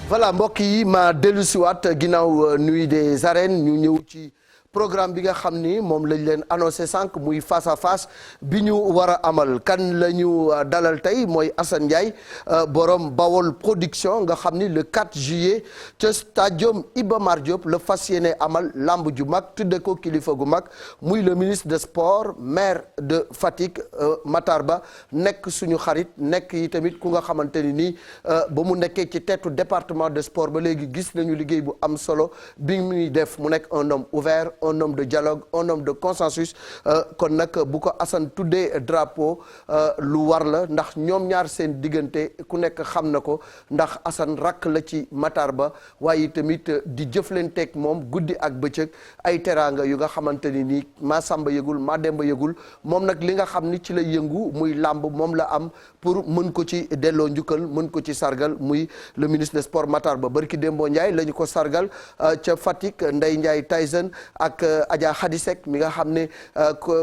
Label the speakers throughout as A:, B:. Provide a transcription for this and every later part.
A: voilà mbokk yi ma dellusiwaat ginnaaw nuit des arènes ñu ñëw ci programme bi nga xam ni moom lañ leen annoncé sànq muy face à face bi ñu war a amal kan la ñu dalal tey mooy Assane Ndiaye borom Bawol production nga xam ni le 4 juillet ca stadium Iba Mar Diop la fas yéene amal lamb ju mag tudde ko kilifa gu mag muy le ministre des sports maire de Fatick Matar Ba nekk suñu xarit nekk yi tamit ku nga xamante ni nii ba mu nekkee ci tetu département de sport ba léegi gis nañu liggéey bu am solo bi muy def mu nekk un homme ouvert un homme de dialogue un homme de consensus kon nag bu ko Assane tuddee drapeau lu war la ndax ñoom ñaar seen diggante ku nekk xam na ko ndax Assane rakk la ci Matar Ba waaye tamit di jëflanteeg moom guddi ak bëccëg ay teraanga yu nga xamante ni nii maa Samba yëgul maa Demba yëgul moom nag li nga xam ni ci la yëngu muy làmb moom la am pour mën ko ci delloo njukkal mën ko ci sargal muy le ministre des sports Matar Ba barki Dembo Ndiaye la ñu ko sargal ca Fatick Ndeye Ndiaye Tyson ak Adja Khadisek mi nga xam ne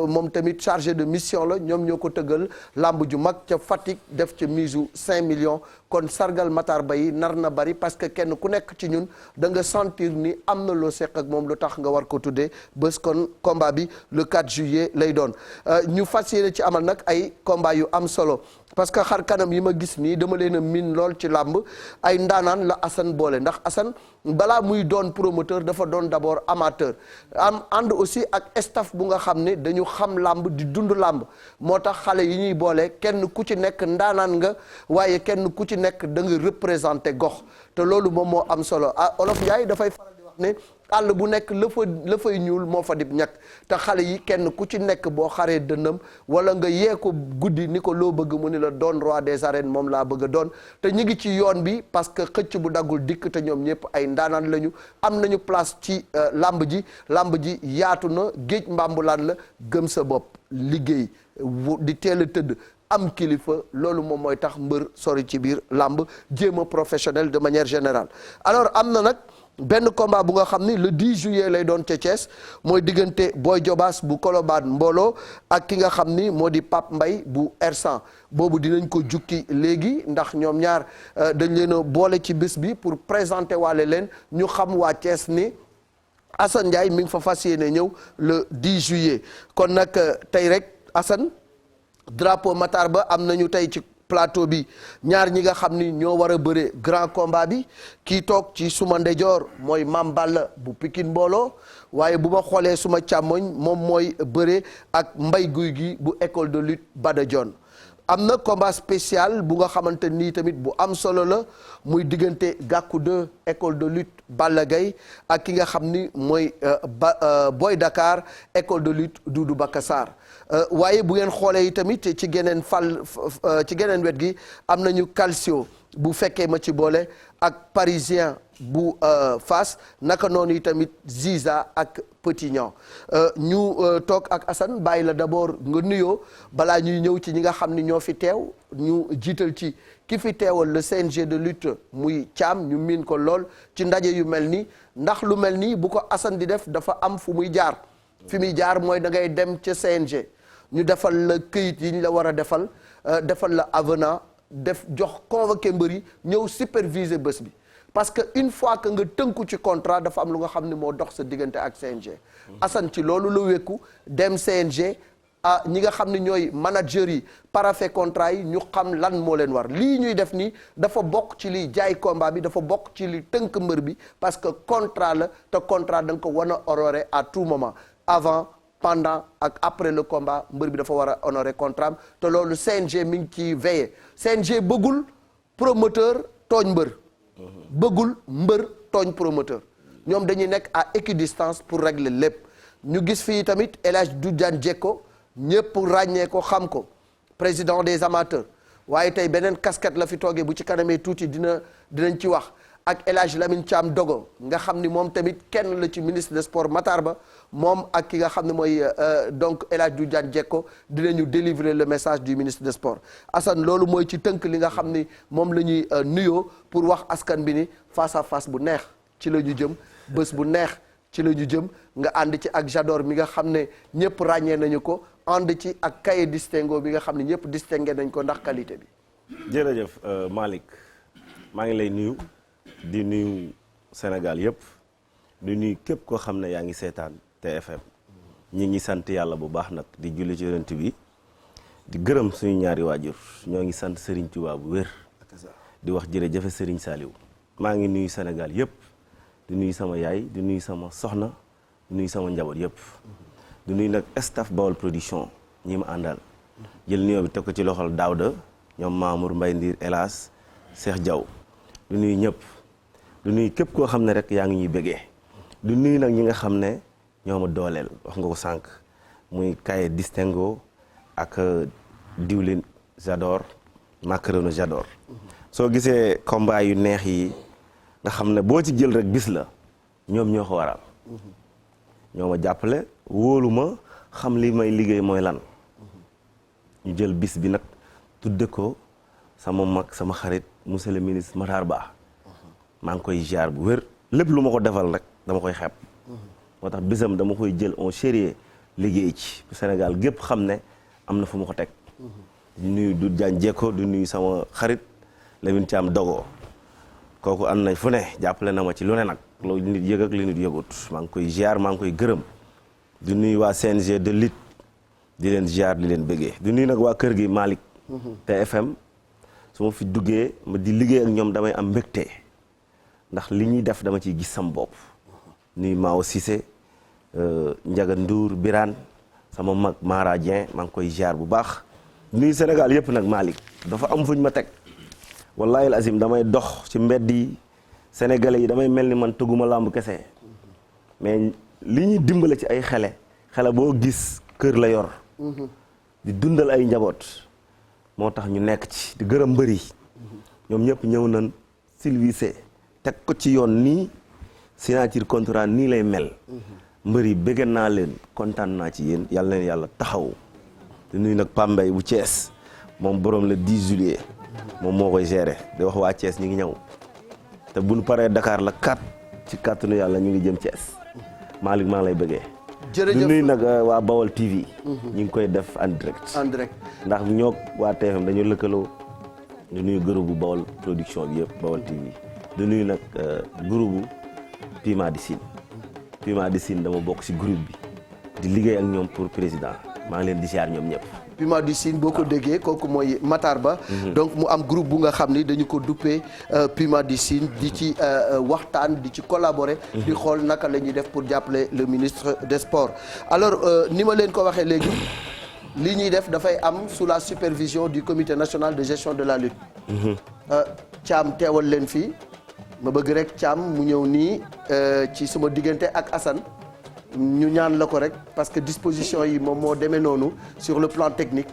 A: moom tamit chargé de mission la ñoom ñoo ko tëggal làmb ju mag ca Fatick def ca mise 5 millions kon sargal Matar Ba yi nar na bari parce que kenn ku nekk ci ñun da nga sentir ni am na loo seq ak moom lu tax nga war ko tuddee bés kon combat bi le 4 juillet lay doon ñu fas yéene ci amal nag ay combat yu am solo parce que xar kanam yi ma gis nii dama leen a miin lool ci làmb ay ndaanaan la Assane boole ndax Assane balaa muy doon promoteur dafa doon d'abord amateur am ànd aussi ak staff bu nga xam ne dañu xam làmb di dund làmb moo tax xale yi ñuy boole kenn ku ci nekk ndaanaan nga waaye kenn ku ci nekk da nga représenté gox te loolu moom moo am solo Olof Ndiaye dafay faral di wax ne àll bu nekk la fay ñuul moo fa dib ñàkk te xale yi kenn ku ci nekk boo xaree dënnam wala nga yee ko guddi ni ko loo bëgg mu ni la doon roi des arènes moom laa bëgg a doon te ñu ngi ci yoon bi parce que xëcc bu daggul dikk te ñoom ñëpp ay ndaanaan lañu am nañu place ci làmb ji yaatu na géej mbambulaan la gëm sa bopp liggéey di teel a tëdd am kilifa loolu moom mooy tax mbër sori ci biir làmb jéem a professionnel de manière générale alors am na nag benn combat bu nga xam ni le 10 juillet lay doon ca Thiès mooy diggante Boy Diobass bu Colobane mbooloo ak ki nga xam ni moo di Pape Mbaye bu R100 boobu dinañ ko jukki léegi ndax ñoom ñaar dañ leen a boole ci bés bi pour présenter waale leen ñu xam waa Thiès ni Assane Ndiaye mi ngi fa fas yéene ñëw le 10 juillet kon nag tey rek Assane drapeau Matar Ba am nañu tey ci plateau bi ñaar ñi nga xam ni ñoo war a bëre grand combat bi kii toog ci suma ndeyjoor mooy Mame Balla bu Pikine mbooloo waaye bu ma xoolee suma càmmoñ moom mooy bëre ak Mbaye Guy gi bu école de lutte Bada Dione am na combat spécial bu nga xamante nii tamit bu am solo la muy diggante Gàkku 2 école de lutte Balla Gaye ak ki nga xam ni mooy Boy Dakar école de lutte Doudou Bakassar waaye bu ngeen xoolee yi tamit ci geneen ci geneen wet gi am nañu Calcio bu fekkee ma ci boole ak Parisien bu Fass naka noonu yi tamit Ziza ak Petit Niang ñu toog ak Assane bàyyi la d'abord nga nuyoo balaa ñuy ñëw ci ñi nga xam ni ñoo fi teew ñu jiital ci ki fi teewal le CNG de lutte muy Thiam ñu miin ko lool ci ndaje yu mel nii ndax lu mel nii bu ko Assane di def dafa am fu muy jaar fi muy jaar mooy da ngay dem ca CNG ñu defal la këyit yi ñu la war a defal la avenant def jox convoqué mbër yi ñëw superviser bés bi parce que une fois que nga tënku ci contrat dafa am lu nga xam ne moo dox sa diggante ak CNG. Assane ci loolu la wekku dem CNG ñi nga xam ne ñooy manager yi paraphé contrat yi ñu xam lan moo leen war lii ñuy def nii dafa bokk ci liy jaay combat bi dafa bokk ci li tënk mbër bi parce que contrat la te contrat da nga ko war a honorer à tout moment avant pendant ak après le combat mbër bi dafa war a honorer contrat am te loolu CNG mi ngi ciy veiller CNG bëggul promoteur tooñ mbër. bëggul mbër tooñ promoteur ñoom dañuy nekk à équidistance pour régler lépp ñu gis fii tamit El Hadj Doudjane Diecko ñëpp ràññee ko xam ko président des amateurs waaye tey beneen casquette la fi toogee bu ci kanamee tuuti dinañ ci wax ak El Hadj Lamine Thiam Dogo nga xam ni moom tamit kenn la ci ministre des sports Matar Ba moom ak ki nga xam ne mooy donc El Hadj Doudjane Diecko dinañu délivrer le message du ministre des sports Assane loolu mooy ci tënk li nga xam ni moom la ñuy nuyoo pour wax askan bi ni face à face bu neex ci la ñu jëm bés bu neex ci la ñu jëm nga ànd ci ak Jador mi nga xam ne ñëpp ràññee nañu ko ànd ci ak Kaye Distingo bi nga xam ne ñëpp distingué nañ ko ndax qualité bi.
B: jërëjëf Malick maa ngi lay nuyu di nuyu Sénégal yëpp di nuyu képp koo xam ne yaa ngi seetaan TFM ñi ngi sant yàlla bu baax nag di julli ci yonent bi di gërëm suñu ñaari waajur ñoo ngi sant Serigne Touba bu wér di wax jërëjëf Serigne Saliou maa ngi nuyu Sénégal yëpp di nuyu sama yaay di nuyu sama soxna di nuyu sama njaboot yëpp di nuyu nag staff Baol Production ñi ma àndal jël nuyoo bi teg ko ci loxol Daouda ñoom Mamour Mbaye Ndir Elas Cheikh Diaw di nuyu ñëpp di nuyu képp koo xam ne rek yaa ngi ñuy bëggee di nuyu nag ñi nga xam ne ñoo ma dooleel wax nga ko sànq muy Kaye Distingo ak diwlin j'adore macaroni j'adore soo gisee combat yu neex yi nga xam ne boo ci jël rek bis la ñoom ñoo ko waral ñoo ma jàppale wóolu ma xam li may liggéey mooy lan ñu jël bis bi nag tudde ko sama mag sama xarit monsieur le ministre Matar Ba maa ngi koy ziar bu wér lépp lu ma ko defal rek dama koy xeeb moo tax bisam dama koy jël en sérieux liggéey ci Sénégal gépp xam ne am na fu ma ko teg di nuyu du jaan jekko di nuyu sama xarit Lamine Thiam Dogo kooku am na fu ne jàppale na ma ci lu ne nag loolu nit yëg ak li nit yëgut maa ngi koy ziar maa ngi koy gërëm di nuyu waa CNG de lutte di leen ziar di leen bëggee di nuyu nag waa kër gi Malick TFM su ma fi duggee ma di liggéey ak ñoom damay am mbégte ndax li ñuy def dama ciy gis sam bopp nuyu Mao Cissé Ndiaga Ndour Birane sama mag Mara Dieng maa ngi koy ziar bu baax nuyu Sénégal yëpp nag Malick dafa am fuñ ma teg wallahi azim damay dox ci mbedd yi sénégalais yi damay mel ni man tëgguma làmb kese mais li ñuy dimbale ci ay xale boo gis kër la yor di dundal ay njaboot moo tax ñu nekk ci di gërëm mbër yi ñoom ñëpp ñëw nañ silvisé teg ko ci yoon nii signature contrat nii lay mel mbër yi bëgg naa leen kontaan naa ci yéen yàlla leen yàlla taxaw di nuyu nag Pambay bu Thiès moom borom le 10 juillet moom moo koy gérer di wax waa Thiès ñu ngi ñëw te bu ñu paree Dakar la 4 ci kàttanu yàlla ñu ngi jëm Thiès Malick maa ngi lay bëggee.
A: jërëjëf
B: di nuyu nag waa Bawol TV. ñu ngi koy def en direct.
A: en direct
B: ndax ñoo waa TFM dañoo lëkkaloo. di nuyu groupe bu Bawol production bi yëpp Bawol TV. di nuyu nag groupe bu Pima di Sine. Pima di Sine dama bokk ci groupe bi. di liggéey ak ñoom pour président maa ngi leen di ziar ñoom ñëpp.
A: Pima di Sine boo ko déggee kooku mooy Matar Ba. donc mu am groupe bu nga xam ni dañu ko duppee Pima di Sine di ci waxtaan di ci collaborer. di xool naka la ñuy def pour jàppale le ministre des sports. alors ni ma leen ko waxee léegi li ñuy def dafay am sous la supervision du comité national de gestion de la lutte. Thiam teewal leen fii ma bëgg rek Thiam mu ñëw nii ci sama diggante ak Assane. ñu ñaan la ko rek parce que disposition yi moom moo demee noonu sur le plan technique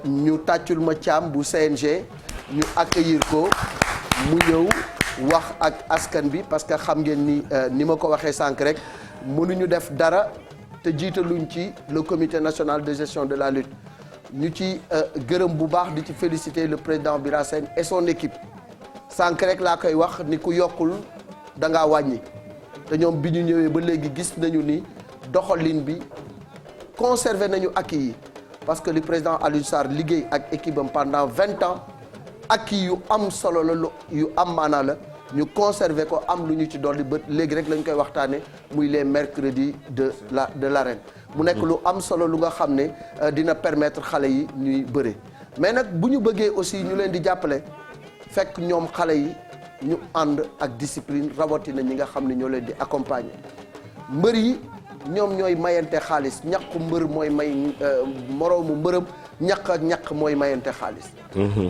A: ñu tàccul ma Thiam bu CNG ñu accueillir ko mu ñëw wax ak askan bi parce que xam ngeen ni ma ko waxee sànq rek mënuñu def dara te jiitaluñ ci le comité national de gestion de la lutte ñu ci gërëm bu baax di ci féliciter le président Bira Sène et son équipe sànq rek laa koy wax ni ku yokkul da ngaa wàññi. te ñoom bi ñu ñëwee ba léegi gis nañu ni doxalin bi conservé nañu acquis yi parce que le président Alioune Sarr liggéey ak équipe am pendant 20 ans acquis yu am solo la yu am maanaa la ñu conservé ko am lu ñu ci dolli ba léegi rek lañ koy waxtaane muy les mercredis de l'arène mu nekk lu am solo lu nga xam ne dina permettre xale yi ñuy bëre mais nag bu ñu bëggee aussi ñu leen di jàppale fekk ñoom xale yi ñu ànd ak discipline rawatina ñi nga xam ne ñoo leen di accompagner mbër yi ñoom ñooy mayante xaalis ñaqu mbër mooy may moroomu mbërëm ñaq ak ñaq mooy mayante xaalis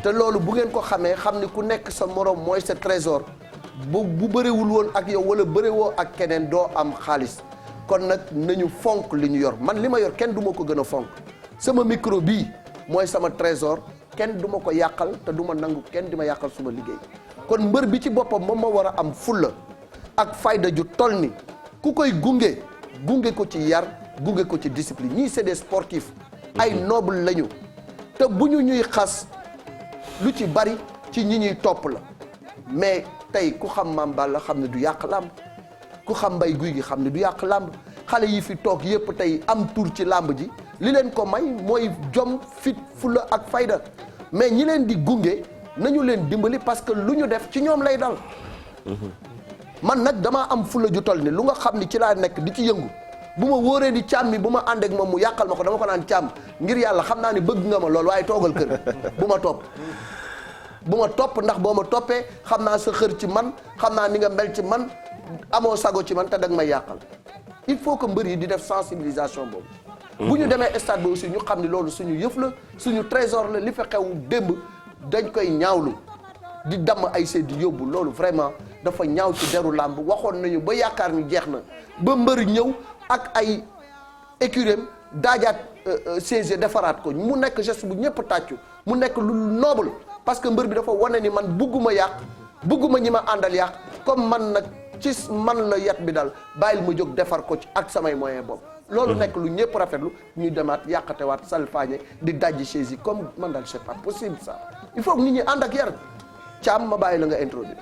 A: te loolu bu ngeen ko xamee xam ni ku nekk sa moroom mooy sa trésor bu bëriwul woon ak yow wala bëriwoo ak keneen doo am xaalis kon nag nañu fonk li ñu yor man li ma yor kenn du ma ko gën a fonk sama micro bii mooy sama trésor kenn du ma ko yàqal te du ma nangu kenn di ma yàqal suma liggéey kon mbër bi ci boppam moom ma war a am fulla ak fayda ju toll ni ku koy gunge ko ci yar gunge ko ci discipline ñii c'est des sportifs ay noble lañu te bu ñu ñuy xas lu ci bari ci ñi ñuy topp la mais tey ku xam Mame Balla xam ne du yàq làmb ku xam Mbaye Gouy Gui xam ne du yàq làmb xale yi fi toog yépp tey am tur ci làmb ji li leen ko may mooy jom fit fulla ak fayda mais ñi leen di gunge nañu leen dimbali parce que lu ñu def ci ñoom lay dal man nag damaa am fula ju toll ni lu nga xam ni ci laa nekk di ci yëngu bu ma wóoree ni càmm mi bu ma ànd ak moom mu yàqal ma ko dama ko naan càmm ngir yàlla xam naa ni bëgg nga ma lool waaye toogal kër bu ma topp ndax boo ma toppee xam naa sa xër ci man xam naa ni nga mel ci man amoo sago ci man te dag may yàqal il faut que mbër yi di def sensibilisation boobu. bu ñu demee stade bi aussi ñu xam ni loolu suñu yëf la suñu trésor la li fa xew démb dañ koy ñaawlu di damm ay seet di yóbbu loolu vraiment dafa ñaaw ci deru làmb waxoon nañu ba yaakaar ni jeex na ba mbër ñëw ak ay écurie daajaat CG defaraat ko mu nekk geste bu ñëpp tàccu mu nekk lu noble parce que mbër bi dafa wane ni man bugguma yàq bugguma ñi ma àndal yàq comme man nag ci man la yat bi dal bàyyil ma jóg defar ko ci ak samay moyen bopp loolu nekk lu ñëpp rafetlu ñu demaat yàqatewaat salfaañe di dajji chaise yi comme man daal c'est pas possible ça il faut que nit ñi ànd ak yar Thiam ma bàyyi la nga introduire.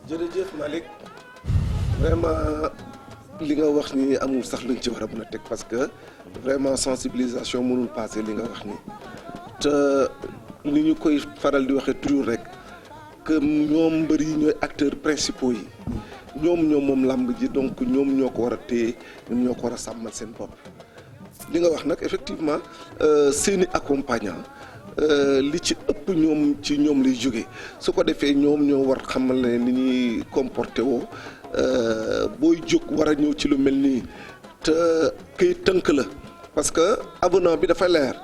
C: jërëjëf Malick vraiment li nga wax ni amul sax luñ ci war a mën a teg parce que vraiment sensibilisation mënul passer li nga wax ni te ni ñu koy faral di waxee toujours rek que ñoom mbër yi ñooy acteurs principaux yi ñoom moom làmb ji donc ñoom ñoo ko war a téye ñoom ñoo ko war a sàmmal seen bopp li nga wax nag effectivement seeni accompagnant li ci ëpp ñoom lay jóge su ko defee ñoom ñoo war xamal ne ni ñuy comporté woo booy jóg war a ñëw ci lu mel nii te kay tënk la parce que avenant bi dafa leer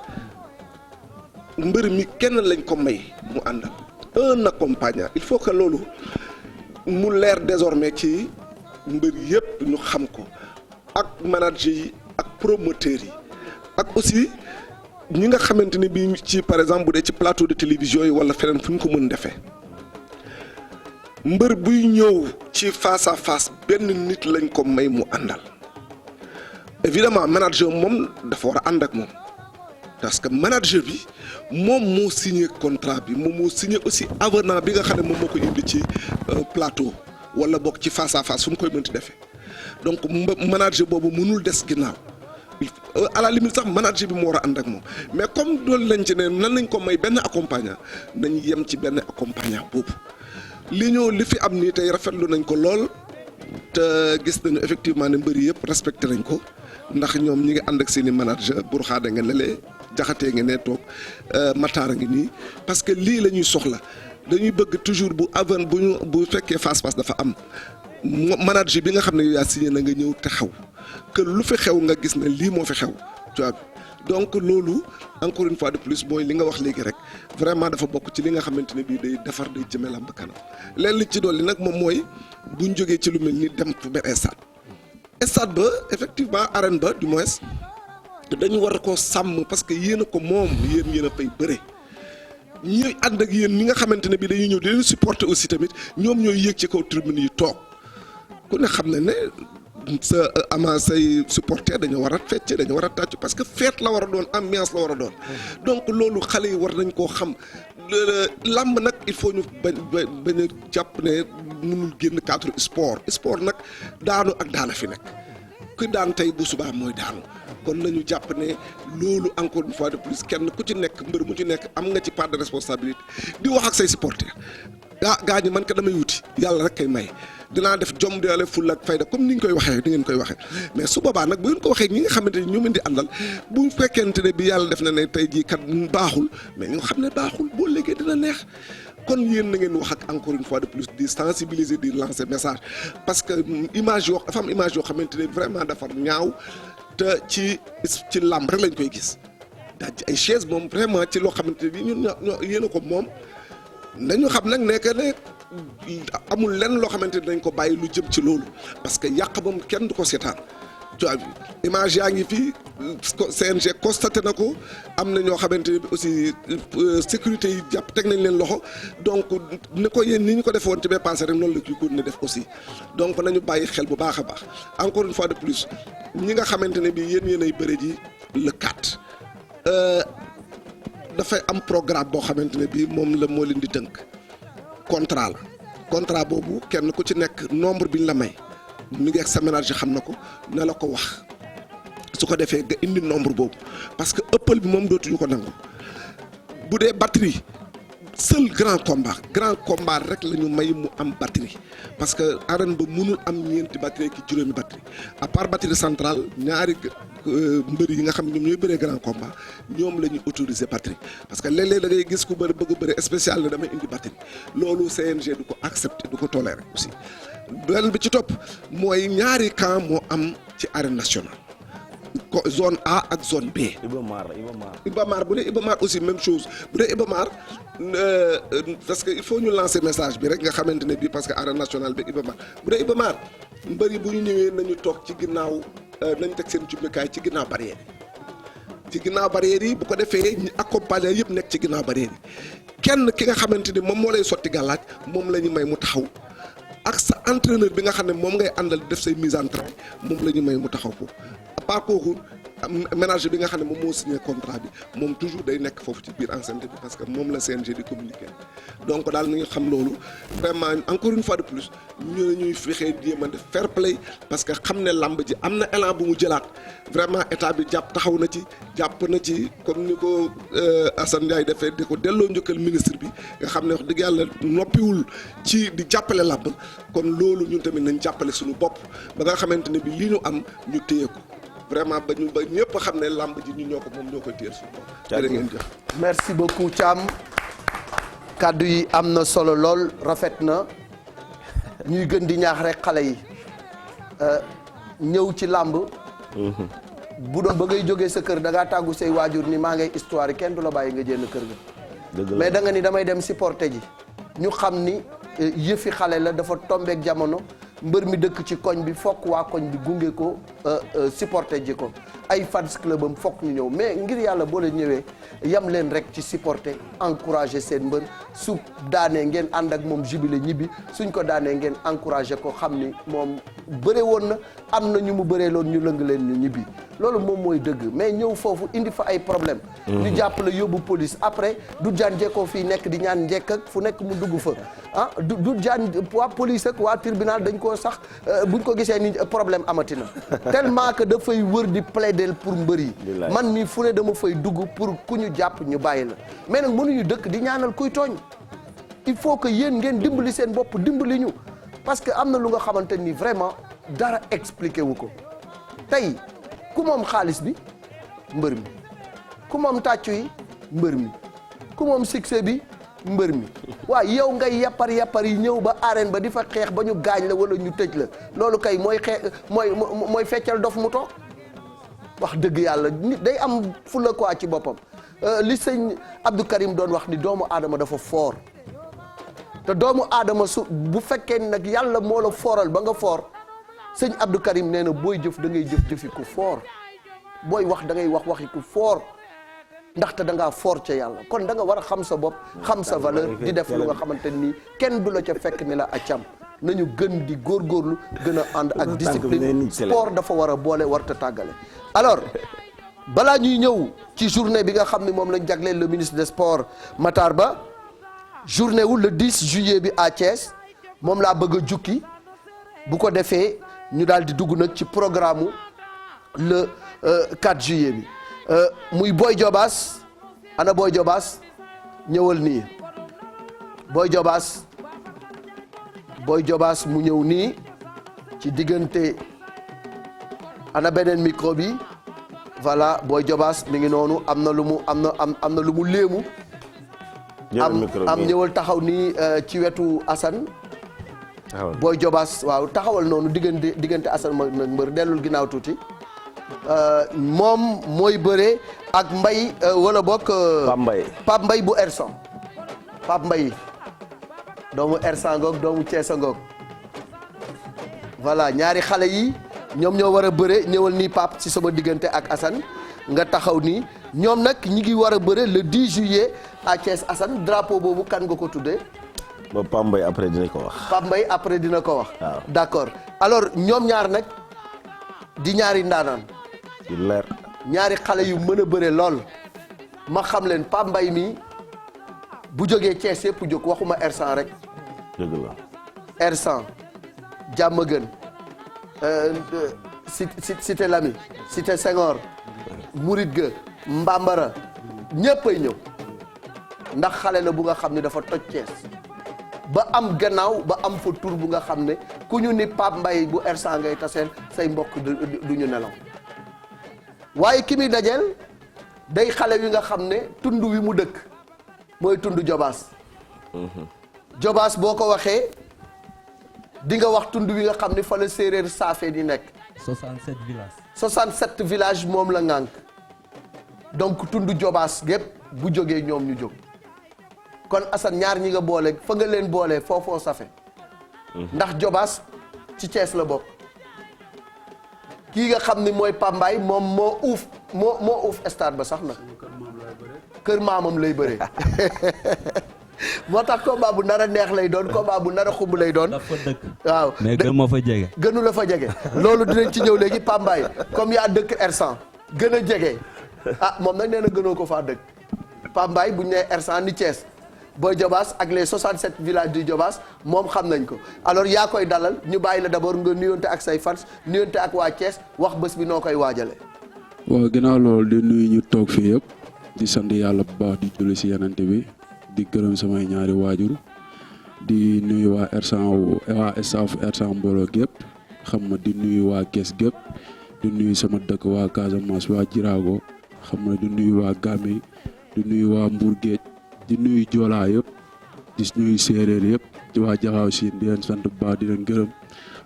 C: mbër mi kenn lañ ko may mu àndal un accompagnant il faut que loolu mu leer désormais ci mbër yëpp ñu xam ko ak manager yi ak promoteurs yi ak aussi ñi nga xamante ni bii ci par exemple bu dee ci plateau de télévision yi wala feneen fu ñu ko mën defee mbër buy ñëw ci face à face benn nit lañ ko may mu àndal évidemment manager moom dafa war a ànd ak moom parce que manager bi moom moo signé contrat bi moom moo signé aussi avenant bi nga xam ne moom moo ko indi ci plateau wala bokk ci face à face fu mu koy mënti defee donc manager boobu mënul des ginnaaw. à la limite sax manager bi moo war a ànd ak moom mais comme doolu lañ ci ne nan lañ ko may benn accompagnant nañ yem ci benn accompagnant boobu li fi am nii tey rafetlu nañ ko lool te gis nañu effectivement ne mbëri yëpp respecté nañ ko ndax ñoom ñi ngi ànd ak seeni manager Bourkhada nga lelee jaxatee nga ne toog Matar a ngi nii parce que lii la ñuy soxla dañuy bëgg toujours bu fekkee face face dafa am manager bi nga xam ne yaa signé na nga ñëw te xaw que lu fi xew nga gis ne lii moo fi xew tu vois donc loolu encore une fois de plus mooy li nga wax léegi rek vraiment dafa bokk ci li nga xamante ne bii day defar day jëme làmb kanam leen li ci dolli nag moom mooy buñ jógee ci lu mel ni dem fu benn stade ba effectivement arène ba du moins dañu war koo sàmm parce que yéen a ko moom yéen a fay bëre ñuy ànd ak yéen ñi nga xamante ne bii dañuy ñëw di leen supporter aussi tamit ñoom ñooy yéeg ci kaw tribune yi toog ku ne xam ne sa ama say supporter dañoo war a fecc dañoo war a tàcc parce que fête la war a doon ambiance la war a doon donc loolu xale yi war nañ koo xam làmb nag il faut ñu bañ a jàpp ne mënul génn cadre sport nag daanu ak daana fi nekk ku daan tey bu subaa mooy daanu kon nañu jàpp ne loolu encore une fois de plus kenn ku ci nekk mbër mu ci nekk am nga ci part de responsabilité di wax ak say supporter gaa ñi man ka damay wuti yàlla rek kay may dinaa def jom di fulla ak fayda comme ni ñu koy waxee ni ngeen koy waxee mais su boobaa nag bu ngeen ko waxee ñi nga xamante ni ñoo mën di àndal bu fekkente ne bi yàlla def na ne tey jii kat baaxul mais ñu xam ne baaxul boo léegi dina neex kon yéen na ngeen wax ak encore une fois de plus di sensibiliser di lancer message parce que image yoo dafa am image yoo xamante ne vraiment dafa ñaaw te ci làmb rek lañ koy gis daaj ay chaise moom vraiment ci loo xamante ne bi ñun ñoo yéen a ko moom nañu xam nag nekk ne amul lenn loo xamante ni dañ ko bàyyi lu jëm ci loolu parce que yàq moom kenn du ko seetaan tu vois image yaa ngi fii CNG constaté na ko am na ñoo xamante ni aussi sécurité yi jàpp teg nañ leen loxo donc ni ko yéen ni ñu ko defe woon ci bee passé rek noonu la kii ne def aussi donc nañu bàyyi xel bu baax a baax encore une fois de plus ñi nga xamante ne bi yéen ay bëre ji le 4 dafay am programme boo xamante ne bii moom la moo leen di tënk contrat boobu kenn ku ci nekk nombre bi ñu la may mi ngi ak sa manager xam na ko na la ko wax su ko defee nga indi nombre boobu parce que ëppal bi moom dootuñu ko nangu bu dee batterie seul grand combat rek la ñu may mu am batterie parce que arène ba mënul am ñeenti batterie ki juróomi batterie à part batterie centrale ñaari mbër yi nga xam ñoom ñooy bëree grand combat ñoom la ñuy autoriser batterie parce que léeg-léeg da ngay gis ku bëri bëgg a bëri spécial ne damay indi batterie loolu CNG du ko accepter du ko tolérer aussi beneen bi ci topp mooy ñaari camp moo am ci arène nationale zone A ak zone B. Iba Mar bu dee Iba Mar aussi même chose bu dee Iba Mar parce que il faut ñu lancer message bi rek nga xamante ne bii parce que arène nationale bi Iba Mar bu dee Iba Mar mbëri bu ñu ñëwee nañu toog ci ginnaaw nañ teg seen jumtukaay ci ginnaaw barrière yi bu ko defee ñu accompagner yëpp nekk ci ginnaaw barrière yi kenn ki nga xamante ni moom moo lay sotti gàllaaj moom la ñu may mu taxaw ak sa entraîneur bi nga xam ne moom ngay àndal def say mise en train moom la ñu may mu taxaw ko à part kooku ménager bi nga xam ne moom moo signé contrat bi moom toujours day nekk foofu ci biir enceinte bi parce que moom la CNG di communiquer donc daal nañu xam loolu vraiment encore une fois de plus ñu ñuy fexee jéem a def fair play parce que xam ne lamb ji am na élan bu mu jëlaat vraiment état bi taxaw na ci comme ni ko Assane Ndiaye defee di ko delloo njëkkal ministre bi nga xam ne wax dëgg yàlla noppiwul ci di jàppale lamb kon loolu ñun tamit nañ jàppale suñu bopp ba nga xamante ne bi li ñu am ñu téye ko vraiment ba ñëpp xam ne lamb ji ñu ñoo ko moom ñoo koy téye suñu bopp. jërë ngeen jëf.
A: merci beaucoup Thiam kàddu yi am na solo lool rafet na ñuy gën di ñaax rek xale yi ñëw ci làmb bu doon ba ngay jógee sa kër da ngaa tàggu say waajur ni maa ngay histoire yi kenn du la bàyyi nga jénn kër ga mais da nga ni damay dem supporter ji ñu xam ni yëfi xale la dafa tombeek jamono mbër mi dëkk ci koñ bi fokk waa koñ bi gunge ko supporter ji ko ay fans club am fokk ñu ñëw mais ngir yàlla boo leen ñëwee yam leen rek ci supporter encourager seen mbër su daanee ngeen ànd ak moom jubile ñibbi suñ ko daanee ngeen encourager ko xam ni moom bëre woon na am na ñu mu bëree loon ñu lëng leen ñu ñibbi loolu moom mooy dëgg mais ñëw foofu indi fa ay problème ñu jàpp la yóbbu police après du jaan jekkoo fii nekk di ñaan njekk ak fu nekk mu dugg fa ah du jaan waa police ak waa tribunal dañ koo sax buñ ko gisee ni problème amati na tellement que dafay wër di plaider pour mbër yi man mii fu ne dama fay dugg pour ku ñu jàpp ñu bàyyi la mais nag mënuñu dëkk di ñaanal kuy tooñ il faut que yéen ngeen dimbali seen bopp dimbali ñu parce que am na lu nga xamante ni vraiment dara expliqué wu ko tey ku moom xaalis bi mbër mi ku moom tàccu yi mbër mi ku moom succès bi mbër mi waaw yow ngay yappar yi ñëw ba arène ba di fa xeex ba ñu gaañ la wala ñu tëj la loolu kay mooy xeex mooy feccal dof mu toog wax dëgg yàlla nit day am fula quoi ci boppam li sëñ Abdou Karim doon wax ni doomu aadama dafa foor te doomu aadama su bu fekkee nag yàlla moo la fooral ba nga foor sëñ Abdou Karim nee na booy jëf da ngay jëfi ku foor booy wax da ngay waxi ku foor ndaxte da ngaa foor ca yàlla kon da nga war a xam sa bopp xam sa valeur di def lu nga xamante nii kenn du la ca fekk ni la accam nañu gën di góorgóorlu gën a ànd ak discipline sport dafa war a boole warta tàggale alors balaa ñuy ñëw ci journée bi nga xam ne moom lañ jagleel le ministre des sports Matar Ba journée wu le 10 juillet bi à Thiès moom laa bëgg a jukki bu ko defee ñu daal di dugg nag ci programme le 4 juillet bi muy Boy Diobass ana Boy Diobass ñëwal nii Boy Diobass mu ñëw nii ci diggante ana beneen micro bi voilà Boy Diobass mi ngi noonu am na lu mu léemu am ñëwal taxaw nii ci wetu Assane Boy Diobass waaw taxawal noonu diggante Assane nag mbër dellul ginnaaw tuuti moom mooy bëre ak Mbaye wala bokk Pape Mbaye bu Ersan Pape Mbaye doomu Ersan ngoog doomu Thiès ngoog voilà ñaari xale yi ñoom ñoo war a bëre ñëwal nii Pape ci sama diggante ak Assane nga taxaw nii ñoom nag ñi ngi war a bëre le 10 juillet à Thiès. Assane drapeau boobu kan nga ko tuddee.
B: ba Pape Mbaye après dina ko wax.
A: Pape Mbaye après dina ko wax.
B: waaw
A: d'accord alors ñoom ñaar nag di ñaari ndaanaan.
B: yu leer.
A: ñaari xale yu mën a bëre lool ma xam leen Pape Mbaye mi bu jógee Thiès yëpp jóg waxuma R100 rek.
B: dëgg la.
A: R100 Diamaguène Cité Lamy Cité Senghor Mouride Ga Mbambara ñëpp ay ñëw ndax xale la bu nga xam ne dafa toj Thiès ba am gannaaw ba am fa tur bu nga xam ne ku ñu ni Pape Mbaye bu R100 ngay taseel say mbokk du ñu nelaw waaye ki muy dajeel day xale wi nga xam ne tund wi mu dëkk mooy tund Jobaas Jobaas boo ko waxee di nga wax tund wi nga xam ne fa la séeréer saafe di nekk
D: 67 villages
A: 67 villages moom la ŋànk donc tund Jobaas gépp bu jógee ñoom ñu jóg kon Assane ñaar ñi nga boole fa nga leen boole foofoo safe ndax Jobaas ci Thiès la bokk kii nga xam ni mooy Pambaay moom moo uuf stade ba sax na kër maamam lay bëree moo tax combat bu nar a neex lay doon combat bu nar a xumb lay doon.
D: dafa dëkk.
A: waaw
D: mais gën ma fa jege.
A: gënu la fa jege loolu dinañ ci ñëw léegi Pambaay comme yaa dëkk R100 gën a jege ah moom nag nee na gënoo ko faa dëkk Pambaay bu ñu nee R100 ni Thiès Boy Diobass ak les 67 villages du Diobass moom xam nañ ko alors yaa koy dalal ñu bàyyi la d'abord nga nuyonte ak say fans nuyonte ak waa Thiès wax bés bi noo koy waajale
E: waaw ginnaaw loolu di nuyu ñu toog fii yëpp di sant yàlla bu baax di julli si yenante bi di gërëm samay ñaari waajur di nuyu waa R100 waa staff R100 mbooloo gépp xam nga di nuyu waa Kees gépp di nuyu sama dëkk waa Casamance waa Jirago xam nga di nuyu waa Gambie di nuyu waa Mbour Géej di nuyu Joolaa yëpp di nuyu séeréer yëpp di waa Jaxaaw Siin di leen sant bu baax di leen gërëm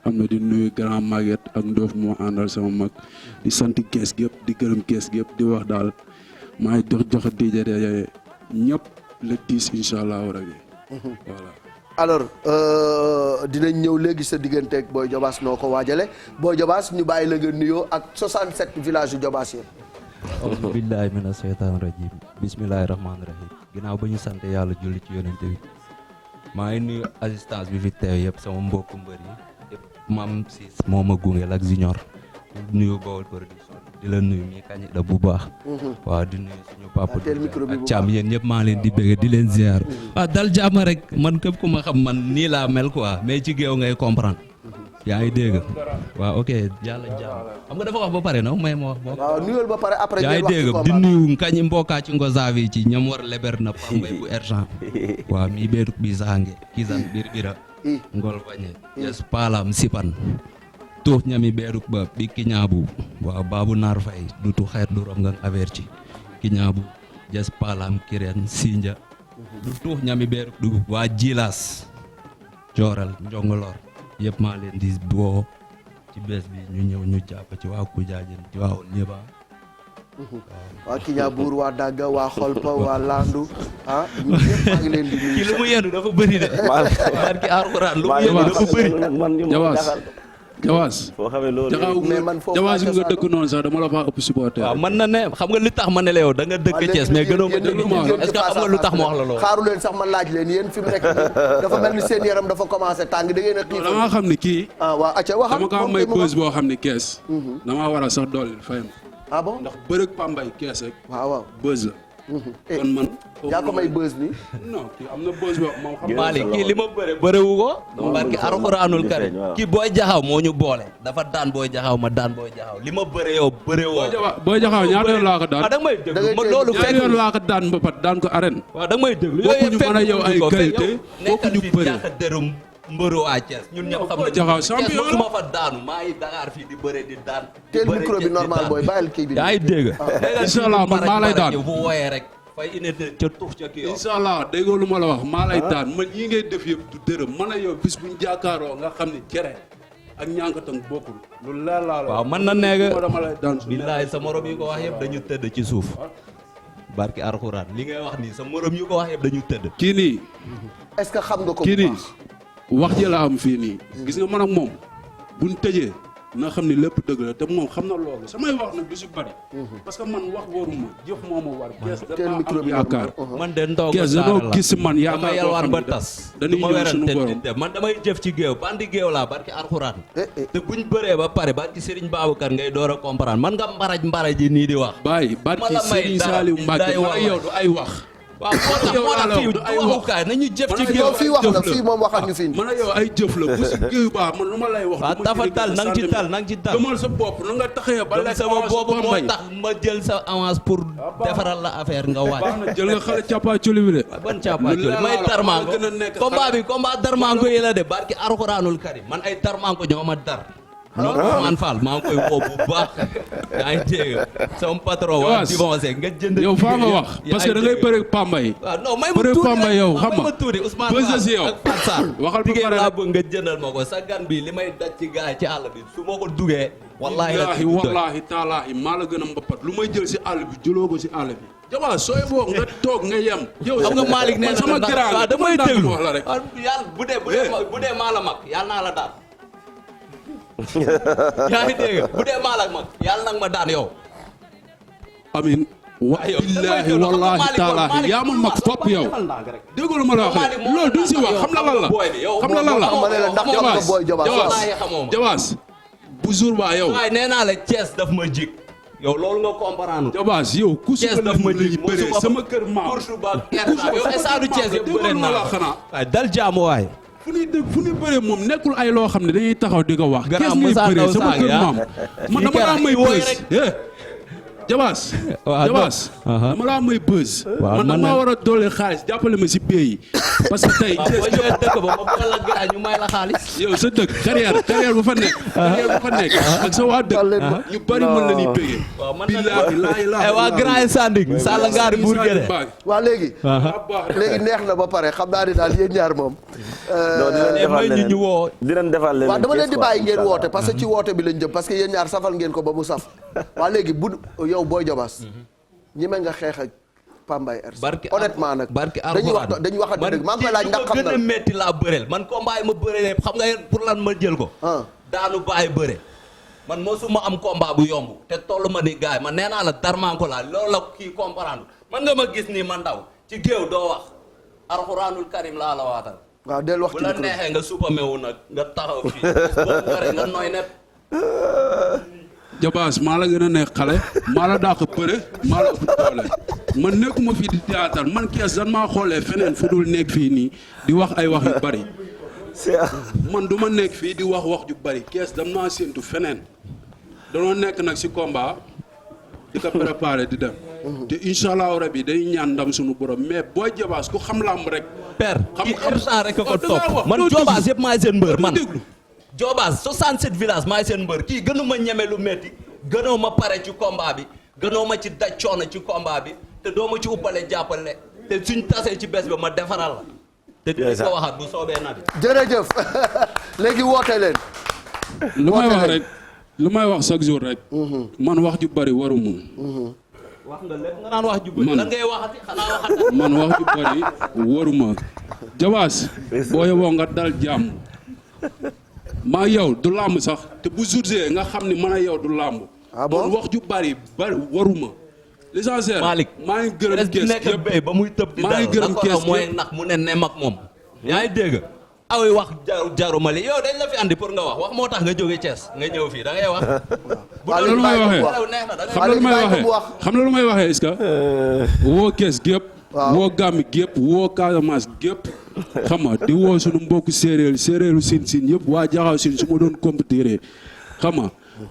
E: xam nga di nuyu grand Maguette ak Ndoof moo àndal sama mag di sant Kees gépp di gërëm Kees gépp di wax daal maa ngi joxe DJ ñëpp le 10 incha allahu rabi voilà.
A: alors dinañ ñëw léegi sa diggante ak Boy Diobass noo ko waajale Boy Diobass ñu bàyyi la nga nuyoo ak 67 villages yu Diobass yëpp.
D: auzu billaahi mina seytaani rajiim bismillaahi rahmaani rahiim ginnaaw ba ñu sant yàlla julli ci yonente bi maa ngi nuyu assistance bi fi teew yëpp sama mbokku mbër yi yëpp Mam Sis moo ma gungeel ak Junior nuyu Bawol production di la nuyu mi kañ da bu baax. waaw di nuyu suñu papa ak Thiam yéen ñëpp maa leen di bëgg di leen ziar. waaw dal jàmm rek man képp ku ma xam man nii laa mel quoi mais ci géew ngay comprendre. yaa ngi dégg waaw ok yàlla jàmm xam nga dafa wax ba pare no may ma wax.
A: waaw nuyul ba pare après.
D: yaa ngi dégg di nuyu kañ mbokkaa ci Ngozavi ci ñam war leber na Pambay bu R100 waaw mi beetuk bi saange kisan birbira ngol bañe yes palam sipan tuuf ñami beeruk ba bi kiñaabu waaw baabu naar fay dutu xeet du rom nga averti kiñaabu jes palam kiren sinja du tuuf ñami beeruk du waa jilas jooral njongolor yëpp maa leen di woo ci bés bi ñu ñëw ñu jàpp ci waa Kujaajen ci waa ñëba
A: waa Kiñaabuur waa Dagga waa Xolpa waa Landu ah ñu ñëpp maa ngi leen di nuyu.
D: kii lu mu yendu dafa bëri de barki Alxuraan lu mu yendu dafa bëri
E: Jawaas
B: foo xamee loolu
A: mais man foofu
E: Jawaas nga dëkk noonu sax dama la faa ëpp supporter.
D: waaw man na ne xam nga li tax ma ne la yow da nga dëkk Thiès mais gënoo ma dëkk est-ce que xam nga lu tax ma wax la loolu.
A: xaaru leen sax ma laaj leen yéen fi mu nekk dafa mel ni seen yaram dafa commencé tàng da ngeen a xiif.
E: dama xam ni kii.
A: ah waa acca waxal
E: dama ko may bës boo xam ni Kees. damaa war a sax dolli fayam.
A: ah bon
E: ndax bërëg Pambay Kees rek.
A: waaw waaw
E: bës la. kon man.
A: yaa ko may bës ni
E: non kii am na bës boo moom xam
D: Malick kii li ma bërewu ko barki Alxuraanul Karim kii Boy Jaxaw moo ñu boole dafa daan Boy Jaxaw ma daan Boy Jaxaw li ma bëre yow bërewoo
E: Boy Jaxaw ñaata yoon laa ko daan
D: da nga may déglu ma loolu
E: ñaata yoon laa ko daan mbapat daan ko arène
D: waaw da nga may déglu
E: bokkuñu mën a yow ay qualité bokkuñu bëre
D: nekkal fi dërëm mbëru waa Thiès ñun ñëpp xam nañu
E: Jaxaw champion
D: Thiès ma fa daanu maa ngi Dakar fii di bëre di daan
A: teel micro bi normal booy bàyyil kii bi
D: yaa ngi dégg
E: inshallah man maa lay daan
D: bu wooyee rek fay unité ca tuuf ca kii
E: inshallah déggoo lu ma la wax maa lay daan man yi ngay def yëpp du dërëm man a yow bis buñ jàkkaaroo nga xam ni cere ak ñànkatang bokkul lu leer laa la
D: waaw man na nekk
E: dama lay daan
D: billaay sa morom yi ko wax yëpp dañu tëdd ci suuf barki Alxuraan li ngay wax nii sa morom yu ko wax yëpp dañu tëdd
E: kii nii
A: est-ce que xam nga ko
E: kii nii wax ji la am fii nii gis nga man ak moom buñ tëjee na xam ni lépp dëgg la te moom xam na loolu samay wax nag du si bari parce que man wax waruma jëf moo ma war Kees dama am yaakaar
D: man de ndongo
E: Kees dañoo gis si man
D: dama
E: yaakaar
D: yalwaan ba
E: boo xam
D: tas
E: ne dañuy
D: ma
E: ñëw suñu borom
D: werante man damay jëf ci géew bandi géew laa barki Alxuraan te buñ bëree ba pare barki Serigne Babacar ngay door a comprendre man nga mbaraj ji nii di wax
E: bàyyi barki Serigne Saliou Mbacke man ak yow du ay wax
D: waaw moo tax fii waxukaay nañu jëf ci géew.
A: fii wax la fii moom waxal ñu fi.
E: man ak yow ay jëf la bu si géew baax man lu ma lay wax.
D: waaw dafa dal na nga ci dal na nga ci dal.
E: gëmal sa bopp na nga taxee ba lekk
D: sama bopp moo tax ma jël sa avance pour defaral la affaire nga waaj.
E: baax na jël nga xale càppaa coli bi de.
D: ban càppaa coli may darmanko combat darmanko yi la de barki Alxuraanul Karim man ay darmanko ñoo ma dar. ñoom Ousmane Fall maa ngi koy woo bu baax. yaa ngi dégg sama patron waa divorcé nga jënd.
E: yow faa nga wax parce que da ngay bëre Pambay.
D: waaw non may ma tuuti
E: Pambay yow xam nga
D: Ousmane
E: bëgg si yow
D: ak Fatou Sarr
E: waxal ba pare
D: laa bëgg nga jëndal ma ko sa gan bi li may daj ci gaay ci àll bi su ma ko duggee.
E: wallaahi taalaahi maa la gën a mbappat lu may jël si àll bi jëloo ko si àll bi. Jabaas sooy boo nga toog nga yem. yow
D: xam nga Malick nee na
E: sama grand
D: waaw damay déglu
E: wax la rek.
D: yàlla bu dee maa la mag yàlla naa la daan. yaa ngi dégg bu dee maa la mag yàlla nag ma daan yow.
E: amin wa billaahi wallaahi taalaahi yaa ma mag fopp yow. déggoo ma la wax rek loolu duñ si wax xam la lan la. xam la lan la Jabaas bu jour ba yow.
D: waaye nee naa la Thiès daf ma jig. yow loolu nga comprendre.
E: Jabaas yow ku si
D: daf ma jig
E: bëree sama kër maam.
D: yow estadu Thiès yëpp bëri naa waaye dal jaamu waay.
E: fu ñuy bëree moom nekkul ay loo xam ne dañuy taxaw di ko wax. kees ngay bëree sama kër maam. man dama laa may bës. Jabaas. Jabaas. dama laa may bës. man dama war a doole xaalis jàppale ma si bee yi. parce que tey.
D: boo ñëwee dëkk ba ma bëgg la gars ñu may la xaalis.
E: yow sa dëkk carrière bu fa nekk. carrière bu fa nekk ak sa waa dëkk. ñu bari mën na ni bégee.
D: waaw man nag waa Grand Sanding. Sall Ngaari Bour Guédé.
A: waa léegi neex na ba pare xam naa ne daal yéen ñaar moom.
B: dinañ defal leen
A: waaw dama leen di bàyyi ngeen woote parce que ci woote bi lañ jëm parce que yéen ñaar safal ngeen ko ba mu saf. waa léegi bu yow Boy Diobass ñeme nga xeex ak Pambay R. honnêtement nag dañuy waxante dëgg maa ngi koy laaj ndax xam na
D: gën a metti laa bëreel man combat yi ma bëree xam nga pour lan ma jël ko. daanu bàyyi bëre. man mosuma am combat bu yomb te tollu ma ni gaay man nee naa la darmanko laa loolu la kii comprendre man nga ma gis nii man ndaw ci géew doo wax Alxuraanul Karim laa la waatal.
A: waaw del wax ci
D: bu la neexee nga suppamewu nag nga taxaw fii boo waree nga nooy nepp.
E: Jabaas maa la gën a nekk xale maa la dàq bëre maa la ëpp doole man nekkuma fii di théâtre man kees dan maa xoolee feneen fu dul nekk fii nii di wax ay wax yu bari man du ma nekk fii di wax ju bari kees dam naa séentu feneen danoo nekk nag si combat di ko préparé di dem te incha allahu rabi dañuy ñaan ndam suñu borom mais Boy Jabaas ku xam làmb rek
D: père xam rek ko topp man Jobaas yëpp maay seen mbër man Jobaas 67 villages maay seen mbër kii gënuma ñeme lu metti gënoo ma pare ci combat bi gënoo ma ci daj coono ci combat bi te doo ma ci uppale jàppale te suñ tasee ci bés ba ma defaral la te dinañ ko waxaat bu soobee na bi
A: jërëjëf léegi woote leen
E: lu may wax chaque jour rek man wax ju bari waru moom
D: wax nga lépp nga naan wax ju bari lan ngay waxati xanaa waxati
E: man wax ju bari waruma Jabaas boo yeboo nga dal jàmm maa yow du làmb sax te bu jour nga xam ni man a yow du làmb man wax ju bari waruma l'essentiel
D: Malick
E: maa ngi gërëm kees
D: yëpp ba muy tëb di dal mooy nag mu ne nem ak moom yaa ngi dégg aw wax jarumali yow dañ la fi andi pour nga wax moo tax nga jóge Thiès nga ñëw fii da ngay wax
E: lu may waxee xam na lu may waxee est-ce que woo kees gépp woo Gàmbi gépp woo Casamance gépp xam nga di woo suñu mbokku séeréeru sin yëpp waa jaxaw sin su ma doon compétiré xam nga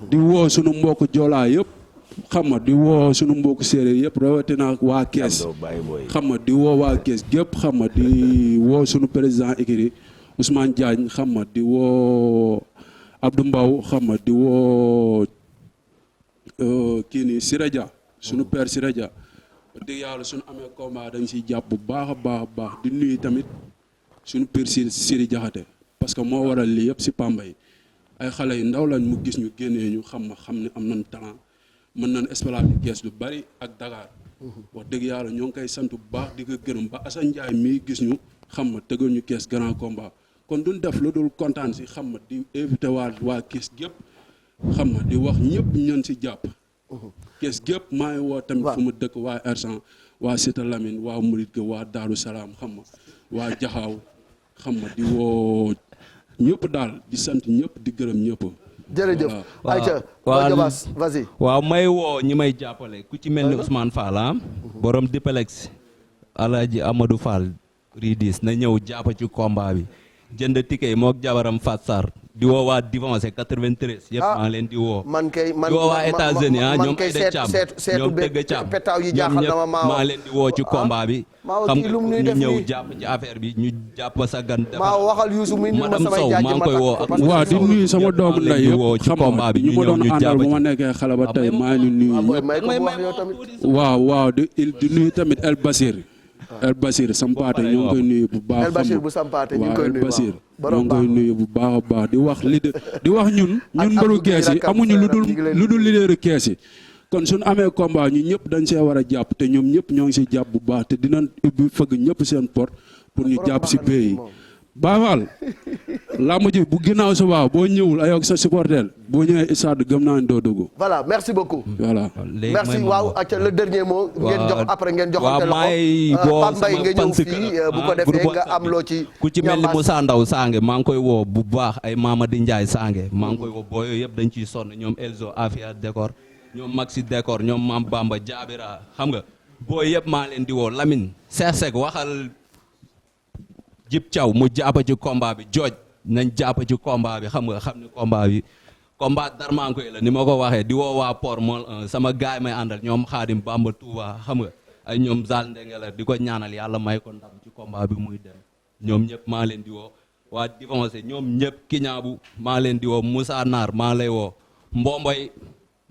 E: di woo suñu mbokku joolaa yëpp xam nga di woo suñu mbokku séeréer yëpp rawatina waa kees xam nga di woo waa kees gépp xam nga di woo suñu président écurie Ousmane Diagne xam nga di woo Abdou Mbaw xam nga di woo kii nii Siradia suñu père Siradia dëgg yàlla suñu amee combat dañ siy jàpp bu baax a baax di nuyu tamit suñu père Siri Jaxate parce que moo waral lii yëpp si Pambay ay xale yu ndaw lañ mu gis ñu génnee ñu xam ne am nañ talent mën nañ exploiter Kees lu bari ak Dakar wax dëgg yàlla ñoo ngi koy sant bu baax di ko gërëm ba Assane Ndiaye mii gis ñu xam nga tëgal ñu Kees grand combat kon duñ def lu dul kontaan si xam nga di invité waa Kees gépp xam nga di wax ñëpp ñan si jàpp Kees gépp maa ngi woo tamit fu ma dëkk waa Ersan waa Cité Lamine waa Murit ga waa Daaru Salaam xam nga waa Jaxaaw xam nga di woo ñëpp daal di sant ñëpp di gërëm ñëpp.
A: jërëjëf Aïcha Boy Diobass vas-y.
D: waaw may woo ñi may jàppale ku ci mel ni Ousmane Fall borom Diplex Alaaji Amadou Fall Ridis na ñëw jàpp ci combat bi jënd ticket yi mook jabaram Fat Sarr di woo waa Divancé 93 yëpp maa leen di woo.
A: man kay man
D: di woo waa États-Unis ñoom
A: kay
D: Aïda Thiam ñoom Dëgg Thiam
A: petaaw yi
D: ñoom
A: jaaxal na ma
D: ñëpp maa leen di woo ci combat bi. xam nga ñu ñëw jàpp ci affaire bi ñu jàpp sa gan.
A: maa waxal Youssou muy ma
D: madame
A: samay
D: Sow
A: jaaj
D: maa ngi koy woo.
E: waaw di nuyu sama doomu ndey yëpp
D: ci combat bi
E: ñu ma
D: ñëw
E: doon
D: ñu
E: àndal
D: jàpp
E: bu
D: ci.
E: ma nekkee xale ba tey maa ngi nuyu ñëpp.
A: may ko mu wax yow tamit.
E: waaw di nuyu tamit El Basir. El Basir Sampaate ñoo ngi koy nuyu bu baax.
A: El Basir bu Sampaate ñu ngi koy nuyu
E: El Basir
A: waaw
E: ñoo ngi koy nuyu bu baax a baax di wax ñun mbëru kees yi amuñu lu dul leaderu kees yi kon suñu amee combat ñu ñëpp dañ see war a jàpp te ñoom ñëpp ñoo ngi si jàpp bu baax te dinañ ubbi fëgg ñëpp seen porte pour ñu jàpp si bee yi baawal làmb ji bu ginnaaw sa waaw boo ñëwul ayoog sa supporter boo ñëwee stade gëm naa ne doo dugg.
A: voilà merci beaucoup.
E: voilà
A: merci waaw acca le dernier mot. ngeen jox après ngeen joxante loxo Pape Mbaye nga ñëw fii bu ko defee nga am loo ci.
D: ku ci mel ni Moussa Ndaw Sange maa ngi koy woo bu baax ay Mamadi Ndiaye Sange maa ngi koy woo boo yooyu yëpp dañ ciy sonn ñoom Elzo Afia Décor ñoom Maxi Décor ñoom Mam Bamba Jaabira xam nga boo yëpp maa leen di woo Lamine Seck waxal Jib Thiaw mu jàpp ci combat bi jooj nañ jàpp ci combat bi xam nga xam ni combat bi combat darmankoy la ni ma ko waxee di woo waa Port Mol sama gaay may àndal ñoom Xaadim Bamba Touba xam nga ay ñoom Zal Ndenge la di ko ñaanal yàlla may ko ndam ci combat bi muy dem ñoom ñëpp maa leen di woo waa Divancé ñoom ñëpp Kiñaabu maa leen di woo Moussa Naar maa lay woo Mbomboy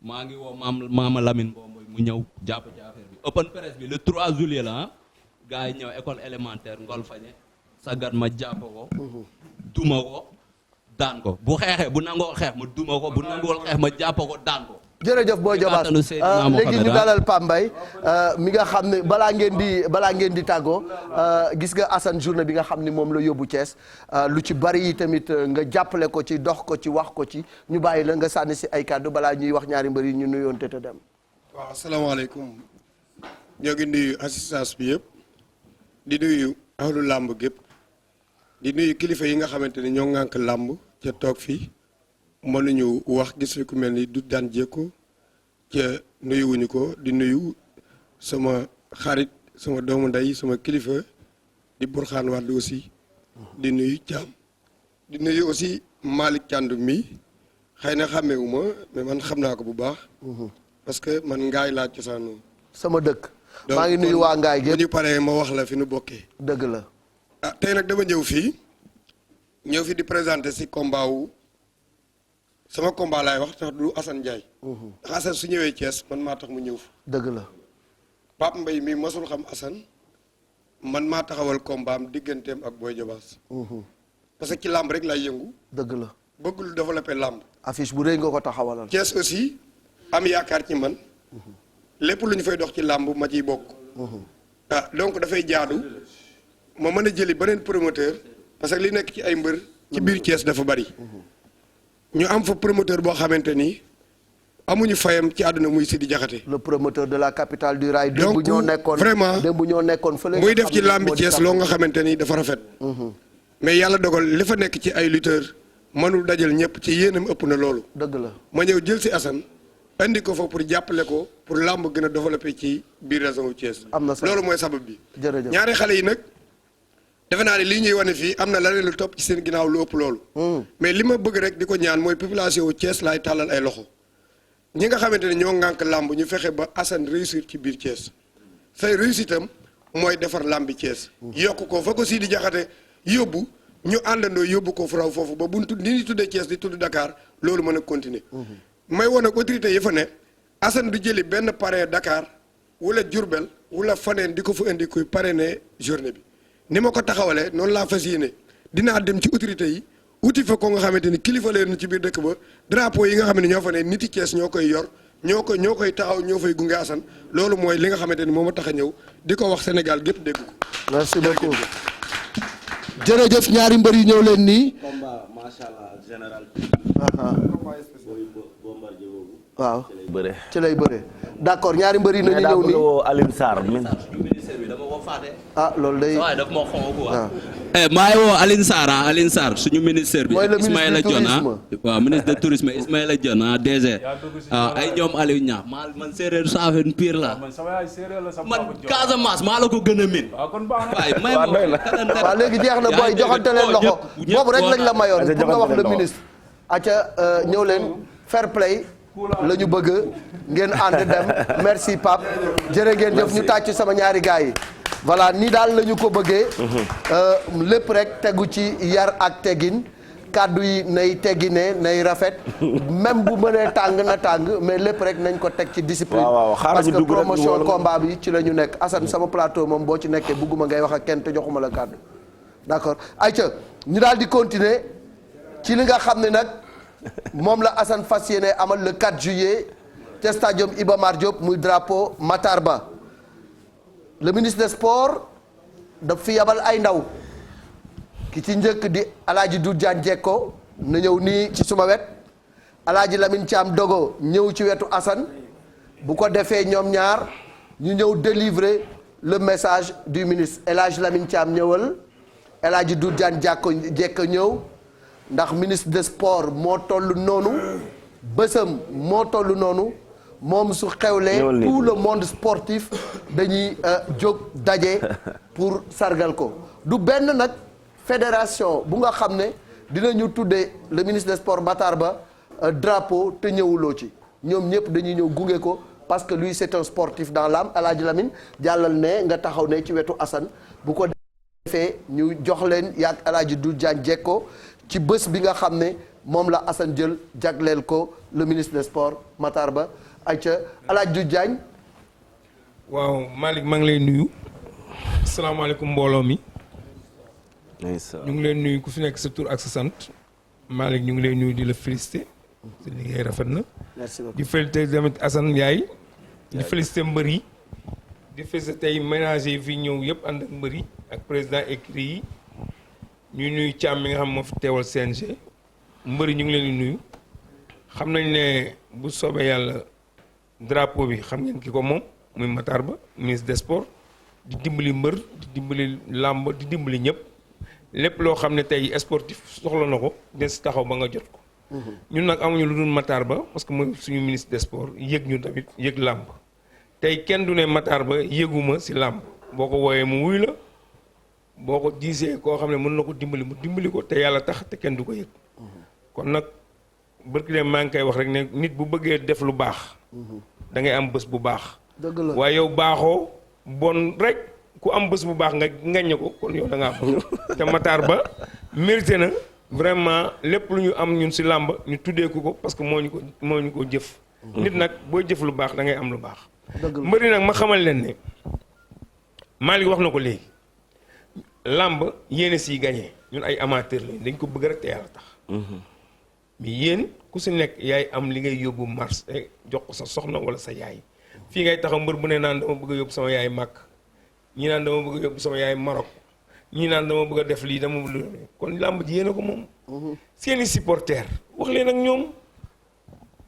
D: maa ngi woo Mama Lamine Mbomboy mu ñëw jàpp ci affaire bi open press bi le 3 juillet la gars yi ñëw école élémentaire Ngol Fañe sagat ma jàpp ko duma ko daan ko bu xeexee bu nangoo xeex ma duma ko bu nangool xeex ma jàpp ko daan ko.
A: jërëjëf Boy Diobass léegi ñu dalal Pape Mbaye mi nga xam ne balaa ngeen di tàggoo gis nga Assane journée bi nga xam ni moom la yóbbu Thiès lu ci bari yi tamit nga jàppale ko ci dox ko ci wax ko ci ñu bàyyi la nga sànni si ay kàddu balaa ñuy wax ñaari mbër yi ñu nuyoon te dem.
F: waaw asalaamaaleykum ñoo ngi nuyu assistance bi yëpp di nuyu ahlu làmb gépp di nuyu kilifa yi nga xamante ni ñoo ŋànk làmb ca toog fii mënuñu wax gis fi ku mel ni du daan jékko ca nuyuwuñu ko di nuyu sama xarit sama doomu ndey sama kilifa di Burxaan Wàdd aussi di nuyu Thiam di nuyu aussi Malick Thiandoum mi xëy na xàmmewuma mais man xam naa ko bu baax parce que man ngaay laa cosaanoo
A: sama dëkk maa ngi nuyu waa ngaay gépp
F: bu ñu paree ma wax la fi nu bokkee
A: dëgg la
F: ah tey nag dama ñëw fi di présenter si combat wu sama combat laay wax tax du Assane Ndiaye ndax Assane su ñëwee Thiès man maa tax mu ñëw fa
A: dëgg la
F: Pape Mbaye mi mosul xam Assane man maa taxawal combat am digganteem ak Boy Diobass parce que ci làmb rek lay yëngu
A: dëgg la
F: bëgg lu développer làmb
A: affiche bu rëy nga ko taxawalal
F: Thiès aussi am yaakaar ci man lépp lu ñu fay dox ci làmb ma ciy bokk ah donc dafay jaadu ma mën a jëli beneen promoteur parce que li nekk ci ay mbër ci biir Thiès dafa bari ñu am fa promoteur boo xamante ni amuñu fayam ci àdduna muy Sidi Diakhaté
A: le promoteur de la capitale du rail
F: donc vraiment
A: démb ñoo nekkoon fële
F: muy def ci làmbi Thiès loo nga xamante ni dafa rafet mais yàlla dogal li fa nekk ci ay lutteurs mënul dajal ñëpp ci yéenam ëpp na loolu
A: dëgg la
F: ma ñëw jël si Assane indi ko fa pour jàppale ko pour làmb gën a développé ci biir région wu Thiès
A: am na
F: loolu mooy sabab bi
A: jërëjëf
F: ñaari xale yi nag defe naa ne lii ñuy wane fii am na leneen lu topp ci seen ginnaaw lu ëpp loolu mais li ma bëgg rek di ko ñaan mooy population wu Thiès laay tàllal ay loxo ñi nga xamante ne ñoo ŋànk làmb ñu fexe ba Assane réussir ci biir Thiès say réussitam mooy defar làmbi Thiès yokk ko fa ko Sidi Diakhaté yóbbu ñu àndandoo yóbbu ko fu raw foofu ba bu ni ñu tuddee Thiès di tudd Dakar loolu mën a continuer may woon ak autorité yi fa ne Assane du jëli benn parrain Dakar wala Diourbel wala faneen di ko fa indi kuy parrainer journée bi ni ma ko taxawalee noonu laa fas yéene dinaa dem ci autorité yi uti fa ko nga xamante ni kilifa leen ci biir dëkk ba drapeau yi nga xam ne ñoo fa ne niti Thiès ñoo koy yor ñoo koy taxaw ñoo fay gunge Assane loolu mooy li nga xamante ni moo ma tax a ñëw di ko wax Sénégal gépp dégg ko.
A: merci beaucoup jërëjëf ñaari mbër yi ñëw leen nii.
B: combat macha allah général.
A: waaw
B: bëre
A: ci lay bëre d'accord ñaari mbër yi nañu ñëw nii
B: woo Alioune Sarr min
A: ah loolu day.
D: waaye daf ma xonk quoi.
E: maa ngi woo Alioune Sarr suñu ministère bi.
A: mooy le ministre
E: Ismaïla
A: du
E: Dione
A: tourisme.
E: waaw ministre de tourisme Ismaïla Dione DG. ay ñoom Aliou Niang man séeréer saafeen pire la. man Casamance maa la ko gën a min. waaye may ma
A: waaw léegi jeex na booy joxante leen loxo boobu rek lañ la mayoon pour nga wax le ministre. acca ñëw leen fair play la ñu bëgg ngeen ànd dem merci Pape jërë ngeen jëf ñu tàcc sama ñaari gars yi. voilà nii daal la ñu ko bëggee. lépp rek tegu ci yar ak teggin kàddu yi nay teggine nay rafet même bu mënee tàng na tàng mais lépp rek nañ ko teg ci discipline. parce que promotion combat bi ci la ñu nekk Assane sama plateau moom boo ci nekkee bugguma ngay wax ak kenn te joxuma la kàddu d'accord ayca ñu daal di continuer ci li nga xam ne nag moom la Assane fas yéene amal le 4 juillet ca stadium Iba Mar Diop muy drapeau Matar Ba. le ministre des sports daf fi yabal ay ndaw ki ci njëkk di alaaji Doudou Diagne Diecko na ñëw nii ci suma wet alaaji Lamine Thiam Dogo ñëw ci wetu Assane bu ko defee ñoom ñaar ñu ñëw délivrer le message du ministre El Hadj Lamine Thiam ñëwal El Hadj Doudou Diagne Diecko ñëw ndax ministre des sports moo toll noonu bësam moo toll noonu moom su xewlee tout le monde sportif dañuy jóg daje pour sargal ko du benn nag fédération bu nga xam ne dinañu tuddee le ministre des sports Matar Ba drapeau te ñëwuloo ci ñoom ñëpp dañuy ñëw gunge ko parce que lui c'est un sportif dans l'âme El Hadj Lamine jàllal ne nga taxaw ne ci wetu Assane bu ko defee ñu jox leen yaag El Hadj Doudou Diagne Diecko ci bés bi nga xam ne moom la Assane jël jagleel ko le ministre des sports Matar Ba ayca El Hadj Doudou Diagne.
G: waaw Malick maa ngi lay nuyu asalaamaaleykum mbooloo mi ñu ngi leen nuyu ku fi nekk sa tur ak sa sant Malick ñu ngi lay nuyu di la félicité sa liggéey rafet na.
A: merci beaucoup
G: di félicité tamit Assane Ndiaye di félicité mbër yi di félicité tey ménager yi fi ñëw yëpp ànd ak mbër yi ak président écrit yi ñuy nuyu Thiam mi nga xam moo fi teewal CNG mbër yi ñu ngi leen di nuyu xam nañ ne bu soobee yàlla drapeau bi xam ngeen ki ko moom muy Matar Ba ministre des sports di dimbali mbër di dimbali làmb di dimbali ñëpp lépp loo xam ne tey sportif soxla na ko des taxaw ba nga jot ko. ñun nag amuñu lu dul Matar Ba parce que mooy suñu ministre des sports yëg ñu tamit yëg làmb tey kenn du ne Matar Ba yëguma si làmb boo ko wooyee mu wuy la boo ko diisee koo xam ne mën na ko dimbali mu dimbali ko te yàlla tax te kenn du ko yëg kon nag barki dem maa ngi koy wax rek ne nit bu bëggee def lu baax da ngay am bés bu baax.
A: dëgg la
G: waaye yow baaxoo bon rek ku am bés bu baax nga ngaññe ko kon yow da ngaa am te Matar Ba mérité na vraiment lépp lu ñu am ñun si làmb ñu tuddee ko parce que moo ñu ko jëf. nit nag booy jëf lu baax da ngay am lu baax. mbëri nag ma xamal leen ne Malick wax na ko léegi làmb yéene siy gagné ñun ay amateur lañ dañ ko bëgg rek te yàlla tax. mais yéen ku si nekk yaay am li ngay yóbbu marché jox ko sa soxna wala sa yaay fii ngay taxaw mbër bu ne naan dama bëgg a yóbbu sama yaay màkk ñii naan dama bëgg a yóbbu sama yaay Maroc ñii naan dama bëgg a def lii dama kon làmb ji yéen a ko moom. seeni supporter wax leen ak ñoom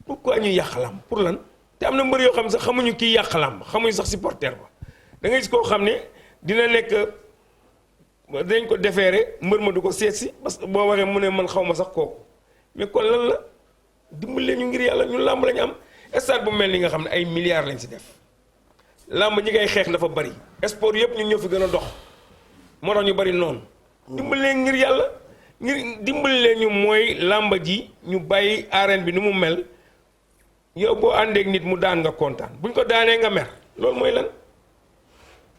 G: pourquoi ñuy yàq làmb pour lan te am na mbër yoo xam sax xamuñu kii yàq làmb xamuñu sax supporter ba da ngay gis koo xam ne dina nekk dañ ko defeere mbër ma du ko seet si parce que boo waxee mu ne man xaw ma sax kooku. mais kon lan la dimbali ñu ngir yàlla ñun làmb lañu am stade bu mel ni nga xam ne ay milliards lañ si def làmb ñi ngay xeex dafa bari sport yëpp ñun ñoo fi gën a dox moo tax ñu bari noonu. dimbali leen ngir yàlla ngir dimbali leen ñu mooy làmb ji ñu bàyyi arène bi ni mu mel yow boo àndeek nit mu daan nga kontaan buñ ko daanee nga mer loolu mooy lan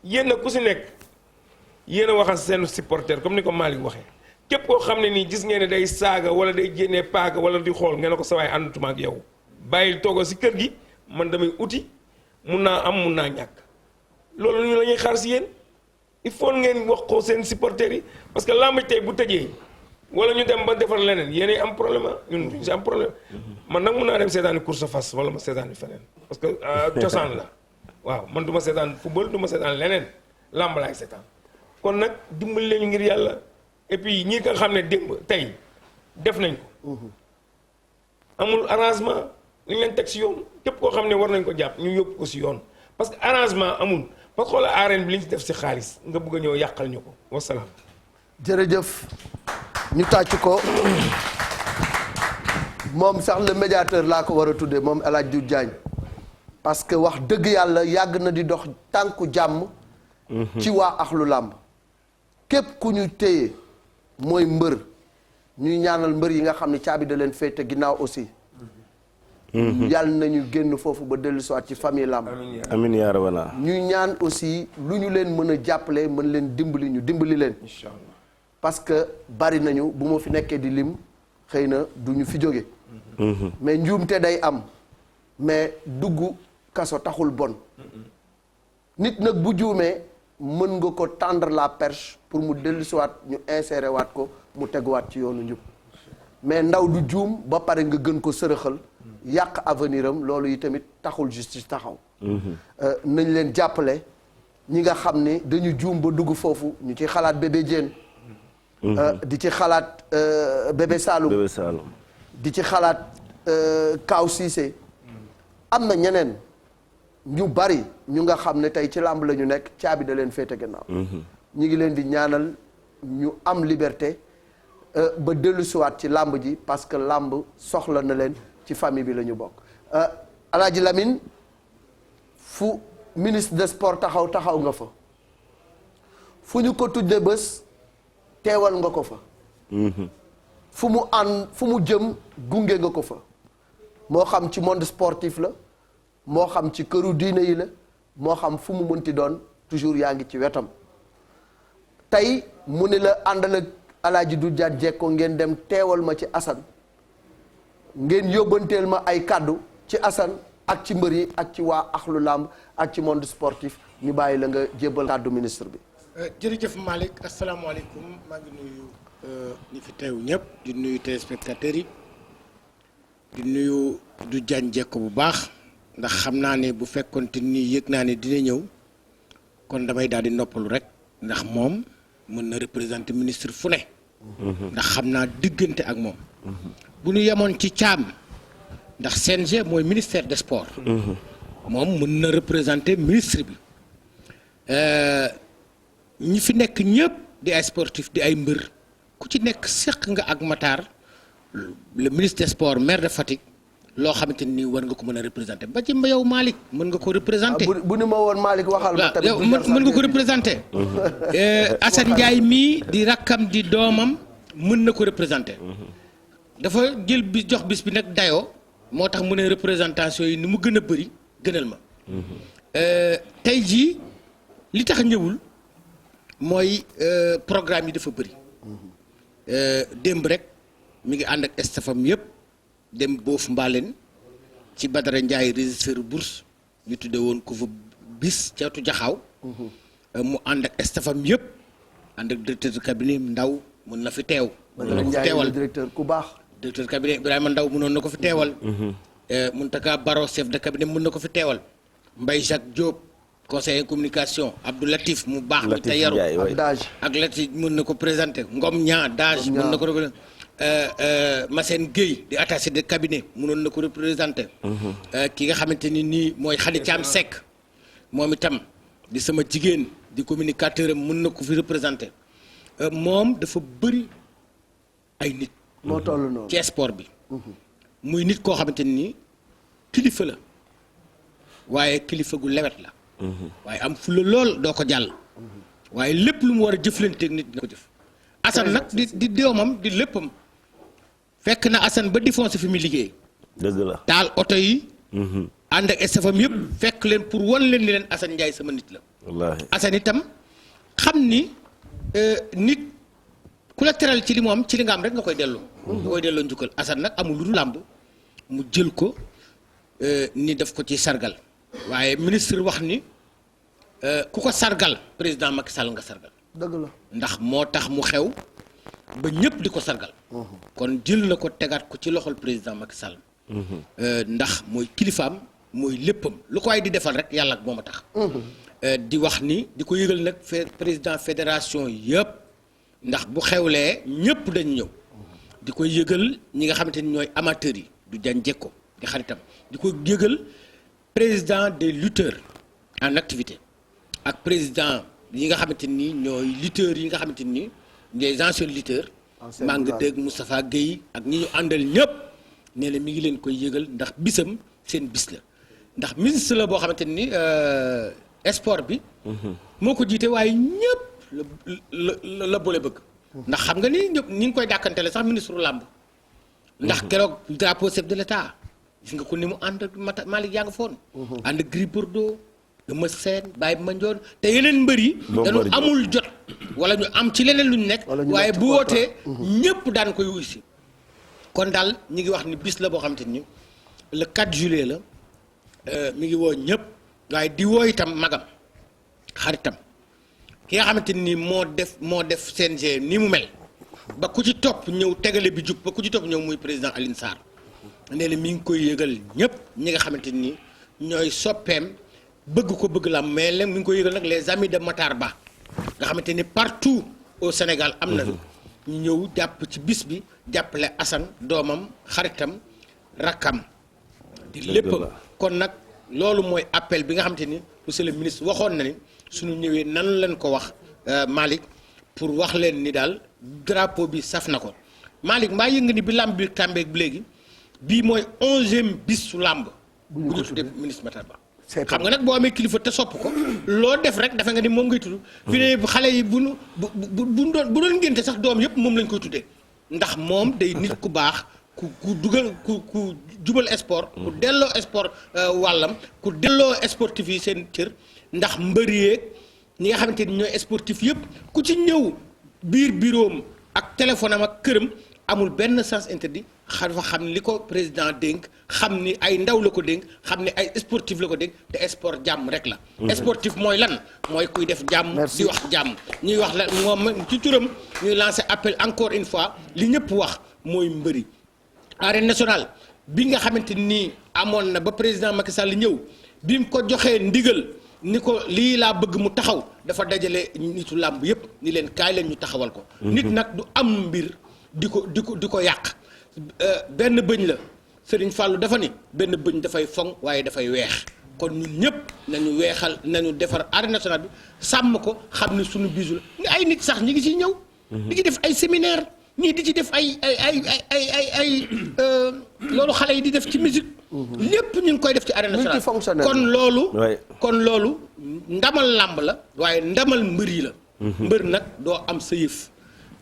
G: yéen a ku si nekk yéen a waxal seen supporter comme ni ko Malick waxee. képp koo xam ne nii gis ngeen ne day saaga wala day génnee paaka wala di xool ngeen ne ko sa waay àndutuma ak yow bàyyil toogo si kër gi man damay uti mun naa am mun naa ñàkk loolu ñu la ñuy xaar si yéen il faut ngeen wax ko seen supporters yi parce que làmb tey bu tëjee wala ñu dem ba defar leneen yéenay am problème ñun duñ si am problème man nag mun naa dem seetaani course fas wala ma seetaani feneen parce que cosaan la waaw man du ma seetaan football du ma seetaan leneen làmb laay seetaan kon nag dimbali leen ñu ngir yàlla. et puis ñi nga xam ne démb tey def nañ ko amul arrangement li ñu leen teg si yoon képp koo xam ne war nañ ko jàpp ñu yóbbu ko si yoon parce que arrangement amul parce que xoolal arène bi li ñu ci def si xaalis nga bëgg a ñëw yàqal ñu ko wasalaam.
A: jërëjëf ñu tàcc ko moom sax le médiateur laa ko war a tuddee moom El Hadj Doudou Diagne parce que wax dëgg yàlla yàgg na di dox tànku jàmm. ci waa axlu làmb képp ku ñu téye mooy mbër ñuy ñaanal mbër yi nga xam ne caabi da leen féete ginnaaw aussi. yàlla nañu génn foofu ba dellu soit ci famille làmb.
B: amiin yaa rabbana.
A: ñuy ñaan aussi lu ñu leen mën a jàppale mën leen dimbali ñu dimbali leen.
G: incha allah
A: parce que bari nañu bu ma fi nekkee di lim xëy na du ñu fi jóge mais njuumte day am mais dugg kaso taxul bon. nit nag bu juumee mën nga ko tendre la perche pour mu dellusiwaat ñu insérer waat ko mu teguwaat ci yoonu njub mais ndaw du juum ba pare nga gën ko sërëxal yàq avenir am loolu yi tamit taxul justice taxaw. nañ leen jàppale ñi nga xam ne dañu juum ba dugg foofu ñu ci xalaat bébé Diène. di ci xalaat bébé Saloum.
B: bébé Saloum.
A: di ci xalaat Kaaw Cissé. am na ñeneen ñu bari ñu nga xam ne tey ci làmb la ñu nekk caabi da leen féete gannaaw. ñu ngi leen di ñaanal ñu am liberté ba dellusiwaat ci làmb ji parce que làmb soxla na leen ci famille bi la ñu bokk. Alaaji Lamine fu ministre des sports taxaw nga fa fu ñu ko tuddee bés teewal nga ko fa. fu mu jëm gunge nga ko fa moo xam ci monde sportif la moo xam ci këru diine yi la moo xam fu mu mënti doon toujours yaa ngi ci wetam tey mu ne la àndal ak Alaaji Doudou Diagne Diecko ngeen dem teewal ma ci Assane ngeen yóbbanteel ma ay kàddu ci Assane ak ci mbër yi ak ci waa axlu làmb ak ci monde sportif ñu bàyyi la nga jébbal kàddu ministre bi.
H: jërëjëf Malick asalaamaaleykum maa ngi nuyu ñi fi teew ñëpp di nuyu téléspectateurs yi di nuyu Doudou Diagne Diecko bu baax ndax xam naa ne bu fekkonte ni yëg naa ne dina ñëw kon damay daal di noppalu rek ndax moom mën na représenter ministre fu ne. ndax xam naa diggante ak moom. bu ñu yemoon ci caam ndax CNG mooy ministère des sports. moom mën na représenter ministre bi. ñi fi nekk ñëpp di ay sportif di ay mbër ku ci nekk seq nga ak Matar le ministre des sports maire de Fatick loo xamante ni war nga ko mën a représenter ba ci yow Malick mën nga ko représenter.
A: bu ni ma woon Malick waxal ma tamit.
H: yow mën nga ko représenter. Assane Ndiaye mii di rakkam di doomam mën na ko représenter. dafa jël bi jox bis bi nag dayoo moo tax mu ne représentation yi ni mu gën a bëri gënal ma. tey jii li tax ñëwul. mooy programme yi dafa bëri démb rek mi ngi ànd ak stafam yëpp dem boofu mbaaleen ci Badara Ndiaye régisseur bourse ñu tudde woon ko fa bis ceetu jaxaaw mu ànd ak stafam yëpp ànd ak directeur de cabinet Ndaw mën na fi teew mën na ko fi teewal
A: directeur ku baax
H: directeur de cabinet Ibrahima Ndaw mënoon na ko fi teewal Mountaga Baro chef de cabinet mën na ko fi teewal Mbaye Jacques Diop conseiller communication Abdou Latif mu baax mi te yaru ak Latif mën na ko présenter Ngom Ñaa Dage mën na ko représenter Massène Gueye di attaché de cabinet mënoon na ko représenter ki nga xamante ni nii mooy Khady Thiam Seck moom itam di sama jigéen di communicateur am mën na ko fi représenter moom dafa bëri ay nit
A: moo toll noonu
H: ci sport bi muy nit koo xamante ni kilifa la waaye kilifa gu lewet la waaye am fula lool doo ko jàll waaye lépp lu mu war a jëflanteeg nit dina ko jëf Assane nag di doomam di léppam fekk na Assane ba défoncé fi muy liggéey
B: dëgg la
H: taal oto yi ànd ak estafam yëpp fekk leen pour wan leen ni leen Assane Ndiaye sama nit la
B: wallaahi
H: Assane itam xam ni nit ku la teral ci li mu am ci li nga am rek nga koy delloo nga koy delloo njukkal Assane nag amul lu dul làmb mu jël ko ni daf ko ci sargal waaye ministre wax ni ku ko sargal président Macky Sall nga sargal
A: dëgg la
H: ndax moo tax mu xew ba ñëpp di ko sargal kon jël na ko tegaat ko ci loxol président Macky Sall ndax mooy kilifaam mooy léppam lu ko ay di defal rek yàlla ak moom a tax di wax ni di ko yëgal nag président fédération yëpp ndax bu xewlee ñëpp dañ ñëw di ko yëgal ñi nga xamante ni ñooy amateurs yi du Diagne Diecko di xaritam di ko yëgal président des lutteurs en activité ak président yi nga xamante ni ñooy lutteurs yi nga xamante ni des anciens lutteurs. maa ngi dégg Moustapha Guèye ak ñi ñu àndal ñëpp nee na mi ngi leen koy yëgal ndax bisam seen bis la ndax ministre la boo xamante ni sport bi. moo ko jiite waaye ñëpp la boole bëgg. ndax xam nga ni ñëpp ñi ngi koy dàkkantele sax ministre làmb ndax keroog drapeau chef de l'état gis nga ko ni mu ànd ak Malick yaa nga foon. ànd ak Gris Bordeaux. Eumeu Sène Baye Mandione te yeneen mbër yi. dañu amul jot. wala ñu am ci leneen lu ñu nekk. waaye bu wootee ñëpp daan koy wuy si. kon daal ñu ngi wax ni bis la boo xamante ni le 4 juillet la mi ngi woo ñëpp waaye di woo itam magam xaritam ki nga xamante ni moo def CNG ni mu mel ba ku ci topp ñëw tegale bi jub ba ku ci topp ñëw muy président Alioune Sarr nee na mi ngi koy yëgal ñëpp ñi nga xamante ni ñooy soppeem bëgg ko bëgg la mais léegi mi ngi koy yëgal nag les amis de Matar Ba nga xamante ni partout au Sénégal am na ñu ñëw jàpp ci bis bi jàppale Assane doomam xaritam rakkam di lépp kon nag loolu mooy appel bi nga xamante ni monsieur le ministre waxoon na ni suñu ñëwee nan leen ko wax Malick pour wax leen ni daal drapeau bi saf na ko Malick mbaa yënga ni bi làmb bi tàmbeeg bi léegi bii mooy 11e bis su làmb bu ñu tuddee ministre Matar Ba xam nga nag boo amee kilifa te sopp ko loo def rek dafa nga ni moom ngay tudd fi ne xale yi bu doon ngénte sax doom yëpp moom lañ koy tuddee ndax moom day nit ku baax ku dugal ku jubal sport ku delloo sport wàllam ku delloo sportif yi seen cër ndax mbër yeeg ñi nga xamante ni ñooy sportif yëpp ku ci ñëw biir bureau ak téléphone am ak këram amul benn sens interdit dafa xam li ko président dénk xam ni ay ndaw la ko dénk xam ni ay sportif la ko dénk te sport jàmm rek la sportif mooy lan mooy kuy def jàmm di wax jàmm ñuy wax la moom ci turam ñuy lancer appel encore une fois li ñëpp wax mooy mbëri arène nationale bi nga xamante nii amoon na ba président Macky Sall ñëw bi mu ko joxee ndigal ni ko lii laa bëgg mu taxaw dafa dajale nitu làmb yëpp ni leen kaay leen ñu taxawal ko nit nag du am mbir di ko yàq benn bëñ la Serigne Fallou dafa ni benn bëñ dafay foŋ waaye dafay weex kon ñun ñëpp nañu weexal nañu defar arène nationale bi sàmm ko xam ne suñu bisu la ay nit sax ñi ngi ciy ñëw di ci def ay séminaire ñii di ci def ay loolu xale yi di def ci musique lépp ñu ngi koy def ci arène nationale kon loolu ndamal làmb la waaye ndamal mbër yi la mbër nag doo am sa yëf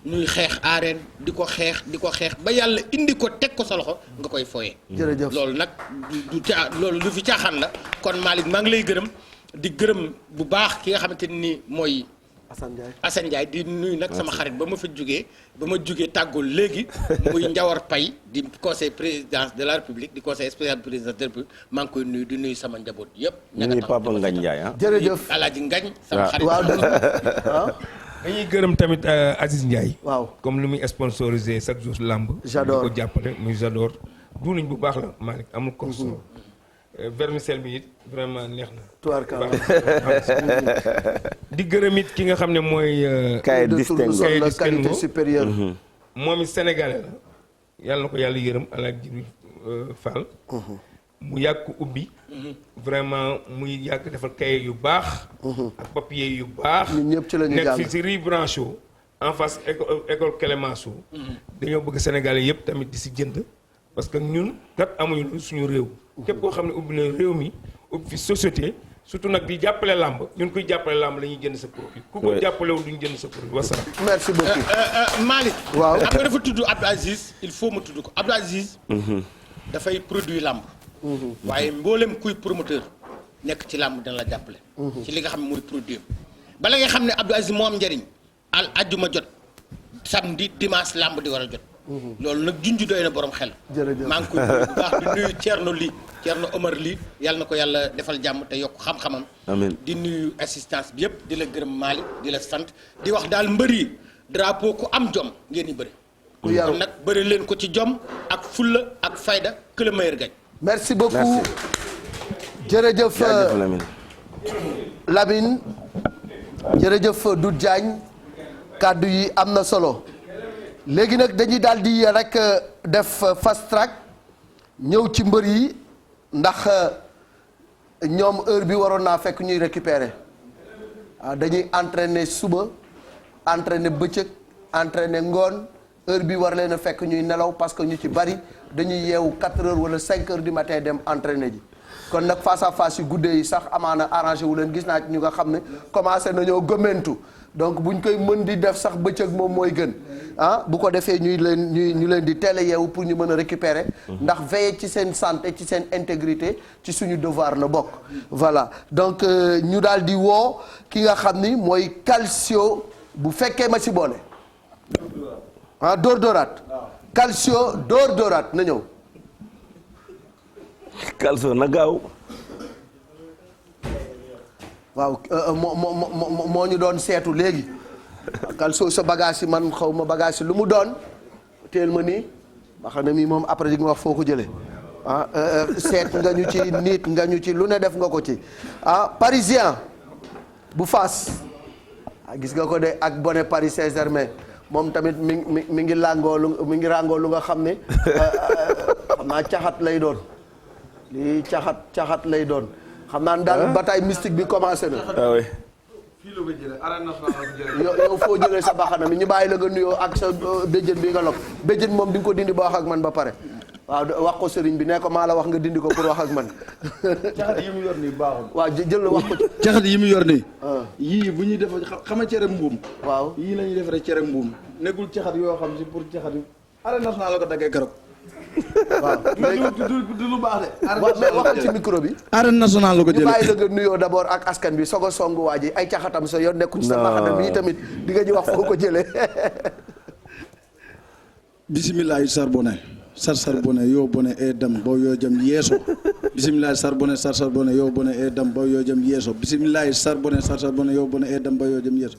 H: ñuy xeex arène di ko xeex ba yàlla indi ko teg ko sa loxo nga koy fooyee. jërëjëf loolu nag loolu lu fi caaxaan la kon Malick maa ngi lay gërëm di gërëm bu baax ki nga xamante ni mooy. Assane Ndiaye di nuyu nag sama xarit ba ma jógee tàggoo léegi muy Njawar Pay di conseil présidence de la République di conseil spécial présidence de la République maa ngi koy nuyu di nuyu sama njaboot yëpp.
B: ñu ngi Papa Ngagne Ndiaye
A: jërëjëf
H: Alaaji Ngagne sama xarit
G: dañuy gërëm tamit Aziz Ndiaye.
A: waaw
G: comme lu muy sponsorisé chaque jour lamb.
A: j'adore
G: di ko jàppale muy j'adore. duuliñ bu baax la Malick amul ko solo. vermicelle bi it vraiment neex na.
A: tubaarkalla
G: di gërëm it ki nga xam ne mooy.
B: Kaye distinguo
A: la qualité supérieure.
G: moom it sénégalais la. yàlla na ko yàlla yërëm Alaaji Jibril Fall. mu yàgg ko ubbi. vraiment muy yàgg defal kaye yu baax. ak papier yu baax.
A: ñun ñëpp ci la ñu jàng
G: nekk fii si Rue Brancho en face école Clémenceau. dañoo bëgg Sénégalais yëpp tamit di si jënd. parce que ñun kat amuñu lu suñu réew. képp koo xam ne ubbi na réew mi ubbi fi société surtout nag di jàppale làmb ñun kuy jàppale làmb la ñuy jënd sa produit. ku ko jàppalewul duñu jënd sa produit wasalaam.
A: merci beaucoup.
H: Malick.
A: waaw
H: am nga dafa tudd Abdou Aziz il faut ma tudd ko Abdou Aziz. dafay produit làmb. waaye mboolem kuy promoteur nekk ci làmb dana la jàppale. ci li nga xam ne mooy produit bala nga xam ne Abdou Aziz moo am njëriñ ajjuma jot samedi dimanche làmb di war a jot. loolu nag junj doy na borom xel.
A: jërëjëf
H: maa ngi koy nuyu bu baax di nuyu Thierno Omar Ly yàlla na ko yàlla defal jàmm te yokk xam-xamam.
B: amiin
H: di nuyu assistance bi yëpp di la gërëm Malick di la sant di wax daal mbër yi drapeau ku am jom ngeen di bëri.
A: ku yaru
H: kon nag bëri leen ko ci jom ak fulla ak fayda que le meilleur gagne.
A: merci beaucoup jërëjëf Lamine jërëjëf Doudou Diagne kàddu yi am na solo léegi nag dañuy daal di rek def fast track ñëw ci mbër yi ndax ñoom heure bi waroon naa fekk ñuy récupérer dañuy entraîner suba entraîner bëccëg entraîner ngoon heure bi war leen a fekk ñuy nelaw parce que ñu ci bari dañuy yeewu 4 heures wala 5 heures du matin dem entraîner ji kon nag face à face yu guddee yi sax amaana arrangé wu leen gis naa ci ñu nga xam ne commencé nañoo gëmmentu donc buñ koy mën di def sax bëccëg moom mooy gën bu ko defee ñu leen di teel a yeewu pour ñu mën a récupérer ndax veiller ci seen santé ci seen intégrité ci suñu devoir la bokk voilà donc ñu daal di woo ki nga xam ni mooy Calcio bu fekkee ma ci boole dóor-dóoraat Calcio dóor-dóoraat na ñëw
B: Calcio na gaaw
A: waaw moo ñu doon seetu léegi Calcio sa bagage yi man xaw ma bagage yi lu mu doon teel ma nii ba xam ne mii moom après di nga wax foo ko jëlee seet nga ñu ci nit nga ñu ci lu ne def nga ko ci parisien bu Fass gis nga ko de ak bonnet Paris Saint-Germain moom tamit mi ngi ràngoo lu nga xam ne xam naa caxat lay doon lii caxat lay doon xam naa daal bataille mystique bi commencé na.
B: oui.
I: fii la ko jëlee arène nationale la ko jëlee.
A: yow foo jëlee sa baxana mi ñu bàyyi la nga nuyoo ak sa béjjën bi nga lok béjjën moom di nga ko dindi ba wax ak man ba pare waaw wax ko sëriñ bi ne ko maa la wax nga dindi ko pour wax ak man.
I: caxat yi mu yor nii baaxul.
A: waaw jël la wax ko ci.
I: caxat yi mu yor nii. yii bu ñuy def xama cere mbuum.
A: waaw
I: yii la ñuy defaree cere mbuum. nekkul caxat yoo xam si pour caxat yi. arène nationale la ko daggee keroog.
A: waaw
I: du lu baax de.
A: mais waxal ci micro bi.
I: arène nationale la ko
A: ñu
I: jëlee
A: bàyyi la nga nuyoo d'abord ak askan bi soog a songu waa ji ay caxatam sa yoon nekku ci sa baxana bi tamit di nga ñu wax foo ko jëlee.
I: bisimilahi sarbone sarbone yo bone e dam bo yo jam yeeso bisimilahi sarbone sarbone yo bone e dam bo yo jam yeeso bisimilahi sarbone sarbone yo bone e dam bo yo jam yeeso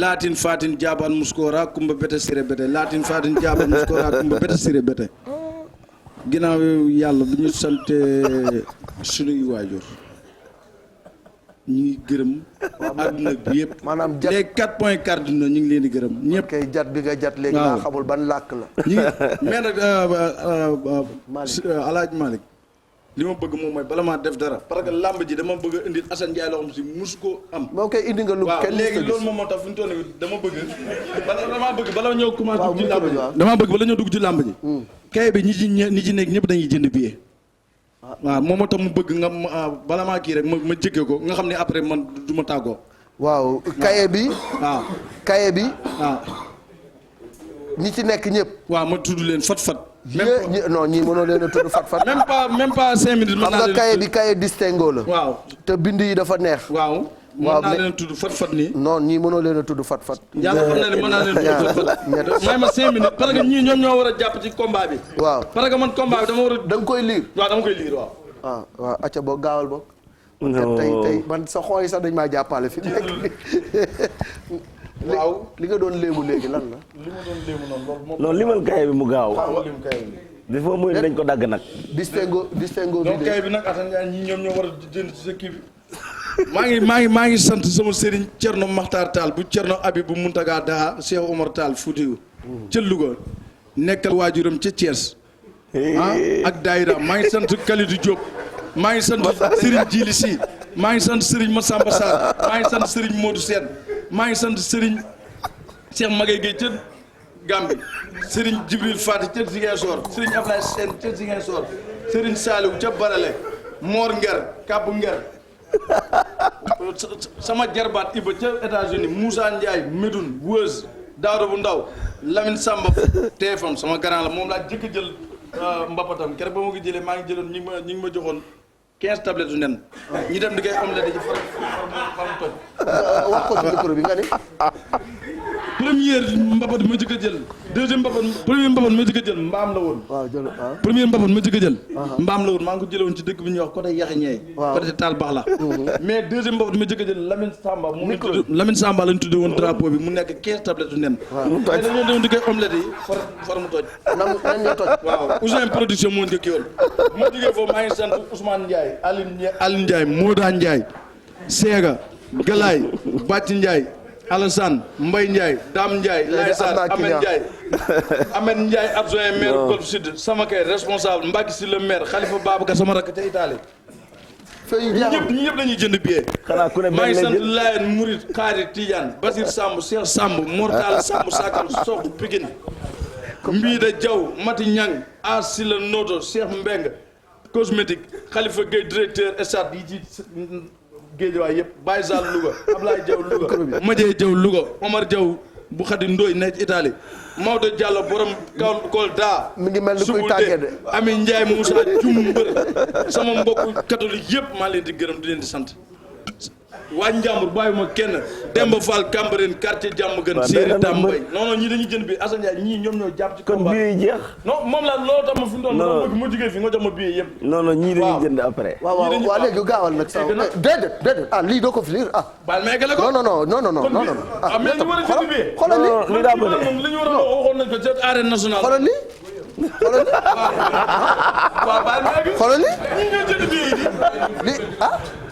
I: latin fatin jaban muskora kumba bete sire bete latin fatin jaban muskora kumba bete sire bete ginnaaw yàlla bu ñu sante sunuy waajur ñu ngi gërëm àdduna bi yëpp
A: maanaam jat
I: les 4 points cardinaux ñu ngi leen di gërëm ñëpp
A: kay jat bi nga jat léegi naa xamul ban làkk la
I: ñu ngi mais nag Alaaji Malick li ma bëgg moom mooy bala maa def dara parce que làmb ji dama bëgg a indil Assane Ndiaye loo xam si musu ko am
A: moo koy indi nga lu kenn
I: léegi loolu moom moo tax fi mu toll nii dama bëgg bala ñëw commencé dugg ci làmb ji damaa bëgg bala ñëw dugg ci làmb ji kay bi ñi ci nekk ñëpp dañuy jënd billet waaw moom moo tax mu bëgg nga bala maa kii rek ma jëkkee ko nga xam ne après man du ma tàggoo
A: waaw kaye bi
I: waaw
A: kaye bi
I: waaw
A: ñi ci nekk ñëpp
I: waaw ma tudd leen fat
A: non ñii mënoo leen a tudd fat
I: même pas 5 minutes
A: xam nga kaye bi kaye distingo la
I: waaw
A: te bind yi dafa neex
I: waaw mën naa leen tudd fat nii
A: non ñii mënoo leen a tudd fat
I: yàlla xam na ne mën naa leen tudd fat may ma 5 minutes parce que ñii ñoom ñoo war a jàpp ci combat bi
A: waaw
I: parce que man combat bi dama war a
A: da nga koy liir
I: waaw dama koy liir waaw
A: waaw acca boog gaawal boog tey man sa xooy sax dañ maa jàppale fi nekk
I: waaw
A: li nga doon léemu léegi lan la
I: li ma doon léemu noonu loolu moom
B: non limal kaye bi mu gaaw
I: lim kay
B: bi foo muy dañ ko dagg nag
A: distingo bi
I: donc kay bi nag Assane Ndiaye ñii ñoom ñoo war a jënd ci sa kii bi maa ngi sant sama sëriñ Thierno Makhtar Tall bu Thierno Habib bu Mountaga Daha Cheikh Omar Tall Foutiou ca Louga nekkal waajuram ca Thiès ak daayira maa ngi sant Kalidou Diop maa ngi sant Serigne Djili Sy maa ngi sant Serigne Massamba Sarr maa ngi sant Serigne Modou Sène maa ngi sant Serigne Cheikh Maguette Gueye ca Gambie Serigne Djibril Fati ca Ziguinchor Serigne Ablaye Sène ca Ziguinchor Serigne Saliou ca Barale Mor Nger Kabou Nger sama jarbaat Iba ca États-Unis Moussa Ndiaye Médoune Weuz Daouda bu Ndaw Lamine Samba TFM sama grand la moom laa jëkk jël mbapatam keroog ba ma ko jëlee maa ngi jëloon ñi ngi ma joxoon 15 tablettes nen ñi dem di koy omelette ci far toj
A: wax ko ci micro bi nga ni
I: première mbapat ma jëkk a jël deuxième mbapat premier mbapat ma jëkk a jël mbaam la woon
A: waaw jël
I: premier mbapat ma jëkk a jël mbaam la woon maa ngi ko jëlewoon ci dëkk bi ñuy wax côté Yaxi Ñeey côté Taal Bax la mais deuxième mbapat ma jëkk a jël Lamine Samba lañ tudde woon drapeau bi mu nekk 15 tablettes nen mais dañoo dem di koy omelette yi far mu toj
A: nan nga toj
I: waaw Ousseyn production moo njëkk yoon ma jógee foofu maa ngi sant Ousmane Ndiaye Aline Ndiaye Moda Ndiaye Séga Galaay Bàcc Ndiaye Alassane Mbaye Ndiaye Dame Ndiaye Laye Sarr Ahmed Ndiaye adjoint maire Golf Sud sama kay responsable Mbacke si le maire Khalifa Babacar sama rakk ca Italie
A: feuille yi
I: ñëpp ñëpp dañuy jënd billet.
B: xanaa ku ne
I: maa ngi
B: benn
I: sant
B: lay jël
I: Laayeen Murit Xaadir Tidiane Basir Samb Cheikh Samb Mortal Samb Sakal Sox Pikine Mbiida Diaw Mati Ñang Asila Noto Cheikh Mbeng cosmétique Khalifa Gueye directeur stade yi ci Géejawaay yëpp Baye Sall Louga Ablaye Diaw Louga Madieye Diaw Louga Omar Diaw bu Xadi Ndoy nekk Italie Maodo Diallo borom Kolda
A: mi ngi mel ni kuy tàggee de
I: Ami Ndiaye Moussa Dioum mbër sama mbokku catholique yëpp maa leen di gërëm di leen di sant waa Njàmbur bàyyiwuma kenn Demba Fall Cambérène quartier jàmm gën Séeri Tambay non ñii dañuy jënd bi Assane Ndiaye ñii ñoom ñoo jàpp ci
B: kon
I: combat
B: bii jeex.
I: non moom la loolu tax ma fi doon ma bëgg ma jógee fi nga jox ma billet yëpp
B: non non ñii dañuy jënd après.
A: waaw léegi gaawal nag sax déedéet lii doo ko fi lire
I: baal ma eggale ko
A: non
I: mais ñu war a jënd billet
A: xoolal lii
B: lii daa bëri.
I: moom li ñu war a waxoon nañ ko ci arène nationale
A: xoolal lii
I: waaw baal ma egg
A: xoolal lii
I: ñii ñoo jënd billet yi
A: lii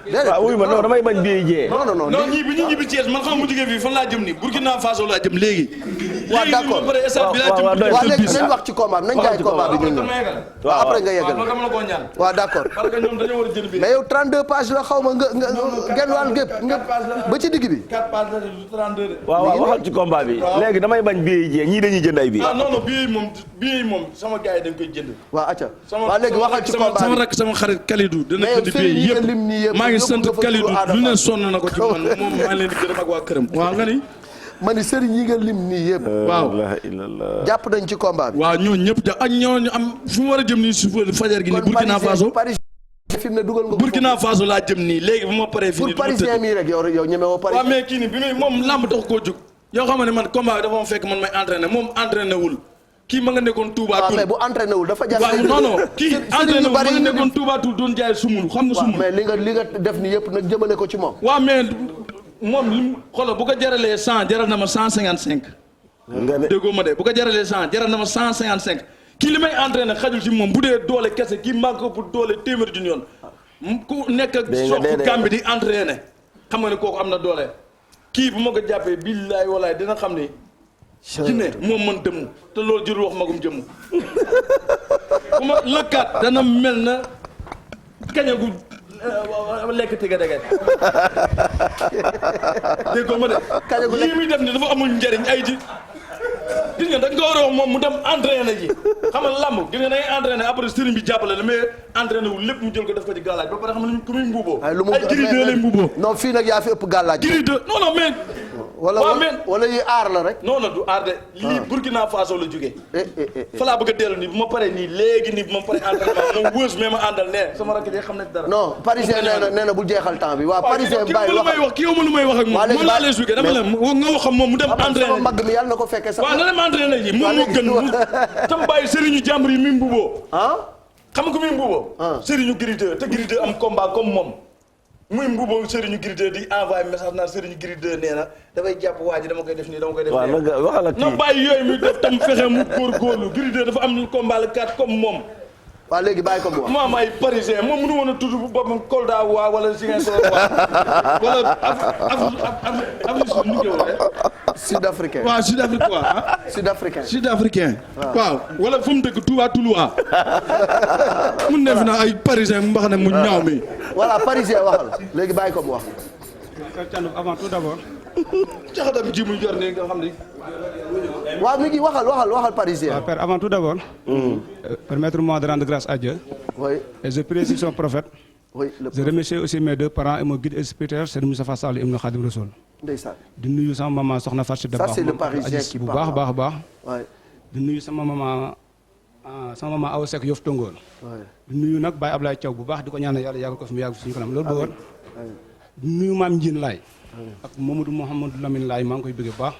A: déedéet
B: waaw wuy ma non damay bañ bii jee.
A: non
I: non ñii bi ñu ñibbi Thiès man xam mu jógee fii fan laa jëm nii Burkina Faso laa jëm léegi.
A: waaw d'accord waaw léegi nañ wax ci combat bi nañ jaay combat bi ñun waaw après nga yeggal
I: dama la koo ñaan.
A: waaw d'accord
I: parce que ñoom dañoo war a jënd bi.
A: mais yow 32 pages la xaw ma nga genn wàll gépp nga ba ci digg bi
I: 4 pages la du 32 de.
B: waaw waxal ci combat bi. léegi damay bañ bii jee ñii dañuy jënd ay bii.
I: ah non non bii moom sama gars yi dañ koy jënd.
A: waaw acca waaw léegi waxal ci combat bi
I: sama rakk sama xarit Kalidou dana jënd bii yëpp maa ngi sant Kalidou lu ne sonn na ko ci man moom maa ngi leen di gërëm ak waa këram. waaw nga ni.
A: ma ni sëriñ yi nga lim nii yëpp.
I: waaw
A: jàpp nañ ci combat bi.
I: waaw ñooñu ñëpp ja ak ñooñu am fu mu war a jëm nii suuf fajar gi nii Burkina Faso.
A: fi mu ne dugal nga
I: Burkina Faso laa jëm nii léegi bu ma paree. fii nii
A: pour parisien mii rek yow ñeme woo parisien.
I: waaw mais kii nii bi muy moom làmb tax koo jóg. yoo xam ne man combat bi dafa ma fekk man may entraîné moom entraîné wul. kii ma nga nekkoon Touba Toul
A: mais bu entraîné wul dafa jar.
I: waaw non non kii entraîné wul ma nga nekkoon Touba Toul doon jaay sumul xam nga sumul.
A: mais li nga def ni yëpp nag jëmale ko ci moom.
I: waaw mais moom li mu xoolal bu ko jaralee 100 jaral na ma 155.
B: nga ne
I: déggoo ma de bu ko jaralee 100 jaral na ma 155. kii li may entraîné xajul ci moom bu dee doole kese kii maa ko pour doole téeméer junni yoon. ku nekk ak soog Gàmbi di entraîné xam nga ne kooku am na doole. kii bu ma ko jàppee billaay walaay dina xam ni. jinne moom mën dëmm te loolu jërul wax magum jëmm bu ma lëkkaat dana mel na kaña gu lekk tëgg dëgg dégg nga ma de lii muy def ni dafa amul njëriñ ay di gis nga da nga war a wax moom mu dem entraîné ji xam nga lamb gis nga da ngay entraîné après sëriñ bi jàppale la mais entraîné wu lépp mu jël ko def ko ci gàllaaj ba pare xam nga ku muy mbuuboo ay Gris 2 lay mbuuboo
A: non fii nag yaa fi ëpp gàllaaj
I: Gris 2 non non mais
A: wala yi aar la rek.
I: non non du aar de lii Burkina Faso la jógee. fa laa bëgg a dellu nii bu ma paree nii léegi nii bu ma paree entraînement moom wëus mais ma àndal nee sama rakk ji xam ne dara.
A: non parisien nee na bu jeexal temps bi waaw parisien bàyyi wax
I: kii lu may wax ak moom moom laa lay suggee dama la nga wax moom mu dem entraîné
A: sama mag mi yàlla na ko fekkee sax.
I: waaw na dem entraîné ji moom moo gën mu tam bàyyi sëriñu jàmbur yi mi mbuboo xam nga ko mi mbuboo sëriñu Gris 2 te Gris 2 am combat comme moom muy mbubboo Serigne Gris 2 di envoyé message naan Serigne Gris 2 nee na dafay jàpp waa ji dama koy def nii dama koy def nii.
B: waaw waxal ak kii
I: na bàyyi yooyu muy def tam fexe mu góorgóorlu Gris 2 dafa am combat la 4 comme moom.
A: waaw léegi bàyyi ko mu wax.
I: mu am ay parisien moom mënu woon a tudd boppam Kolda waa wala Ziguinchor waa wala
A: sud-africain.
I: waaw sud-africain waa
A: sud-africain.
I: sud-africain. waaw wala fu mu dëkk Touba Toulouse. mun na fi na ay parisien mu mbax ne mu ñaaw mi.
A: voilà parisien waxal léegi bàyyi ko mu wax.
J: avant tout d'abord.
I: caxatam ji muy jor nii nga xam ni.
A: waaw mi ngi waxal parisien.
J: waaw père avant tout d'abord. permettez-moi de rendre grâce à Dieu.
A: oui.
J: Et je prie sur son prophète.
A: oui
J: je remercie aussi mes deux parents et mon guide spirituel Serigne Moustapha Sall ibn Khadim Rassoul.
A: ndeysaan.
J: di nuyu sama maman Soxna Fatou Seye.
A: ça c'est le parisien qui parle
J: bu baax.
A: oui.
J: di nuyu sama maman Awa Seck Yof Tongoor.
A: oui.
J: di nuyu nag Baye Ablaye Thiaw bu baax di ko ñaanal yàlla yàggal ko fi mu yàgg suñu kanam loolu bëggoon. di nuyu maam Ndiine Laye. ak Mamadou Mouhamadou Lamine Laye maa ngi koy bëgg bu baax.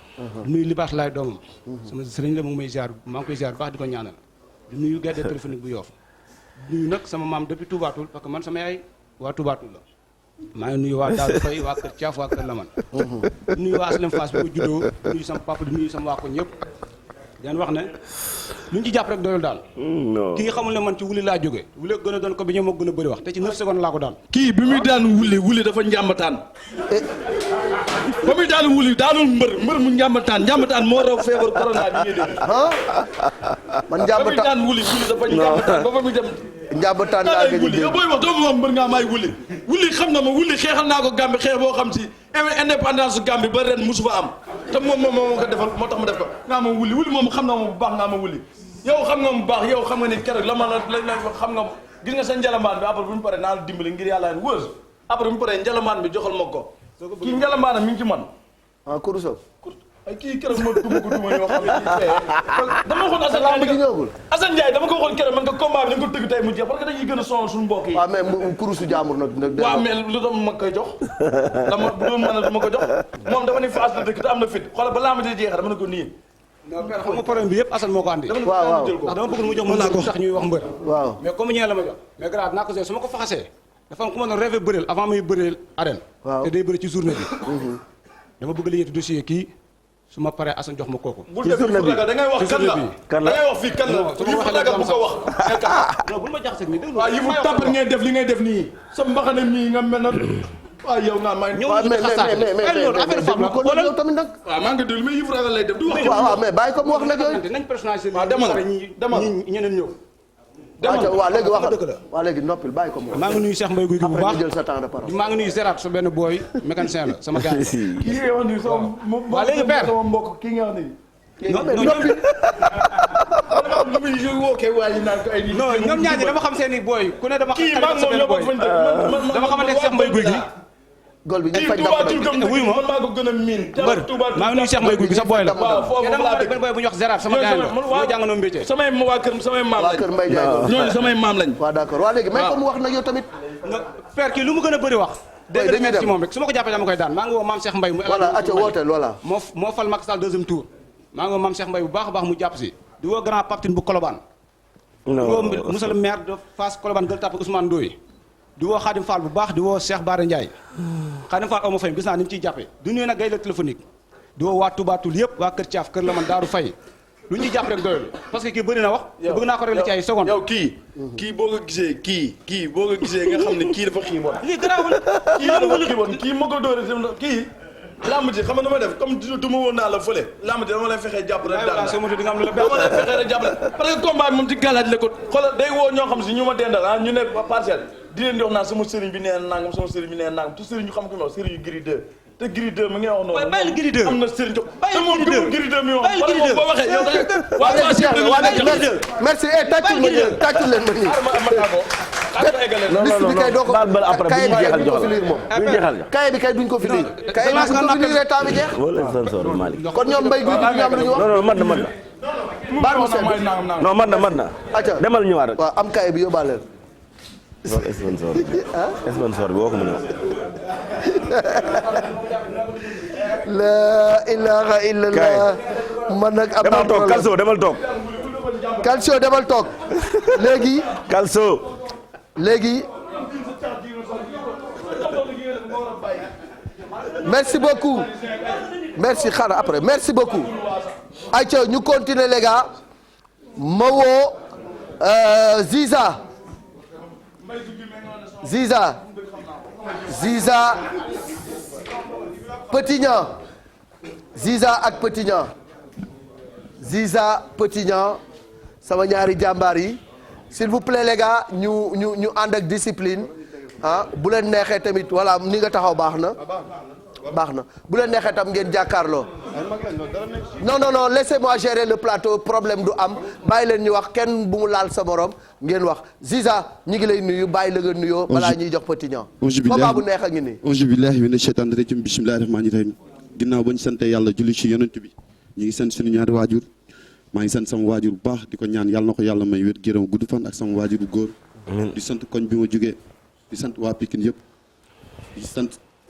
J: di nuyu Libaas Laye doomam. sama sëriñ la mu ngi may ziar maa ngi koy ziar bu baax di ko ñaanal. di nuyu gerte téléphonique bu Yoff. di nuyu nag sama maam depuis Touba Toul parce que man sama yaay waa Touba Toul la. maa ngi nuyu waa Daal Faye waa Kër Thiaf waa Kër Lamane. di nuyu waa Aslem Fass bi ko juddoo di nuyu sama papa di nuyu sama waa ko ñëpp. di wax ne luñ ci jàpp rek doyul daal. kii xamul ne man ci wuli laa jógee. wuli gën a doon ko bi ñoom moo gën a bëri wax te ci 9 secondes laa ko daal.
I: kii bi muy daan wuli dafa njàmbataan. ba muy daan wuli daanul mbër mu njàmbataan moo raw feebar corona bi ngay dégg.
A: man njàmbataan
I: ba muy daan wuli dafa njàmbataan ba muy dem.
A: njàmbataan laa gën a dégg
I: yow booy wax doo ma wax mbër nga may wuli. wuli xam na ma wuli xeexal naa ko Gambie xeex boo xam si indépendance su Gambie ba ren musu fa am te moom moo ko defal moo tax ma def ko ngaa ma wuli moom xam na ma bu baax ngaa ma wuli yow xam nga mu baax yow xam nga ni keroog la ma la xam nga gis nga sa njalambaan bi après bu ñu paree naa la dimbali ngir yàlla wër après bu ñu paree njalambaan bi joxal ma ko kii njalambaanam mi ngi ci man
A: Kourouso
I: ay kii keroog ma duma yoo xam ne dama waxoon Assane Ndiaye dama ko waxoon keroog man ko combat bi dañ ko tëgg tey mu jeex parce que dañuy gën a sonal suñu mbokk yi
A: waaw mais Kourousu jaamur nag
I: waaw mais lu tax ma koy jox dama bu doon mën a dama ko jox moom dafa ni Fass la dëkk te am na fit xoolal ba laa ma jeexee dama ne ko nii
J: non père xam nga problème bi yëpp Assane moo ko andi
A: waaw
J: ndax dama bëgg mu jox ma ko tax ñuy wax mbër
A: waaw
J: mais comme ñee la ma jox mais grave naa ko su ma ko faxasee dafa am ku ma doon rêvé bëreel avant muy bëreel arène te day bëri ci journée bi dama bëgg liggéey dossier kii su ma paree Assane jox ma kooku.
I: ci journée bi da ngay wax kan la da ngay wax fii kan la
J: su ma waxee
I: ragal bu ko wax.
J: non bul ma jaxase nii dégg
I: waaw yi mu tàmpat ngay def li ngay def nii sa mbaxane mii nga mel na waaw yow nga may
A: ñëw mais affaire femme la xoolal yow tamit nag
I: waaw maa ngi déglu mais yëfu ragal lay def du wax
A: waaw mais bàyyi ko mu wax nag yooyu
J: nañ personnalité
I: waaw demal
J: ñeneen ñëw
A: waaw léegi waxal waaw léegi noppil bàyyi ko mu wax
J: maa ngi nuyu Cheikh Mbaye Guy gi bu baax
A: jël sa temps de parole
J: maa ngi nuyu Zerat sa benn booy mécanicien la sama gars
I: kii nga wax nii sama
J: waaw léegi père
I: sama mbokk kii nga wax nii
J: non ñoom ñaar ñi dama xam seen i booy ku ne dama
I: kii maa ngi moom ñoo bokk fañ dëkk
J: dama xamante Cheikh Mbaye Guy gi
A: gol bi ñu faj
J: wuyu ma
I: maa ko gën a miin
J: mbër maa ngi nuyu Cheikh Mbaye Guy gi sa booy la
I: waaw foofu laa dëkk
J: benn booy bu ñu wax Zerat sama gars la ñoo jàngandoo métier
I: samay waa kër samay maam
A: waa kër Mbaye Ndiaye
I: ñooñu samay maam lañ
A: waaw d'accord waaw léegi may ko mu wax nag yow tamit
J: père kii lu mu gën a bëri wax dégg nga ci moom rek su ma ko jàppee dama koy daan maa ngi woo maam Cheikh Mbaye mu
A: voilà acca wooteel voilà
J: moo fal Macky Sall deuxième tour maa ngi woo maam Cheikh Mbaye bu baax a baax mu jàpp si di woo grand Paptine bu Colobane di woo monsieur le maire de Fass Colobane Gueule Tapée Ousmane Ndoye di woo Khadim Fall bu baax di woo Cheikh Bara Ndiaye Khadim Fall amoo fay gis naa ni mu ciy jàppee du ñëwee nag gay la téléphonique di woo waa Touba Toul yëpp waa Kër Thiaf Kër Laman Daaru Fay lu ñu ciy jàpp rek doyul parce que kii bëri na wax bëgg naa ko rek la ci ay seconde
I: yow kii boo ko gisee kii boo ko gisee nga xam ne kii dafa xiiboon
J: lii garaawul
I: kii dafa xiiboon kii ma ko dóore kii lamb ji xam nga dama def comme du ma woon naa la fële lamb ji dama lay fexee jàpp rek daal dama lay fexee rek jàpp rek parce que combat bi moom ci gàllaaj la ko xoolal day woo ñoo xam si ñu ma dendal ñu ne parcelle di leen di wax naan sama sëriñ bi nee nangam sama sëriñ bi nee nangam te sëriñ ñu xam ko ma sëriñ yu Gris 2 te Gris 2 mi ngi wax noonu
J: bàyyil Gris 2
I: am na sëriñ te moom gëmul Gris 2 mi wax wala moom boo waxee yow da
A: merci tàccul ma nii tàccul leen ma nii liste bi kay doo ko kaye bi kay duñ ko fi liir moom kaye bi kay duñ ko fi liir kaye bi duñ ko fi liiree temps bi jeex kon ñoom mbay guy gi ñu am lu ñu wax
B: non man na
A: baal mu sedd
B: non man na
A: acca
B: demal ñëwaat rek
A: waaw am kaye bi yóbbaaleel
B: sponsor bi woo ko mu ñëw
A: la ilaha illallah man nag am
B: demal toog Kalso demal toog
A: Kalso demal toog léegi merci beaucoup merci xanaa après merci beaucoup ayca ñu continuer les gars ma woo Ziza Petit Niang Ziza ak Petit Niang sama ñaari jàmbaar yi s'il vous plaît les gars ñu ànd ak discipline bu leen neexee tamit voilà ni nga taxaw baax na bu leen neexee tam ngeen jàkkaarloo non laissez-moi gérer le plateau problème du am bàyyi leen ñu wax kenn bu mu laal sa morom ngeen wax Ziza ñi ngi lay nuyu bàyyi la nga nuyoo balaa ñuy jox Petit Niang combat bu neex a ngi nii
E: auzu billahi mina shaytaani rajim bismillahi rahmaani rahim ginnaaw ba ñu sante yàlla julli ci yonent bi ñu ngi sant suñu ñaari waajur maa ngi sant sama waajur bu baax di ko ñaan yàlla na ko yàlla may wér gërëm gudd fan ak sama waajur bu góor di sant koñ bi ma jógee di sant waa Pikine yëpp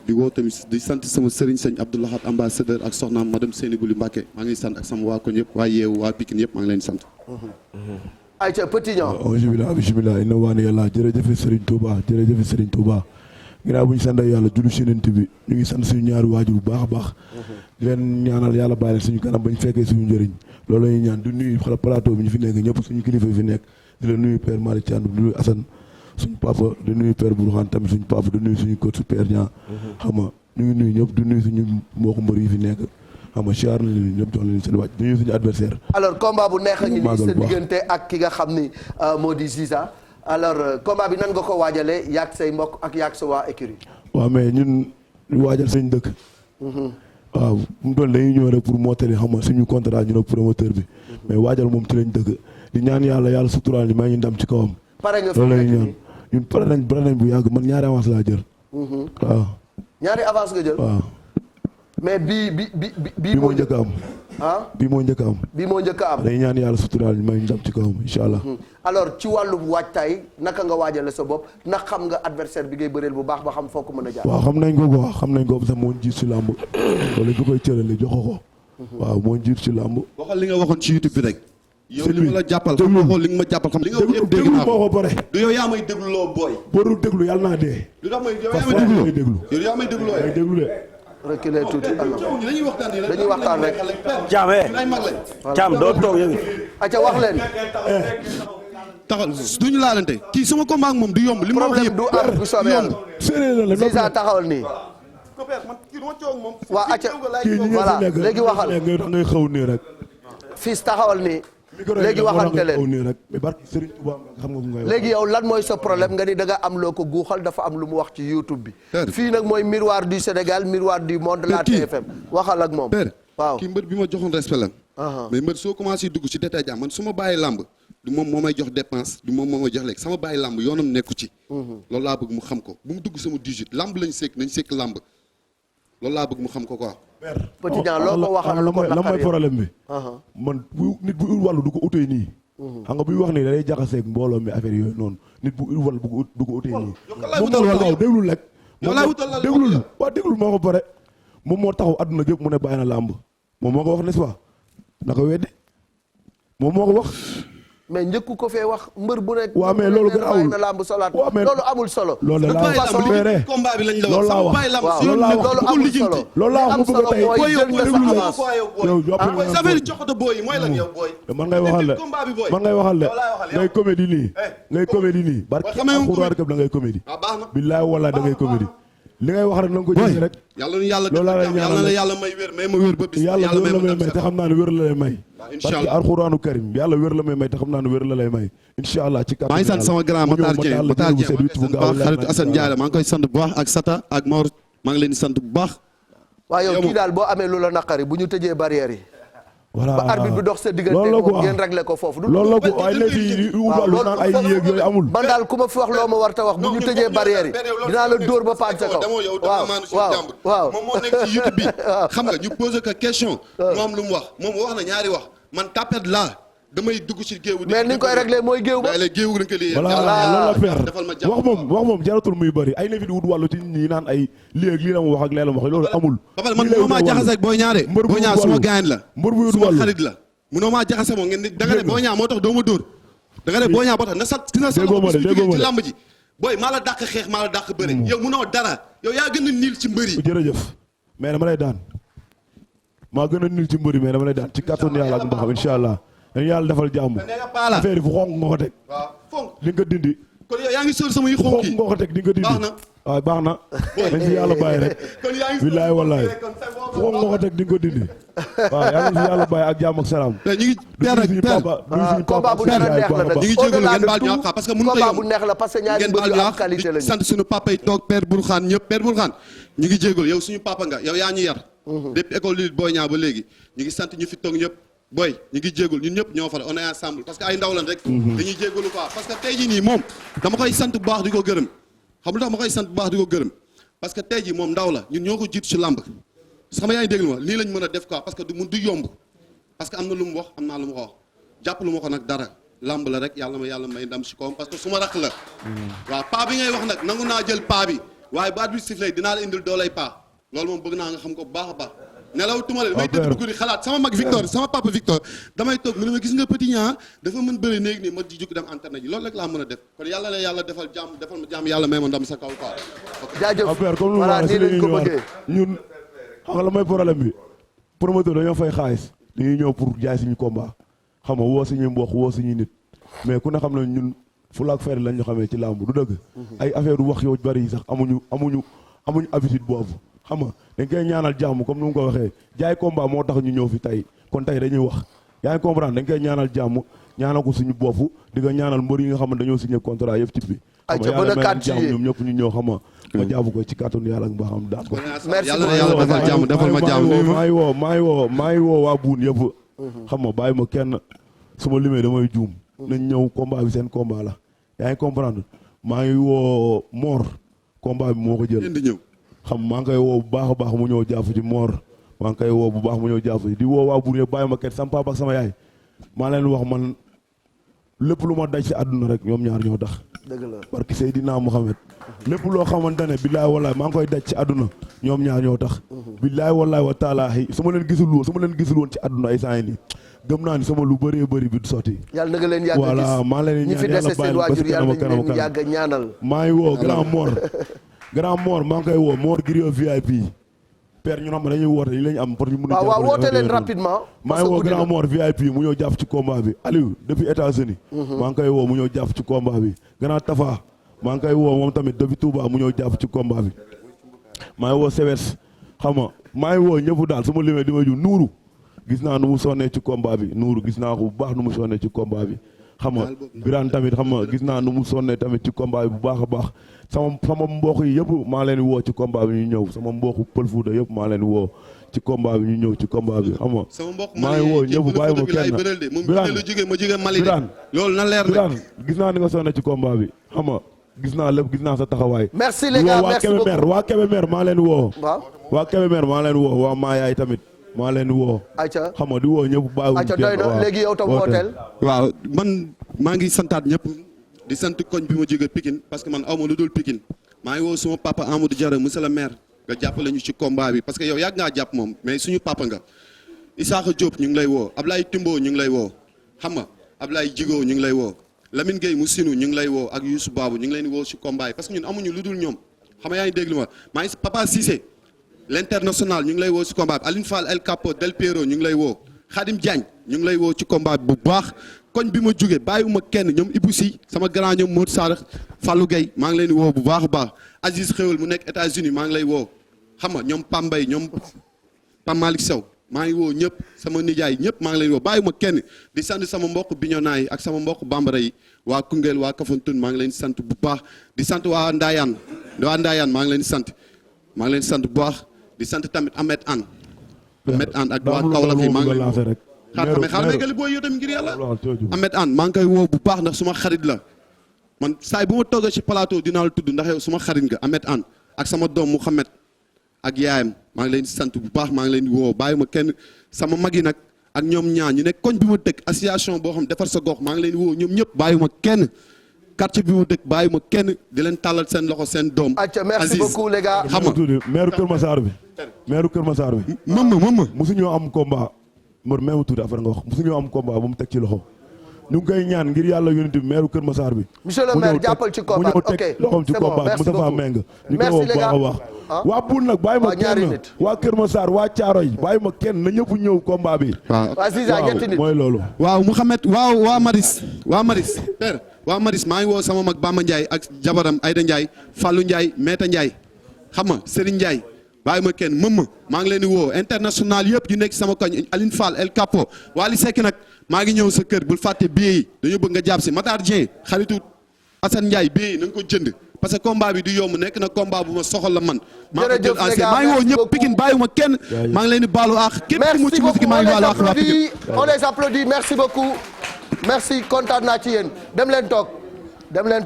E: di woo tamit di sant sama sëriñ sëñ Abdoulahat ambassadeur ak soxnaam madame Seynabou Mbacké maa ngi sant ak sama waa koñ yëpp waa yeewu waa Pikine yëpp maa ngi leen sant
A: ayca Petit Niang
K: bismillah inna waani yàlla jërëjëf Serigne Touba ginnaaw bu ñu sant yàlla julli ci Yonent bi ñu ngi sant suñu ñaari waajur bu baax a baax di leen ñaanal yàlla bàyyi leen suñu kanam ba ñu fekkee suñu njëriñ loolu la ñuy ñaan di nuyu xala plateau bi ñu fi nekk ñëpp suñu kilifa fi nekk di la nuyu Père Malick Thiandoum di nuyu Assane suñu papa di nuyu Père Bourkhane tamit suñu papa di nuyu suñu coach Père Niang xam nga ñu ngi nuyu ñëpp di nuyu suñu mbokku mbër yi fi nekk xam nga siyaar na leen ñëpp jox leen seen wàcc di nuyu suñu adversaire
A: alors combat bu neex a ngi nii sa diggante ak ki nga xam ni moo di Ziza alors combat bi nan nga ko waajalee yaag say mbokk ak yaag sa waa écurie.
K: waaw mais ñun waajal sañ dëkk. waaw mu doon dañuy ñëw rek pour mottali xam nga suñu contrat ñu nag promoteur bi. mais waajal moom ci lañ dëkk di ñaan yàlla suturaal ni maa ngi ndam ci kawam.
A: pare nga fi
K: loolu la ñuy ñaan ñun pare nañ bu yàgg man ñaari avance laa jël. waaw.
A: ñaari avance nga jël.
K: waaw.
A: mais bii
K: moo njëkk a am.
A: ah
K: bii moo njëkk a am.
A: bii moo njëkk a am.
K: dañuy ñaan yàlla suturaal ni maa ngi ndam ci kawam incha allah.
A: alors ci wàllu waajtaay naka nga waajale sa bopp ndax xam nga adversaire bi ngay bëreel bu baax ba xam foo ko mën a jaar.
K: waaw xam nañ ko quoi xam nañ ko sax moo jiit ci làmb wala bu koy cërale jox ko. waaw moo jiit ci làmb.
L: waxal li nga waxoon ci YouTube bi rek. yow li ma la jàppal xam nga xool li nga ma jàppal xam li nga wax yëpp dégg naa
K: ko pare.
L: du yow yaa may déglu loo booy.
K: boo dul déglu yàlla naa dee.
L: du tax yow yaa may déglu yow yaa may déglu
K: may déglu de.
A: reculer tuuti
L: dañuy
A: waxtaan rek.
B: Caam doo toog yow.
A: acca wax leen.
L: taxal duñu laalante kii sama combat ak moom du yomb li ma wax
A: problème du am bu soobee yàlla.
K: séeréer la
A: Ziza taxawal nii. waa acca voilà léegi waxal.
K: ngay xaw nii rek.
A: fils taxawal nii. léegi waxante leen léegi yow lan mooy sa problème nga ni da nga am loo ko guuxal dafa am lu mu wax ci YouTube bi. fii nag mooy miroir du Sénégal miroir du monde la TFM waxal ak moom. waaw
L: kii mbër bi ma joxoon respect la. mais mbër soo commencé dugg ci détail jàmm man su ma bàyyi làmb du moom moo may jox dépense du moom moo may jox lekk sama bàyyi làmb yoonam nekku ci. loolu laa bëgg mu xam ko bu mu dugg sama 18 làmb lañ sekk nañ sekk làmb loolu laa bëgg mu xam ko quoi.
A: Petit Niang loo ko waxal lu ko
K: la mooy problème bi. man bu nit bu ul wàllu du ko utee nii. xam nga buy wax nii da lay jaxaseeg mbooloo mi affaire yooyu noonu nit bu ul wàllu du ko utee nii. moom moo taxaw déglul rek. déglul waaw déglul moo ko pare. moom moo taxaw adduna gépp mu ne bàyyi na làmb moom moo ko wax n'est-ce pas na ko weddi moom moo ko wax.
A: mais njëkku ko fee wax mbër bu nekk.
K: waaw mais loolu gën a awul
A: na lamb solaat
K: waaw mais
A: loolu amul solo.
K: loolu la la wax
L: combat bi lañ la wax
K: loolu laa wax
A: loolu amul solo.
K: loolu laa wax mu bëgg a tey
L: booy yow
K: yow
L: booy affaire joxata booy yi mooy lan yow booy.
K: man ngay waxal le man ngay waxal le ngay comédie nii ngay comédie nii barke alxuraan da ngay comédie. billaay wala da ngay comédie li ngay wax rek na nga ko jëlee rek.
L: yàlla na yàlla may wér may ma wér ba bis
K: yàlla wér la may may te xam naa ne wér la lay may.
L: incha
K: allah alxuraanu karim yàlla wér la may may te xam naa ne wér la lay may. incha allah ci kàddu
L: maa ngi sant sama grand Matar Dieng xaritu Assane Ndiaye maa ngi koy sant bu baax ak Sata ak Maor maa ngi leen di sant bu baax.
A: waaw yow kii daal boo amee lu la naqari bu ñu tëjee barrière yi.
K: voilà
A: ba arbitre bi dox sa diggante moom ngeen réglé ko foofu.
K: loolu la ko waaye léegi wàllu naan ay yéeg yooyu amul.
A: man daal ku ma fi wax loo ma war ta wax bu ñu tëjee barrière yi dinaa la dóor ba paan sa kaw. waaw
L: moom moo nekk ci YouTube bi xam nga ñu posé ko question. mu am lu mu wax moom wax na ñaari wax man tapet laa damay dugg ci géew bi.
A: mais ni ñu koy réglé mooy géew ba.
L: géew nga lii
K: voilà loolu la père wax moom jaratul muy bëri ay na fi di wut wàllu ci ñi naan ay léegi lii la mu wax ak lee la mu wax loolu amul.
L: man mënoo maa jaxase ak Boy Niang de Boy Niang suma gaañ la
K: mbër bu
L: suma xarit la mënoo maa jaxase moom ngeen da nga ne Boy Niang moo tax doo ma dóor da nga ne Boy Niang boo tax na sat gis na sa ci làmb ji booy maa la dàq xeex maa la dàq bëre yow mënoo dara yow yaa gën a niil ci mbër yi.
K: jërëjëf mais dama lay daan maa gën a niil ci mbër yi mais dama lay daan ci kàttanu yàlla ak mbaxam incha allah dañu yàlla defal jàmm affaire yi fu xonk nga ko teg li nga dindi
L: kon yow yaa ngi sóor sama yi xonk yi
K: nga ko teg di nga dindi waaw baax na dañ si yàlla bàyyi rek billaay wallaay fu xonk nga ko teg di nga dindi waaw yàlla si yàlla bàyyi ak jàmm ak salaam
L: ñu ngi
A: combat bu neex la nag
L: ñu ngi jégalu ngeen baal ñu àq parce que mënu
A: combat bu neex la parce que ñaari mbër yu am qualité lañu
L: sant suñu papa yi toog Père Bourkhane ñëpp Père Bourkhane ñu ngi jégalu yow suñu papa nga yow yaa ñu yar depuis école li Boy Niang ba léegi ñu ngi sant ñu fi toog ñëpp boy ñu ngi jégalu ñun ñëpp ñoo fa on est ensemble parce que ay ndaw lan rek dañuy jégalu quoi parce que tey jii nii moom dama koy sant bu baax di ko gërëm xam lu tax ma koy sant bu baax di ko gërëm parce que tey jii moom ndaw la ñun ñoo ko jiitu ci làmb xam nga yaa ngi déglu ma lii lañ mën a def quoi parce que du yomb parce que am na lu mu wax am naa lu mu ko wax jàpp lu ma ko nag dara làmb la rek yàlla may ndam si kawam parce que su ma rakk la waaw paa bi ngay wax nag nangu naa jël paa bi waaye baat bi siflé dinaa la indil doolay paa loolu moom bëgg naa nga xam ko bu baax a baax nelaw tumale damay tëdd guddi xalaat sama mag Victor sama papa Victor damay toog mu ne ma gis nga Petit Niang dafa mën bëri néegi nii ma di jóg dem antenne ji loolu rek laa mën a def kon yàlla la yàlla defal jàmm defal ma jàmm yàlla may ma ndam sa kaw quoi
A: jaajëf
K: comme lu ma nii lañ ko bëggee ñun xam nga la mooy problème bi promoteur dañoo fay xaalis dañuy ñëw pour jaay suñu combat xam nga woo suñuy mbokk woo suñuy nit mais ku ne xam ne ñun fulaak fayda lañ ñu xamee ci làmb du dëgg ay affaire du wax yow bari yi sax amuñu habitude boobu xam nga dañ koy ñaanal jàmm comme ni mu ko waxee jaay combat moo tax ñu ñëw fi tey kon tey dañuy wax yaa ngi comprendre dañ koy ñaanal jàmm ñaanal ko suñu bopp di nga ñaanal mbër yi nga xam ne dañoo signé contrat yëpp ci bi.
A: ay ca bën a kàtt
K: jàmm ñoom ñëpp ñu ñëw xam nga ma jàpp ko ci kàttanu yàlla ak mbaaxam daan ko.
A: merci
L: yàlla defal jàmm defal ma jàmm.
K: maa ngi woo waa buun yëpp. xam nga bàyyi ma kenn su ma limee damay juum. nañ ñëw combat bi seen combat la yaa ngi comprendre maa ngi woo Mor combat bi moo ko jël. xam maa ngi koy woo bu baax a baax mu ñëw jàpp ci Mor maa ngi koy woo bu baax mu ñëw jàpp ci di woo waa buun yëpp bàyyi ma kenn sama papa ak sama yaay maa leen wax man lépp lu ma daj ci àdduna rek ñoom ñaar ñoo tax.
A: dëgg la
K: parce que Seydina Mohamed lépp loo xamante ne billaay wallaay maa ngi koy daj ci àdduna ñoom ñaar ñoo tax. billaay wallaay wa taalaahi su ma leen gisul woon ci àdduna ay saa yi nii gëm naa ni sama lu bëree bëri bi du sotti.
A: yàlla na nga leen yàgg
K: voilà maa leen
A: ñi fi dese seen waajur yàlla nañ leen yàgg ñaanal.
K: maa ngi woo grand Mor maa ngi koy woo Mor Griot VIP. père ñu xam ne dañuy woote li lañ am pour ñu mun a.
A: waaw woote leen rapidement.
K: maa ngi woo grand Mor VIP mu ñëw jàpp ci combat bi Aliou depuis États-Unis maa ngi koy woo mu ñëw jàpp ci combat bi grand Tafa maa ngi koy woo moom tamit depuis Touba mu ñëw jàpp ci combat bi maa ngi woo Sewes xam nga maa ngi woo ñëpp daal su ma limee di ma ju Nuuru gis naa nu mu sonnee ci combat bi Nuuru gis naa ko bu baax nu mu sonnee ci combat bi xam nga Birane tamit xam nga gis naa nu mu sonnee tamit ci combat bi bu baax a baax sama mbokk yi yëpp maa leen woo ci combat bi ñu ñëw sama mbokku Pël Fuuta yëpp maa leen woo ci combat bi ñu ñëw ci combat bi xam nga maa ngi woo ñëpp bàyyi ma kenn Birane
L: loolu na leer
K: Birane gis naa ni nga sonné ci combat bi xam nga gis naa lépp gis naa sa taxawaay.
A: merci les gars merci beaucoup
K: waa Kébémer maa leen woo.
A: waaw
K: waa Kébémer maa leen woo waa Maayaay tamit maa leen woo.
A: ayca
K: xam nga di woo ñëpp bàyyiwuñ
A: ayca doy na léegi yow tam hôtel.
L: waaw man maa ngi santaat ñëpp di sant koñ bi ma jógee Pikine parce que man aw ma lu dul Pikine maa ngi woo suma papa Amadou Diarra monsieur le maire nga jàppale ñu ci combat bi parce que yow yàgg ngaa jàpp moom mais suñu papa nga. Isaaxa Diop ñu ngi lay woo Ablaye Timbo ñu ngi lay woo xam nga Ablaye Jigo ñu ngi lay woo Lamine Gueye mu sinu ñu ngi lay woo ak Youssou Babou ñu ngi leen di woo ci combat yi parce que ñun amuñu lu dul ñoom xam nga yaa ngi dégg ma maa ngi Papa Cissé l'international ñu ngi lay woo ci combat bi Aline Fall El Capo Del Piero ñu ngi lay woo Khadim Diagne ñu ngi lay woo ci combat bi bu baax koñ bi ma jógee bàyyiwuma kenn ñoom Ibou Sy sama grand ñoom Modou Sarr Fallou Gueye maa ngi leen di woo bu baax a baax Aziz Xewal mu nekk États-Unis maa ngi lay woo xam nga ñoom Pambay ñoom Pam Malick Sow maa ngi woo ñëpp sama nijaay ñëpp maa ngi leen woo bàyyiwuma kenn di sant sama mbokk Bignona yi ak sama mbokk bambara yi waa Koungheul waa Kafountine maa ngi leen di sant bu baax di sant waa Ndayane maa ngi leen di sant bu baax di sant tamit Ahmed Anne ak waa Kaolack yi maa ngi leen di xaar may gali booy yow tamit ngir yàlla Ahmed Anne maa ngi koy woo bu baax ndax suma xarit la man saay bu ma toogee ci plateau dinaa la tudd ndax yow suma xarit nga Ahmed Anne ak sama doom Mouhamed ak yaayam maa ngi leen di sant bu baax maa ngi leen di woo bàyyi ma kenn sama mag yi nag ak ñoom ñaar ñu nekk koñ bi ma dëkk association boo xam defar sa gox maa ngi leen di woo ñoom ñëpp bàyyi ma kenn quartier bi ma dëkk bàyyi ma kenn di leen tàllal seen loxo seen doom.
A: merci beaucoup les gars.
K: xam nga maire Kër Massar bi. maire Kër Massar bi.
L: mëm
K: mosu ñoo am combat. Mor même tuuti affaire nga wax mosu ñoo am combat ba mu teg ci loxo. ñu ngi koy ñaan ngir yàlla yonent bi maire Kër Massar bi.
A: monsieur le maire jàppal ci combat ok
K: c'est bon merci beaucoup
A: merci
K: ñu koy woo bu baax a baax. waa Poul nag bàyyi ma kenn waa Kër Massar waa Thiaroye bàyyi ma kenn na ñëpp ñëw combat bi.
A: waaw
K: mooy loolu.
L: waaw Mouhamed waa Maris père waa Maris maa ngi woo sama mag Bamba Ndiaye ak jabaram Aïda Ndiaye Fallou Ndiaye Meta Ndiaye xam nga Serigne Ndiaye bàyyi ma kenn maa ngi leen di woo international yëpp yu nekk sama koñ Aline Fall El Capo Wally Seck nag maa ngi ñëw sa kër bul fàtte billet yi dañoo bëgg nga jàpp si Matar Dieng xaritu Assane Ndiaye billet yi na nga ko jënd parce que combat bi du yomb nekk na combat bu ma soxal la man.
A: jërëjëf les gars
L: maa ngi woo ñëpp Pikine bàyyiwuma kenn. maa ngi leen di baalu àq képp ku mu ci musique maa ngi baalu àq waa Pikine.
A: on les applaudit merci beaucoup merci kontaan naa ci yéen dem leen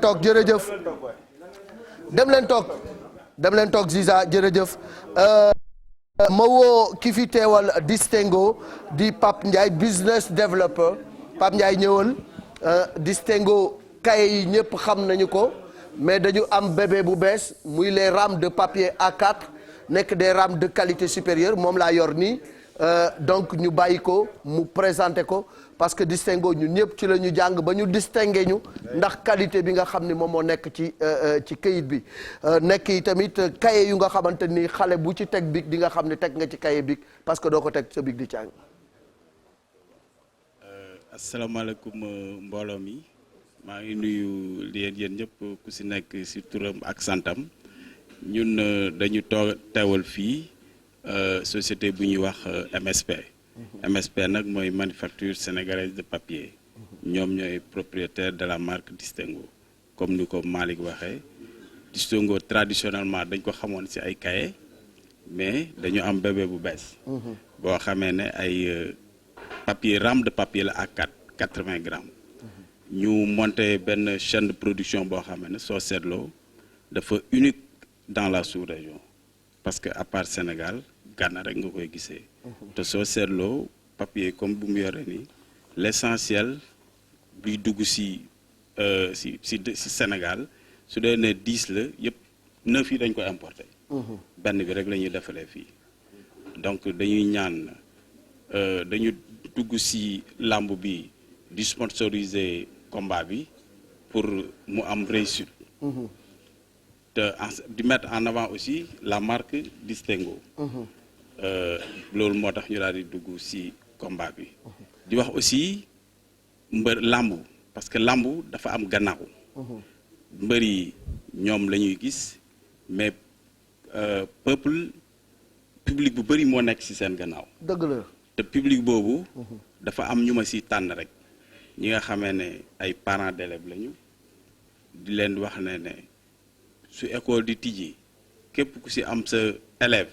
A: toog jërëjëf dem leen toog Ziza jërëjëf. ma woo ki fi teewal Distingo di Pape Ndiaye business developer Pape Ndiaye ñëwal Distingo kaye yi ñëpp xam nañu ko mais dañu am bébé bu bees muy les rames de papier A4 nekk des rames de qualité supérieure moom laa yor nii donc ñu bàyyi ko mu présenté ko parce que Distingo ñun ñëpp ci la ñu jàng ba ñu distingué ñu ndax qualité bi nga xam ni moom moo nekk ci kayit bi nekk yi tamit kaye yu nga xamante ni xale bu ci teg bic di nga xam ne teg nga ci kaye bic parce que doo ko teg sa bic di càng.
M: asalaamaaleykum mbooloo mi maa ngi nuyu yéen ñëpp ku si nekk si turam ak santam ñun dañu teewal fii société bu ñuy wax MSP. MSP nag mooy manufacture sénégalaise de papier ñoom ñooy propriétaire de la marque Distingo comme ni ko Malick waxee Distingo traditionnellement dañ ko xamoon ci ay cahier mais dañu am bébé bu bees boo xamee ne ay papier rame de papier la à 80 grammes ñu monté benn chaîne de production boo xamee ne soo seetloo dafa unique dans la sous-région parce que à part Sénégal Ghana rek nga koy gisee te soo seetloo papier comme bu mu yore nii l'essentiel biy dugg ci Sénégal su dee ne 10 la yëpp 9 yi dañ koy importer benn bi rek la ñuy defalee fii donc dañuy ñaan dañu dugg ci làmb bi di sponsoriser combat bi pour mu am réussite te di mettre en avant aussi la marque Distingo loolu moo tax ñu daal di dugg ci combat bi di wax aussi mbër làmb parce que làmb dafa am gannaaw mbër yi ñoom la ñuy gis mais public bu bëri moo nekk ci seen gannaaw
A: dëgg la
M: te public boobu dafa am ñu ma ci tànn rek ñi nga xamee ne ay parents d'élèves lañu di leen wax ne su école di tijji képp ku ci am sa élève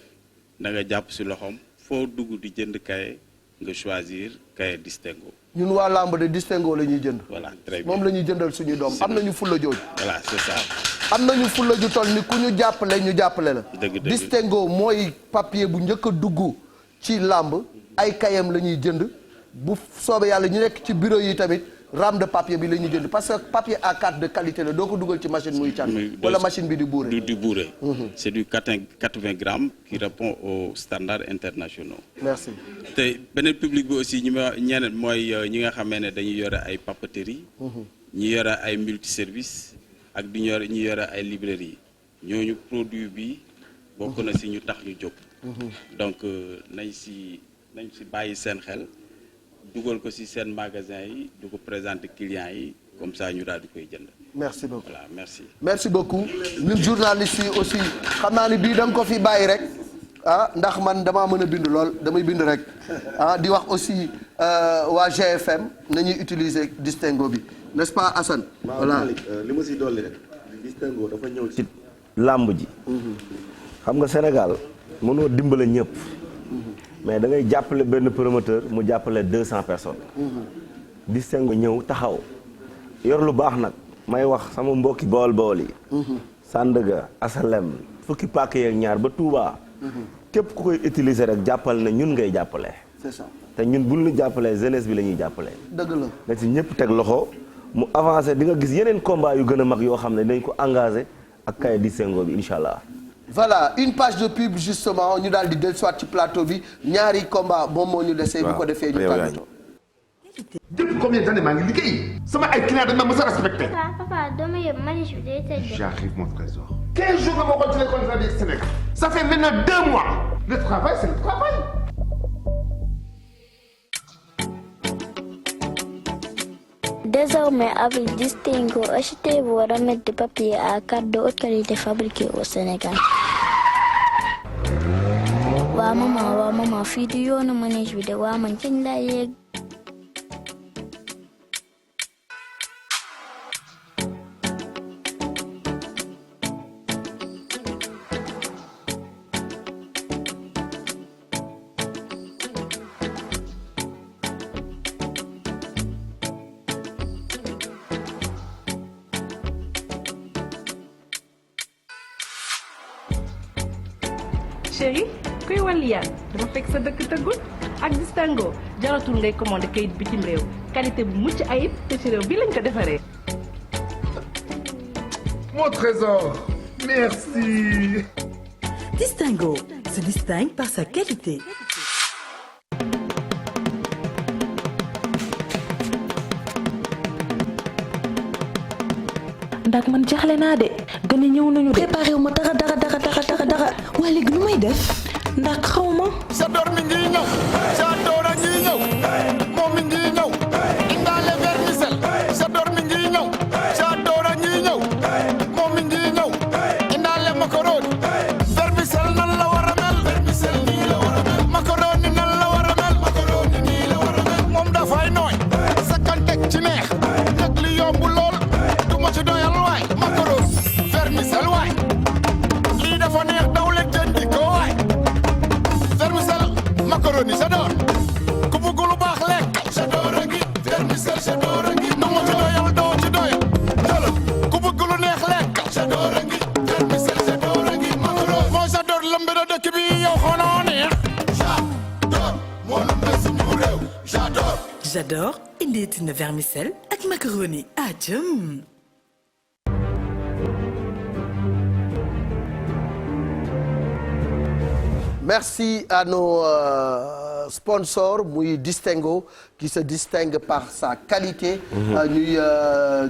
M: da nga jàpp ci loxoom foo dugg di jënd cahier nga choisir cahier Distingo.
A: ñun waa lamb de Distingo la ñuy jënd.
M: voilà très bien
A: moom la ñuy jëndal suñuy doom am nañu fulla jooju.
M: voilà c'est ça.
A: am nañu fulla ju toll ni ku ñu jàppale ñu jàppale la.
M: dëgg
A: Distingo mooy papier bu njëkk a dugg ci lamb ay kayam la ñuy jënd bu soobee yàlla ñu nekk ci bureau yi tamit rame de papier bi la ñuy jënd parce que papier A4 de qualité la doo ko dugal ci machine muy can wala machine bi di bourré.
M: du bourré. c'est du 80 grammes qui répond aux standards internationaux.
A: merci.
M: te beneen public bi aussi ñi ma ñeneen mooy ñi nga xamee ne dañuy yore ay papeterie. ñi yore ay multiservice ak ñi yore ay librairie ñooñu produit bi bokk na ci ñu tax ñu jóg. donc nañ ci bàyyi seen xel. dugal ko ci seen magasin yi du ko présenter clients yi comme ça ñu daal di koy jënd.
A: merci beaucoup
M: voilà merci.
A: merci beaucoup ñun journalistes yi aussi xam naa ni bii da nga ko fi bàyyi rek ndax man damaa mën a bind lool damay bind rek di wax aussi waa GFM nañuy utiliser Distingo bi n'est-ce pas Assane.
B: voilà li ma ci dolli rek Distingo dafa ñëw ci làmb ji. xam nga Sénégal mënoo dimbale ñëpp. mais da ngay jàppale benn promoteur mu jàppale 200 personnes. Distingo ñëw taxaw yor lu baax nag may wax sama mbokki bool yi. Sandaga Asalem fukki pàkk yeeg ñaar ba Touba. képp ku koy utiliser rek jàppal na ñun ngay jàppale.
A: c'est ça
B: te ñun buñ ñu jàppalee jeunesse bi la ñuy jàppale.
A: dëgg la
B: nga ci ñëpp teg loxo mu avancé di nga gis yeneen combat yu gën a mag yoo xam ne dañ ko engagé ak kay Distingo bi incha allah.
A: voilà une page de pub justement ñu daal di dellusiwaat ci plateau bi ñaari combat moom moo ñu desee bu ko defee ñu tàggatoo.
N: depuis combien d'années maa ngi liggéey sama ay clients dañ ma mës a respecté.
O: papa dama yëpp manich bi day tëj.
N: j'arrive mon trésor. 15 jours nga ma waxoon ci les contrats du Sénégal. ça fait maintenant 2 mois. le travail c'est le travail.
O: Désormais, avec Distingo, achetez vos remèdes de papier à carte de haute qualité fabriqués au Sénégal. waa maman fii di yoonu manège bi de waa man kañ laa yegg.
P: chéri kuy waliyaan dama fekk sa dëkk tëggul ak Distingo jaratul ngay commandé kayit bitim réew qualité bu mucc ayib te ci réew bi lañ ko defaree.
N: Mon trésor, merci.
Q: Distingo se distingue par sa qualité.
R: ndax man jaxle naa de gën a ñëw nañu de. préparé wu ma dara waaye léegi nu may def ndax xaw ma.
N: sa door mi ngi ñëw sa door a ngi ñëw moom mi ngi ñëw indaale vermicelle sa door mi ngi ñëw sa door a ngi ñëw moom mi ngi ñëw indaale macaroni vermicelle nan la war a mel vermicelle nii la war a mel macaroni nan la war a mel macaroni nii la war a mel moom dafay nooy sa kantek ci neex
Q: J'adore indeeti na vermicelle ak macaroni jëm.
A: Merci à nos sponsors muy Distingo qui se distingue par sa qualité. ñuy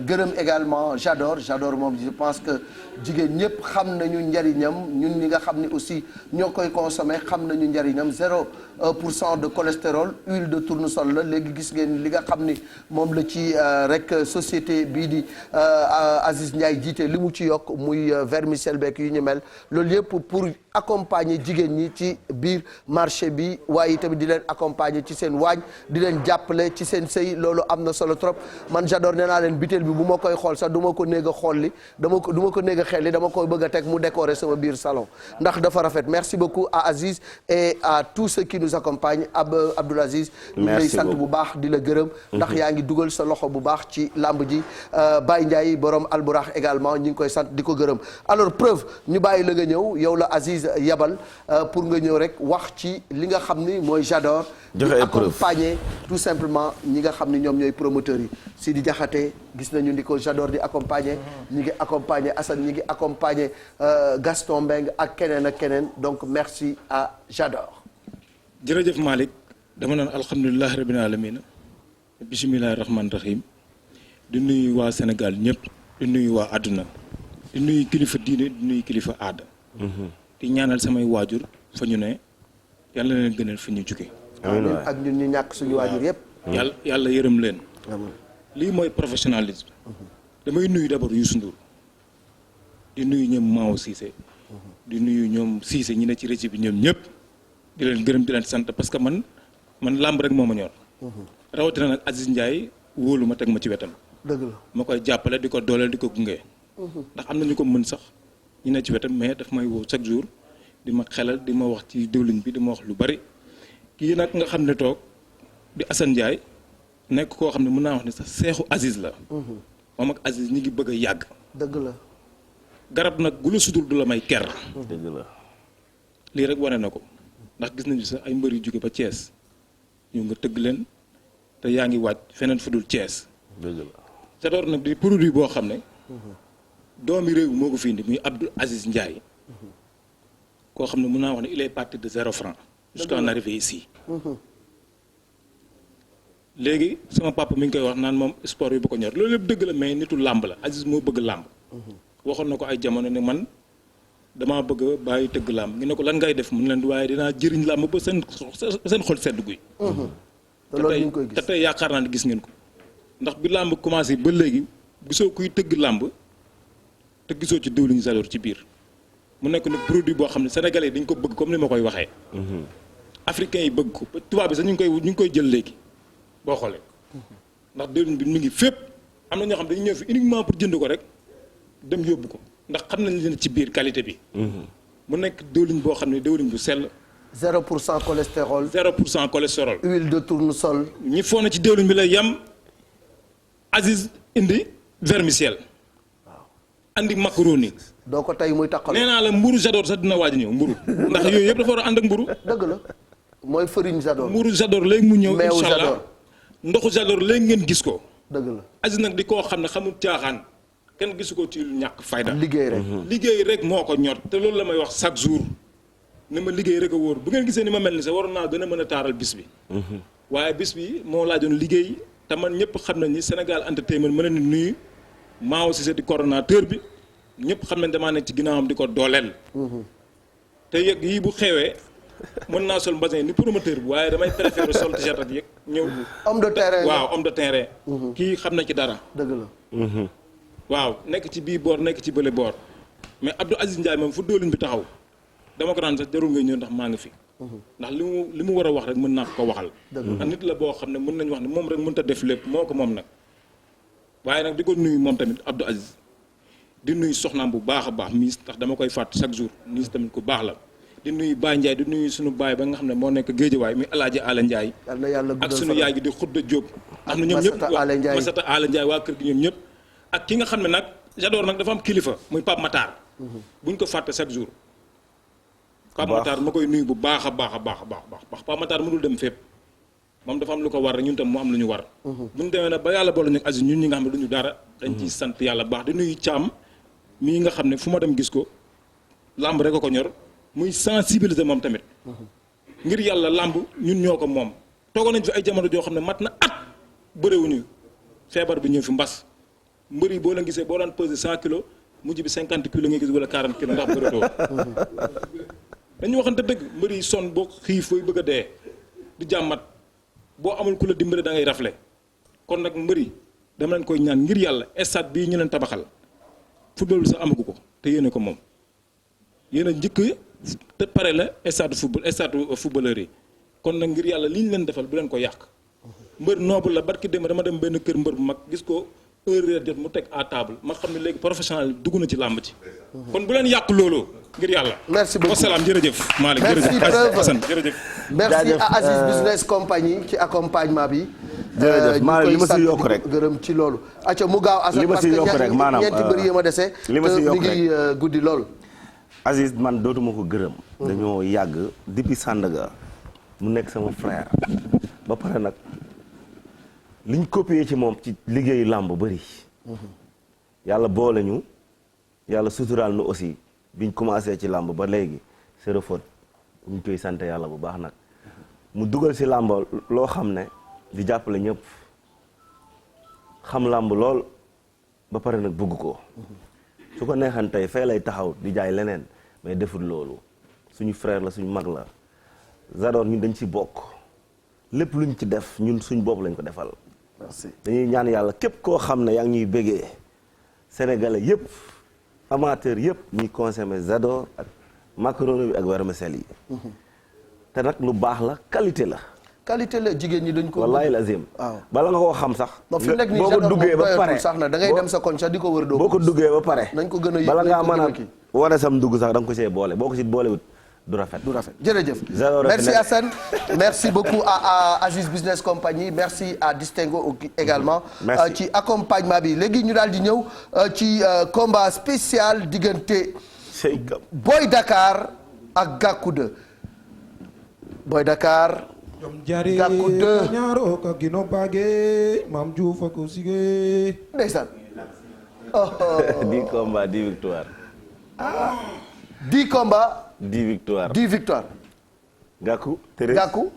A: gërëm également J'adore moom je pense que jigéen ñëpp xam nañu njariñam ñun ñi nga xam ni aussi ñoo koy consommer xam nañu njariñam 0% de cholestérol huile de tournesol la léegi gis ngeen li nga xam ni moom la ci rek société bii di Aziz Ndiaye jiite li mu ci yokk muy vermicelle beek yu ñu mel loolu yëpp pour accompagner jigéen ñi ci biir marché bi waaye tamit di leen accompagner ci seen waañ di leen jàppale ci seen sëy loolu am na solo trop man J'adore nee naa leen butéel bi bu ma koy xool sax du ma ko néeg a xool li du ma ko néeg a xel li dama koy bëgg a teg mu décorer sama biir salon ndax dafa rafet merci beaucoup à Aziz et à tous ceux qui nous accompagnent Abdoul Aziz ñu ngi lay sant bu baax di la gërëm ndax yaa ngi dugal sa loxo bu baax ci làmb ji Baye Ndiaye borom alburax également ñu ngi koy sant di ko gërëm alors preuve ñu bàyyi la nga ñëw yow la Aziz yabal pour nga ñëw rek wax ci li nga xam ni mooy J'adore di accompagner tout simplement ñi nga xam ni ñoom ñooy promoteurs yi Sidi Diakhaté gis nañu ni ko J'adore di accompagner ñi ngi accompagner Assane ñi ngi accompagner Gaston Mbengue ak keneen donc merci à J'adore.
S: jërëjëf Malick dama naan alhamdulilah rabbil alamin bisimilah rahmaani rahim di nuyu waa Sénégal ñëpp di nuyu waa àdduna di nuyu kilifa diine di nuyu kilifa aada. di ñaanal samay waajur fa ñu ne yàlla na leen gënal fi ñu jóge
A: amiin ak ñun ñu ñàkk suñu waajur yëpp.
S: yàlla yërëm leen. lii mooy professionnalisme. damay nuyu d'abord Youssou Ndour di nuyu ñoom Mao Cissé. di nuyu ñoom Cissé ñi ne ci régie bi ñoom ñëpp. di leen gërëm di leen sant parce que man làmb rek moo ma ñor. rawatina nag Aziz Ndiaye wóolu ma teg ma ci wetam.
A: dëgg la
S: ma koy jàppale di ko dooleel di ko gunge. ndax am na ñu ko mën sax ñu ne ci wetam mais daf may woo chaque jour di ma xelal di ma wax ci diwlin bi di ma wax lu bari. kii nag nga xam ne toog di Assane Ndiaye nekk koo xam ne mën naa wax ne sax seexu Aziz la. moom ak Aziz ñi ngi bëgg a yàgg.
A: dëgg la.
S: garab nag gu la sudul du la may ker.
B: dëgg la.
S: lii rek wane na ko. ndax gis nañu sax ay mbër yu jóge ba Thiès ñu nga tëgg leen te yaa ngi waaj feneen fu dul Thiès.
B: dëgg la.
S: J'adore nag di produit boo xam ne doomi réew moo ko fi indi muy Abdou Aziz Ndiaye koo xam ne mën naa wax ne il est parti de 0 franc jusqu'à en arriver ici. léegi sama papa mi ngi koy wax naan moom sport bi bu ko ñor loolu yëpp dëgg la mais nitu làmb la Aziz moo bëgg làmb. waxoon na ko ay jamono ne man. damaa bëgg a bàyyi tëgg làmb ngi ne ko lan ngay def mun leen waaye dinaa jëriñ làmb ba seen xol sedd guy. te tey yaakaar naa ne gis ngeen ko ndax bi làmb commencé ba léegi gisoo kuy tëgg làmb te gisoo ci diwlin J'adore ci biir mu nekk nag produit boo xam ne sénégalais yi dañ ko bëgg comme ni ma koy waxee. africains yi bëgg ko ba tubaab bi sax ñu ngi koy jël léegi boo xoolee ndax diwlin bi mi ngi fépp am na ñoo xam dañu ñëw fi uniquement pour jënd ko rek dem yóbbu ko. ndax xam nañ leen ci biir qualité bi. mu nekk diwlin boo xam ne diwlin bu sell.
A: 0% cholestérol.
S: 0% cholestérol.
A: huile de tournesol.
S: ñi foog na ci diwlin bi lay yam Aziz indi vermicelle. waaw andi macaroni.
A: doo ko tey muy taxaw.
S: nee naa la mburu J'adore sax dina waaj ñëw mburu ndax yooyu yëpp dafa war a ànd ak mburu.
A: dëgg la mooy farine J'adore.
S: mburu J'adore léegi mu ñëw.
A: meewu
S: incha allah ndoxu J'adore léegi ngeen gis ko.
A: dëgg la
S: Aziz nag di koo xam ne xamul caaxaan. kenn gisu ko ci ñàkk fayda.
A: liggéey
S: rek moo ko ñor te loolu la may wax chaque jour ne ma liggéey rek a wóor bu ngeen gisee ni ma mel ni sax waroon naa gën a mën a taaral bis bi. waaye bis bi moo laajoon liggéey te man ñëpp xam nañ ni Sénégal Entertainment mën nañu nuyu Mao Cissé di coordonnateur bi ñëpp xam nañ damaa nekk ci ginnaawam di ko dooleel. te yëg yii bu xewee mën naa sol mbasin ni promoteur bi waaye damay préférer sol t-shirt ak yëg ñëw.
A: homme de terrain
S: waaw homme de terrain. kii xam na ci dara.
A: dëgg la.
S: waaw nekk ci bii boor nekk ci bële boor mais Abdou Aziz Ndiaye moom fu diwlin bi taxaw dama ko daan sax jarul ngay ñëw ndax maa ngi fi. ndax li mu war a wax rek mën naa ko waxal. ndax nit la boo xam ne mën nañu wax ne moom rek mënut a def lépp moo ko moom nag. waaye nag di ko nuyu moom tamit Abdou Aziz di nuyu soxnaam bu baax a baax miis ndax dama koy fàtt chaque jour miis tamit ku baax la. di nuyu Baye Ndiaye di nuyu suñu baay ba nga xam ne moo nekk Géejawaay mi El Hadj Ala Ndiaye. ak suñu yaay gi di Xudda Diop. ndax ñoom ñëpp Masata Ala Ndiaye waa kër gi ñoom ñëpp ak ki nga xam ne nag J'adore nag dafa am kilifa muy Pape Matar. buñ ko fàtte chaque jour. Pape Matar ma koy nuyu bu baax a baax a baax a baax Pape Matar mënul dem fépp. moom dafa am lu ko war ñun tam mu am lu ñu war. bu ñu demee nag ba yàlla boole ñu Aziz ñun ñi nga xam ne du ñu dara. dañ ciy sant yàlla baax di nuyu Thiam mii nga xam ne fu ma dem gis ko làmb rek a ko ñor muy sensibiliser moom tamit. ngir yàlla làmb ñun ñoo ko moom toogoon nañ fi ay jamono joo xam ne mat na at bëriwuñu feebar bi ñëw fi mbas mbër yi boo leen gisee boo daan pesé 100 kilos mujj bi 50 kilos nga gis wala 40 kilos ndax bëreetoo dañu waxante dëgg mbër yi sonn boo xiif fooy bëgg a dee di jàmmat boo amul ku la dimbale da ngay rafle kon nag mbër yi dama leen koy ñaan ngir yàlla stade bii ñu leen tabaxal football bi sax amagu ko te yéene ko moom yéen a njëkk te pare la stade footballeur yi kon nag ngir yàlla li ñu leen defal bu leen ko yàq mbër noobu la barki démb dama dem benn kër mbër bu mag gis ko heure jot mu teg à table ma xam ne léegi professionnel dugg na ci làmb ci kon bu leen yàq loolu ngir yàlla.
A: merci beaucoup
S: wasalaam jërëjëf Malick jërëjëf Assane jërëjëf.
A: merci à Aziz Business Compagnie ci accompagnement bi.
B: jërëjëf Malick li ma si yokk rek
A: gërëm ci loolu. acca mu gaaw Assane parce que ñeenti bëri yi ma dese.
B: li ma si yokk rek
A: te mi ngi guddi loolu.
B: Aziz man dootuma ko gërëm. dañoo yàgg depuis Sandaga mu nekk sama frère. ba pare nag liñ copié ci moom ci liggéeyu làmb bëri. yàlla boole ñu yàlla suturaal nu aussi biñ commencé ci làmb ba léegi c'est refot ñu koy sant yàlla bu baax nag. mu dugal ci làmb loo xam ne di jàppale ñëpp xam làmb lool ba pare nag bëgg ko. su ko neexan tey fee lay taxaw di jaay leneen mais deful loolu suñu frère la suñu mag la Zador ñun dañ ci bokk lépp luñ ci def ñun suñ bopp lañ ko defal. merci dañuy ñaan yàlla képp koo xam ne yaa ngi ñuy bëggee sénégalais yëpp amateur yëpp ñuy consommer Zador ak macaroni bi ak vermicelle yi. te nag lu baax la qualité la.
A: qualité la jigéen ñi dañ ko.
B: wallaahi lazim
A: waaw
B: bala nga koo xam sax.
A: fi nekk nii
B: boo ko duggee ba pare
A: sax na da ngay dem sa koñ sax di ko wër doo
B: boo ko duggee ba pare.
A: nañ ko gën a
B: bala ngaa mën a wane sam dugg sax da nga ko see boole boo ko si boolewut du rafet.
A: du rafet jërëjëf. merci Assane merci beaucoup à Aziz Business Compagnie merci à Distingo également. ci accompagnement bi léegi ñu daal di ñëw ci combat spécial diggante. Boy Dakar ak Gakou 2 Boy Dakar. Gakou 2
T: ñaaro ka gino bage Mame Diouf ko sige
A: ndeysaan
B: 10 combats 10 victoires
A: 10 combats
B: 10 victoires
A: 10 victoires
B: Gakou 13
A: Gakou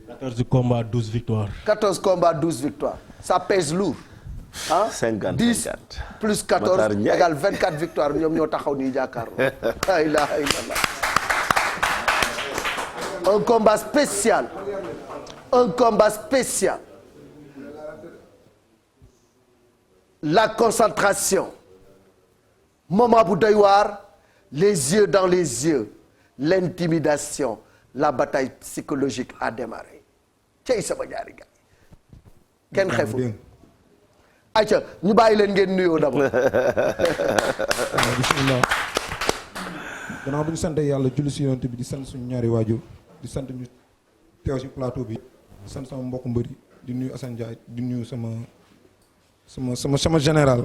T: 14 combats 12 victoires
A: 14 combats 12 victoires ça pèse lourd ah
B: 50
A: 10 plus 14 égale 24 victoires ñoom ñoo taxaw nii jàkkaarloo la ilaha illallah un combat spécial la concentration moment bu doy waar les yeux dans les yeux l'intimidation la bataille psychologique a démarré cey sama ñaari gars kenn xeful ayca ñu bàyyi leen ngeen nuyoo d'abord
T: bismillah gannaaw bu ñu sant yàlla julli si yonent bi di sant suñu ñaari waajur di sant ñu teew si plateau bi di sant sama mbokk mbëri di nuyu Assane Ndiaye di nuyu sama général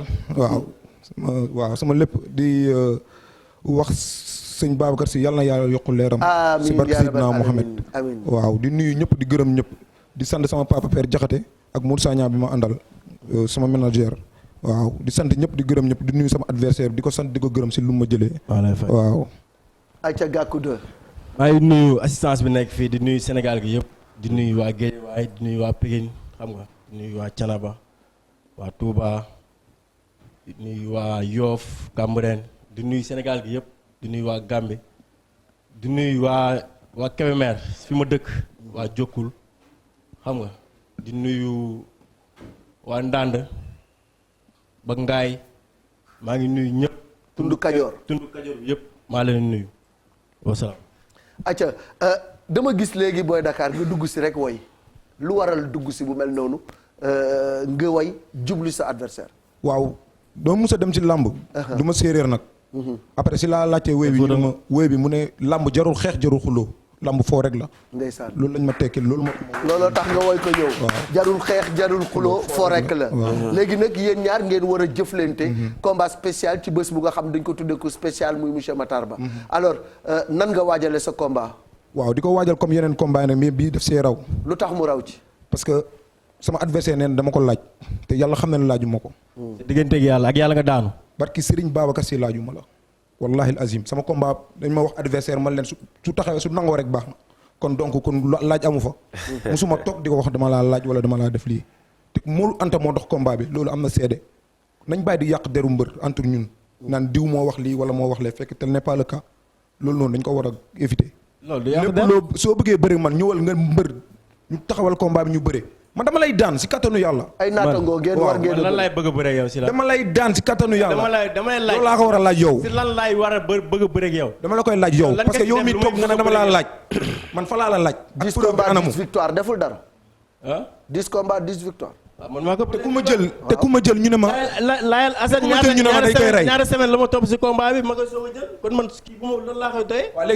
T: waaw sama lépp di wax sëñ Babacar si yàlla na yàlla yokku leeram si barke Seydina Mohamed waaw di nuyu ñëpp di gërëm ñëpp di sant sama papa Père Diakhaté ak Mour Sagna bi ma àndal sama manager waaw di sant ñëpp di gërëm ñëpp di nuyu sama adversaire di ko sant di ko gërëm si lu ma jëlee waaw
A: ayca Gakou 2
U: maa ngi nuyu assistance bi nekk fii di nuyu Sénégal gi yëpp di nuyu waa Guédiawaye di nuyu waa Pikine xam nga di nuyu waa Thiénaba waa Touba di nuyu waa Yoff Cambérène di nuyu Sénégal gi yëpp di nuyu waa Gambie di nuyu waa Kébémer fi ma dëkk waa Jokkul xam nga di nuyu waa Ndande ba Ngaay maa ngi nuyu ñëpp.
A: Tundu Kajoor
U: yëpp maa leen nuyu wasalaam.
A: acca dama gis léegi Boy Dakar nga dugg si rek woy lu waral dugg si bu mel noonu nga woy jublu sa adversaire
T: waaw doo mus a dem ci làmb du ma séeréer nag après si laa laajtee wéy bi mu ne làmb jarul xeex jarul xuloo làmb foo rek la
A: ndeysaan
T: loolu lañ ma tekkil
A: looloo tax nga woy ko ñëw jarul xeex jarul xuloo foo rek la léegi nag yéen ñaar ngeen war a jëflante combat spécial ci bés bu nga xam dañ ko tudde ko spécial muy monsieur Matar Ba alors nan nga waajale sa combat
T: waaw di ko waajal comme yeneen combat nag mais bii def see raw
A: lu tax mu raw ci
T: parce que sama adversaire neen dama ko laaj te yàlla xam na ne laaju ma ko.
U: sa digganteeg yàlla ak yàlla nga daanu.
T: barki Serigne Babacar Sy laaju ma la. wallahi azim sama combat dañ ma wax adversaire man leen su taxawee su nangoo rek baax na kon donc kon laaj amu fa. musuma toog di ko wax dama laa laaj wala dama laa def lii. te Modou Anta moo dox combat bi loolu am na seede nañ bàyyi di yàq deru mbër entre ñun naan diw moo wax lii wala moo wax lee fekk tel n'est pas le cas loolu noonu dañ ko war a éviter.
U: loolu du yàq
T: lépp loo soo bëggee bëri man ñëwal nga mbër ñu taxawal combat bi ñu bëre man dama lay daan si kattanu yàlla.
A: ay naatangoo ngeen war ngeen
U: lan laay bëgg a bëre yow si la.
T: dama lay daan si kattanu yàlla.
U: dama lay laaj
T: loolu laa ko war a laaj yow.
U: si lan laay war a bëgg a bëre ak yow.
T: dama la koy laaj yow parce que yow mi toog nga ne dama laa laaj. man fa laa la laaj.
A: 10 combats 10 victoire deful dara.
U: ah
A: 10 combats 10 victoire.
U: man maa ko
T: te ku ma jël ñu ne ma.
U: laayal Assane ñaata semaine la ma topp si combat bi ma koy soog a jël kon man kii bu ma lan laa koy doyee.
T: waaw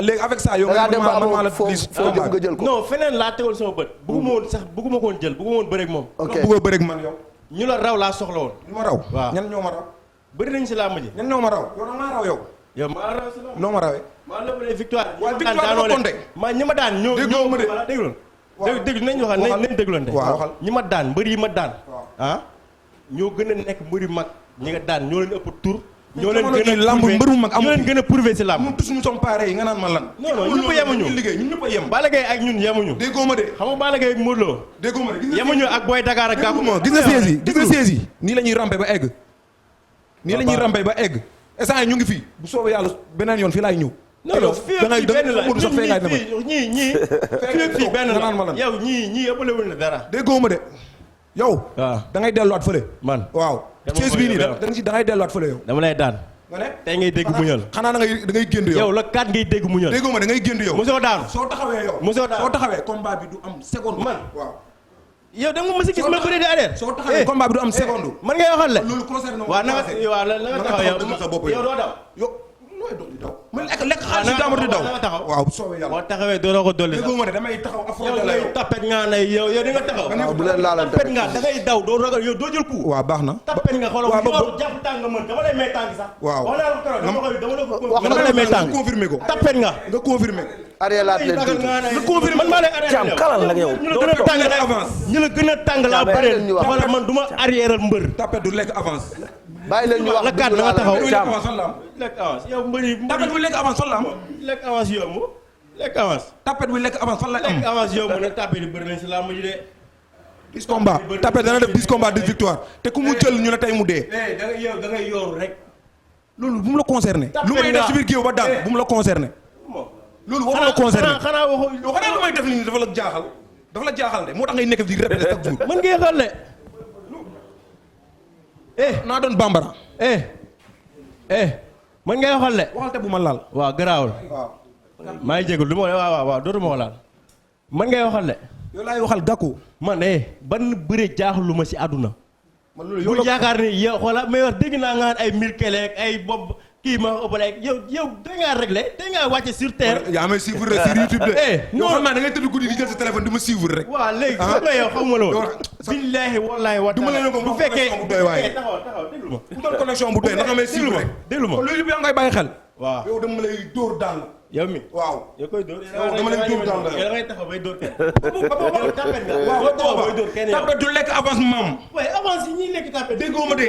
T: léegi avec ça yow. man maa la foo nga jël ko.
U: non feneen laa tegoon sama bët. bëgguma woon sax bëgguma ko woon jël bëgguma woon bëreeg moom.
T: ok bëggoo bëreeg man yow.
U: ñu la raw laa soxla woon.
T: ñu ma raw.
U: waaw
T: ñan ñoo ma raw.
U: bëri nañ si làmb ji.
T: ñan ñoo ma raw yow nag maa raw yow.
U: yow maa raw si làmb.
T: noo ma rawee.
U: maa la bëre victoire.
T: waaw victoire dafa compté.
U: maa ñi ma daan ñoo
T: déggoo ma de.
U: déglu déglu nañ waxal nañ déglante.
T: waaw waxal
U: ñi ma daan mbër yi ma daan. ah ñoo gën a nekk mbër yu mag ñi nga daan ñoo leen ëpp tur. ñoo leen gën a
T: lamb mbër mu mag amul
U: ñoo leen gën a prouvé si lamb.
T: ñun tous ñu sommes pareils nga naan ma lan.
U: non non ñëpp yemuñu
T: ñun liggéey ñun ñëpp a yem.
U: Balla Gaye ak ñun yemuñu.
T: déggoo ma de.
U: xam nga Balla Gaye ak Modou Lo.
T: déggoo ma de
U: yemuñu ak Boy Dakar ak Gàkku.
T: gis nga siège yi nii la ñuy rampe ba egg. nii la ñuy rampe ba egg. instant ñu ngi fii bu soobee yàlla beneen yoon fii laay ñëw.
U: non non fii ak benn la ñii fii benn la
T: ma lan
U: yow ñii ëppale wuñ la dara.
T: déggoo ma de yow.
U: waaw
T: da ngay delluwaat fële.
U: man
T: waaw. siège bii nii da ngay delluwaat fële yow.
U: dama lay daan.
T: nga ne
U: tey ngay dégg muñal.
T: xanaa da ngay génn yow.
U: yow la kat ngay dégg muñal.
T: déggoo ma da ngay génn yow.
U: mosoo daanu.
T: soo taxawee yow.
U: mosoo daanu
T: soo taxawee combat bi du am seconde.
U: man
T: waaw.
U: yow da nga mës a gis ma bëri di arrière.
T: soo taxawee combat bi du am seconde.
U: man ngay waxal le.
T: loolu concerne
U: waaw na nga taxaw yow doo daw.
T: yow looy doon di daw. man lekk xaalis si daamar di daw. waaw bu soobee yàlla.
U: boo taxawee doo ko dolli sax.
T: déggoo ma ne damay taxaw affronté la
U: yow tapet nga ne yow di nga taxaw.
A: waaw bu leen laalante
U: tapet nga da ngay daw doo ragal yow doo jël coup.
T: waaw baax na.
U: tapet nga xoolal
T: waaw
U: yow jàpp tàng nga mën dama lay may tàng sax.
T: waaw
U: wax naa la ko keroog
T: dama
U: lay may tàng.
T: nga confirmé ko.
U: tapet nga.
T: nga confirmé.
A: arrière laat leen tuuti.
U: nga confirmé man maa lay arrière.
B: Thiam kalal la yow.
U: ñu la gën a tàng la avance. ñu la gën a tàng laa bëreel. wala man du ma arrièreal mbër.
T: tapet du lekk avance.
A: bàyyi leen ñu wax
U: la kat na nga taxaw.
T: Thiam avance fan la am.
U: lekk avance yow mbëri
T: tapet bu lekk avance fan la am.
U: lekk avance yomb lekk avance.
T: tapet bu lekk avance fan la am.
U: lekk avance yomb nag tapet yi bëri nañ si làmb ji de.
T: 10 combats tapet dana def 10 combats 10 victoire te ku mu jël ñu ne tey mu dee.
U: da ngay yow da ngay yooru rek.
T: loolu bu mu la concerné. lu may def ci biir géew ba daan bu mu la concerné. loolu warul la concerné.
U: xanaa waxoo
T: yow xanaa lu may def nii dafa la jaaxal. dafa la jaaxal de moo tax ngay nekk di répété chaque jour.
U: man ngay xal le.
T: naa doon bambara.
U: man ngay waxal le.
T: waxal te bu ma laal.
U: waaw garaawul.
T: waaw.
U: maa ngi jégalu lu ma waaw dootuma ko laal. man ngay waxal le.
T: yow laay waxal Gàkku.
U: man ban bëre jaaxlu ma si àdduna.
T: man loolu yow
U: bu yaakaar ni yow xoola mais wax dégg naa nga ay mille keleek ay bob kii ma ëppale yow da ngaa réglé da ngaa wàcce sur terre.
T: yaa may suivre rek sur YouTube de. non xam naa da ngay tëdd guddi di jël sa téléphone di ma suivre rek.
U: waaw léegi xam nga yow xamuma loolu. billaahi wallaahi wa taala bu fekkee
T: taxaw déglu ma. bu doon connexion bu doy na nga may suivre rek.
U: déglu ma
T: loolu yëpp yaa ngay bàyyi xel.
U: waaw
T: yow dama lay dóor daan.
U: yow mi
T: waaw.
U: yow koy dóor
T: yow dama lay dóor daan la
U: yow da ngay taxaw bay dóor kenn. yow tapet nga.
T: waaw
U: yow taxaw bay dóor kenn yow.
T: tapet du lekk avance maam.
U: waaye avance yi ñuy lekk tapet.
T: déggoo ma de.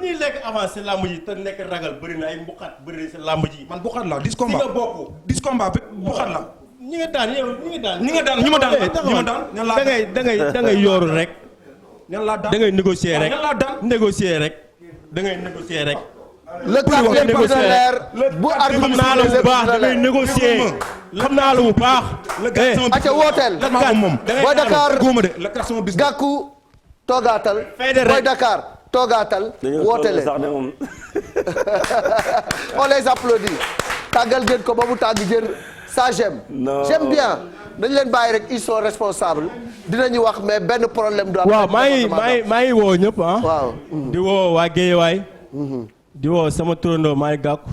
U: ñuy lekk avance si làmb ji te nekk ragal bëri na ay mbuqat bëri na si làmb ji.
T: man buqat la 10 combats.
U: si nga bokk
T: 10 combats buqat la.
U: ñi nga daan yow ñi nga daan.
T: ñi nga daan ñi ma daan ñi ma daan. ñan laa
U: da ngay yooru rek.
T: ñan laa daan
U: da ngay négocier rek.
T: ñan laa daan
U: négocier rek. da ngay négocier rek.
A: le quatrième partenaire bu arbitre
U: xam naa la bu baax da ngay négocier. xam naa la bu baax.
A: acca wooteel. Boy Dakar Gàkku toogaatal. Boy Dakar toogaatal. wootele on les applaudit. tàggal ngeen ko ba mu tàgg jër ça j'aime. j'aime bien. dañ leen bàyyi rek ils sont responsables dinañu wax mais benn problème du am.
U: waaw maa ngi woo ñëpp ah.
A: waaw.
U: di woo waa Guédiawaye. di woo sama turandoo Malick Gakou.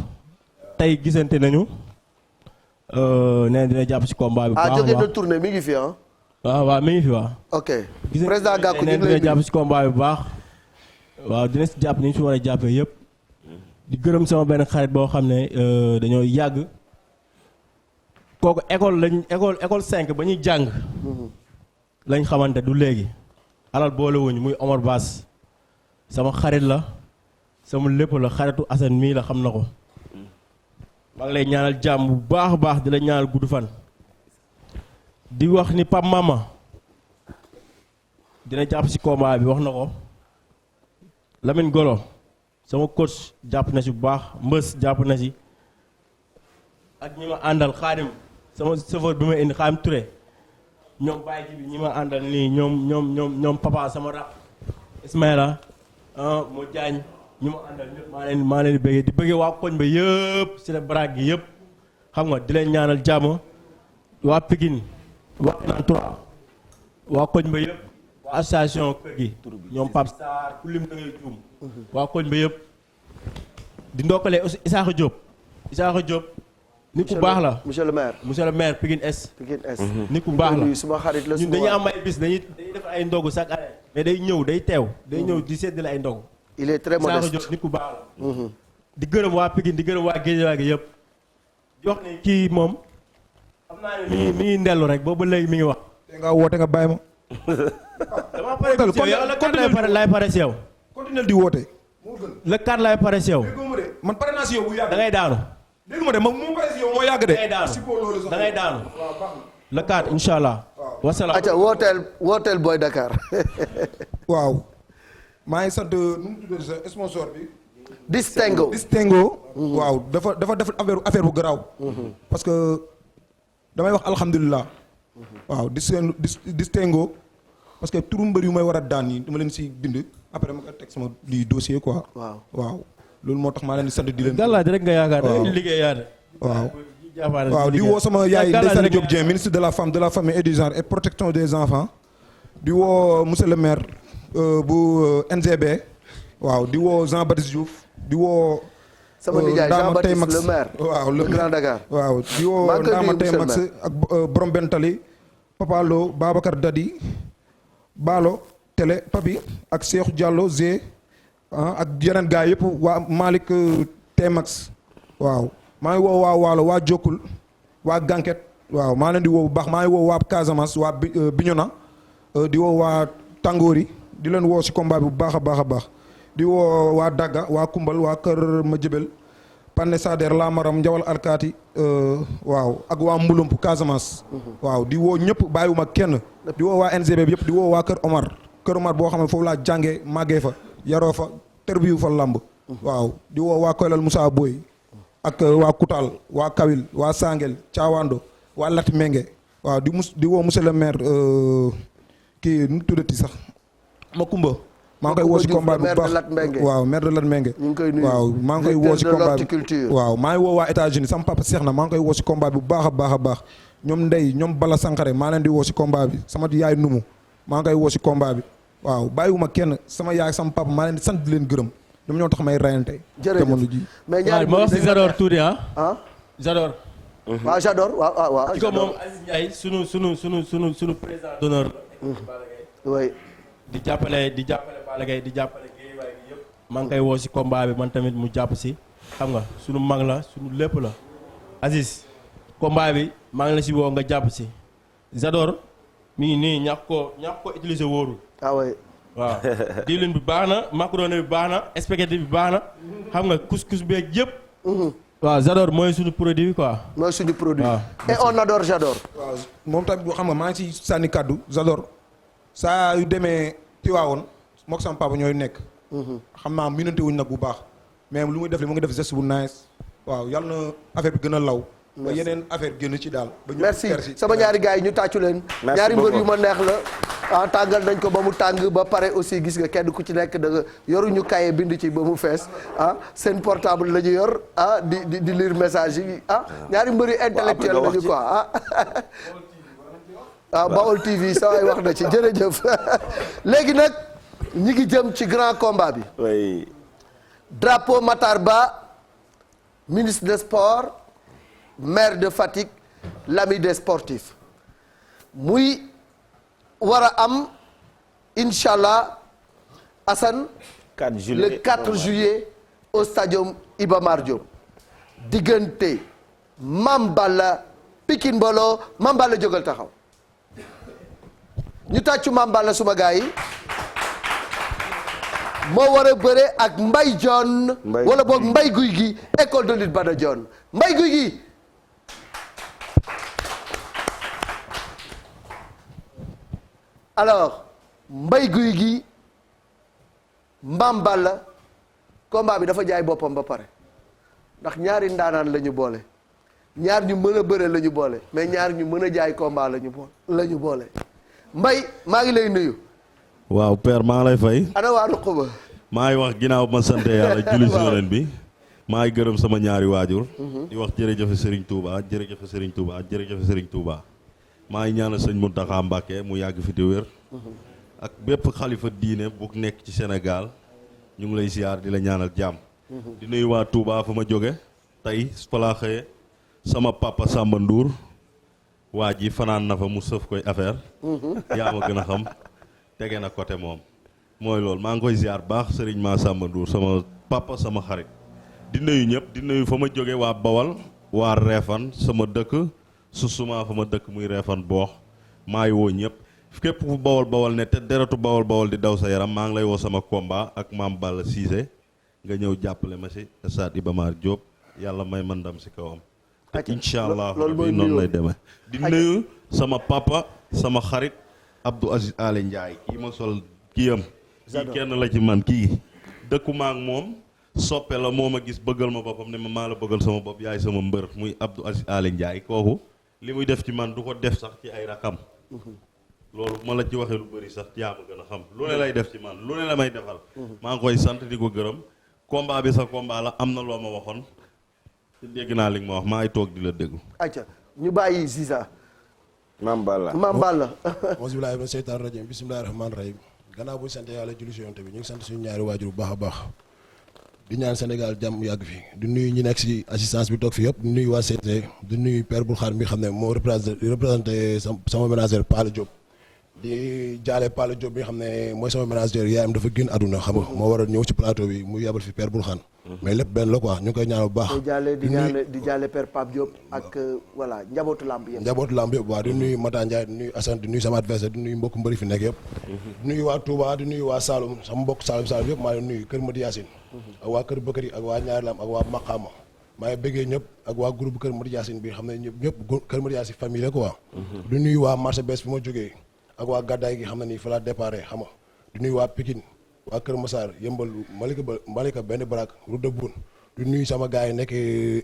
U: tey gisante nañu. nee dina jàpp ci combat bi.
A: jóge de tournée mi ngi fi ah.
U: waaw mi ngi fi waaw.
A: ok président Gakou ñu ngi lay
U: dina jàpp ci combat bi bu baax. waaw dina si jàpp ni ñu si war a jàppee yëpp. di gërëm sama benn xarit boo xam ne dañoo yàgg. kooku école 5 ba ñuy jàng. lañ xamante du léegi alal boolewuñu muy Omar Baas sama xarit la sama lépp la xaritu Assane mii la xam na ko maa ngi lay ñaanal jàmm bu baax a baax di la ñaanal gudd fan di wax ni Pape Mama dina jàpp si combat bi wax na ko Lamine Golo sama coach jàpp na si bu baax mbës jàpp na si ak ñi ma àndal Xaadim sama chauffeur bi ma indi Xaadim Touré ñoom bàyyi ji bi ñi ma àndal nii ñoom papa sama rap Ismaïla moo jaañ ñi ma àndal ñëpp maa leen di bëggee di bëggee waa koñ ba yëpp si la baraag gi yëpp xam nga di leen ñaanal jàmm waa Pikine waa Naan 3 waa koñ ba yëpp waa association kër gi ñoom Pape Sarr ku lim da ngay juum waa koñ ba yëpp di ndokkalee aussi Isaaxa Diop nit ku baax la
A: monsieur le maire
U: Pikine Est nit ku
A: ñu
U: baax
A: koy
U: la
A: nuyu suma xarit la
U: ñun dañuy am ay bis dañuy def ay ndogu chaque année mais day ñëw di séddale ay ndogu
A: il est très modeste
U: Isaaxa Diop nit ku baax la di gërëm waa Pikine di gërëm waa Guédiawaye gi yëpp di wax ne kii moom xam naa ne mi ngi ndellu rek boobu léegi mi ngi wax
T: te nga woote nga bàyyi ma.
U: dama pare si yow la 4 lay pare si yow
T: continuel di woote.
U: le 4 lay pare si yow
T: man pare naa si yow bu yàgg.
U: da ngay daanu
T: dégg ma de moom moo pare si yow moo yàgg de.
U: da ngay daanu le 4 incha allah. wasalaam
A: acca wooteel Boy Dakar.
T: waaw maa ngi sant nu mu tuddati sa sponsor bi.
A: Distingo.
T: waaw dafa def affaire bu garaaw. parce que damay wax alhamdulilah. waaw Distingo parce que turu mbër yu may war a daan yi dama leen si bind après ma ko teg sama di dossier quoi. waaw loolu moo tax maa leen di sant di leen.
U: gàllaaj rek nga yaakaar ne liggéey yaa de.
T: waaw di woo sama yaay Ndeye Diop Dieng ministre de la femme de la famille et du genre et protection des enfants. di woo monsieur le maire bu NGB. waaw di woo Jean Baptiste Diouf di woo.
A: sama nijaay Jean Baptiste le maire.
T: waaw le
A: Grand Dakar.
T: waaw di woo Ndama Tey Max ak Borom Bentali Papa Lo Babacar Dadi Baalo Télé Papi ak Cheikhou Diallo Zé ak yeneen gars yëpp waa Malick Tey Max waaw maa ngi woo waa Waalo waa Jokkul waa Ganket waaw maa leen di woo bu baax maa ngi woo waa Casamance waa Bignona di woo waa Tangori di leen woo si combat bi bu baax a baax a baax di woo waa Dagga waa Kumbal waa Kër Madiabel Pané Sader La Maram Njawal Alkaati waaw ak waa Mbulump Casamance. waaw di woo ñëpp bàyyiwuma kenn. di woo waa NGB bi yëpp di woo waa Kër Omar boo xam ne foofu laa jàngee màggee fa yaroo fa terbiyu fa lamb. waaw di woo waa Koylal Moussa Boy ak waa Koutal waa Kawil waa Sangel Thiawando waa Lat Menge waaw di woo monsieur le maire kii nu tuddati sax Makumba. maa ngi koy woo si combat bu baax waaw maire de Lat Menge waaw maa ngi koy woo si combat bi waaw maa ngi woo waa États-Unis sama papa Seex na maa ngi koy woo si combat bi bu baax a baax a baax ñoom Ndey ñoom Bala Sankare maa leen di woo si combat bi sama yaay Numu maa ngi koy woo si combat bi waaw bàyyiwuma kenn sama yaay sama papa maa leen di sant di leen gërëm ñoom ñoo tax may rayante jamono ji
A: mais ñaari
U: ma wax si Zador tuuti Zador
A: waaw Zador waaw
U: ci ko moom Aziz Ndiaye sunu président d'honneur
A: oui
U: di jàppale Balla Gaye di jàppale Guédiawaye gi yëpp maa ngi koy woo si combat bi man tamit mu jàpp si xam nga sunu mag la sunu lépp la Aziz combat bi maa ngi la si woo nga jàpp si Zador mi ngi nii ñàkk ko utiliser wóorul waaw diwlin bi baax na macaroni bi baax na spaghetti bi baax na xam nga couscous beeg yëpp waaw Zador mooy suñu produit quoi.
A: mooy suñu produit. et on adore Zador.
T: waaw moom tamit xam nga maa ngi ci sànni kaddu Zador saa yu demee Tiwaawoon mook sama papa ñooy nekk. xam naa minante wuñ nag bu baax mais lu muy def li mu ngi def geste bu nice waaw yàlla na affaire bi gën a law. ba yeneen affaire génn ci daal. ba
A: merci sama ñaari gars yi ñu tàccu leen. ñaari mbër yu ma neex la. tàngal nañ ko ba mu tàng ba pare aussi gis nga kenn ku ci nekk da nga yoruñu kaye bind ci ba mu fees seen portable la ñu yor di lire message yi ñaari mbër yu intellectuel lañu quoi Baol TV sa waay wax na ci jërëjëf léegi nag ñi ngi jëm ci grand combat bi.
B: oui.
A: drapeau Matar Ba ministre des sports maire de Fatick l'ami des sportifs muy. war a am incha allah Assane.
B: 4 juillet
A: le 4 juillet au stadium Iba Mar Diop. diggante Mame Balla Pikine Mbolo Mame Balla jógal taxaw. ñu tàccu Mame Balla suma gars yi moo war a bëre ak Mbaye John wala boog Mbaye Guy gi école de lutte Bada John Mbaye Guy gi alors Mbaye Guy gi Mame Balla combat bi dafa jaay boppam ba pare ndax ñaari ndaanaan la ñu boole ñaar ñu mën a bëre la ñu boole mais ñaar ñu mën a jaay combat la ñu boole Mbaye maa ngi lay nuyu.
B: waaw père maa lay fay.
A: ana waa Ruquba.
B: maa ngi wax ginnaaw ma sant yàlla julli si yonent bi. maa ngi gërëm sama ñaari waajur. di wax jërëjëf Serigne Touba jërëjëf Serigne Touba jërëjëf Serigne Touba. maa ngi ñaanal sëñ Mountakha Mbacké mu yàgg fi te wér. ak bépp xalifa diine bu nekk ci Sénégal ñu ngi lay ziar di la ñaanal jàmm. di nuyu waa Touba fa ma jóge tey fa laa xëye sama papa Samba Ndour waa ji fanaan na fa mu sëf koy affaire. yaa ma gën a xam tege na côté moom. mooy loolu maa ngi koy ziar baax Serigne Ma Samba Ndour sama papa sama xarit. di nuyu ñëpp di nuyu fa ma jóge waa Bawal waa Réfane sama dëkk susuma fa ma dëkk muy Réfane boox maa ngi woo ñëpp képp fu Bawal ne te deretu Bawal di daw sa yaram maa ngi lay woo sama combat ak Mame Balla Cissé nga ñëw jàppale ma si stade Iba Mar Diop yàlla may man ndam si kawam te incha allah bi noonu lay demee di nuyu sama papa sama xarit Abdou Aziz Ale Ndiaye kii ma sol kiyam kii kenn la ci man kii dëkkuma ak moom soppe la moo ma gis bëggal ma boppam ne ma maa la bëggal sama bopp yaay sama mbër muy Abdou Aziz Ale Ndiaye kooku li muy def ci man du ko def sax ci ay rakam loolu ma la ci waxee lu bëri sax yaa ma gën a xam lu ne lay def ci man lu ne la may defal maa ngi koy sant di ko gërëm combat bi sa combat la am na loo ma waxoon te dégg naa li nga ma wax maa ngi toog di la déglu
A: acca ñu bàyyi Ziza
B: Mame Balla
K: auzu billaahi mina seytaani rajiim bismillaahi rahmaani rahiim gannaaw bu ñu sant yàlla julli si yonent bi ñu ngi sant suñu ñaari waajur bu baax a baax di ñaan Sénégal jàmm yàgg fi di nuyu ñi nekk si assistance bi toog fi yëpp di nuyu waa CNG di nuyu Père Bourkhane bi xam ne moo représenté sama ménagère Pala Diop di jaale Pala Diop bi nga xam ne mooy sama ménagère yaayam dafa génn àdduna xam nga moo war a ñëw ci plateau bi mu yabal fi Père Bourkhane mais lépp benn la quoi ñu ngi koy ñaan bu baax
A: di jaale Père Pape Diop ak voilà njabootu lamb yëpp
K: waaw di nuyu Mata Ndiaye di nuyu Assane di nuyu sama adversaire di nuyu mbokk mbëri fi nekk yëpp di nuyu waa Touba di nuyu waa Saloum sama mbokk Saloum yëpp maa ngi nuyu Kër Madi Yacine ak waa Kër Bëkkëri ak waa Ñaari Lam ak waa Maqama maa ngi bëggee ñëpp ak waa groupe Kër Madi Yacine bi xam ne ñëpp Kër Madi Yacine famille la quoi di nuyu waa marché bees bi ma jógee ak waa gàddaay gi xam ne nii fa laa déparé xam nga di nuyu waa Pikine waa Kër Massar yëmbal Malika benn barak route de Boune di nuyu sama gars yi nekk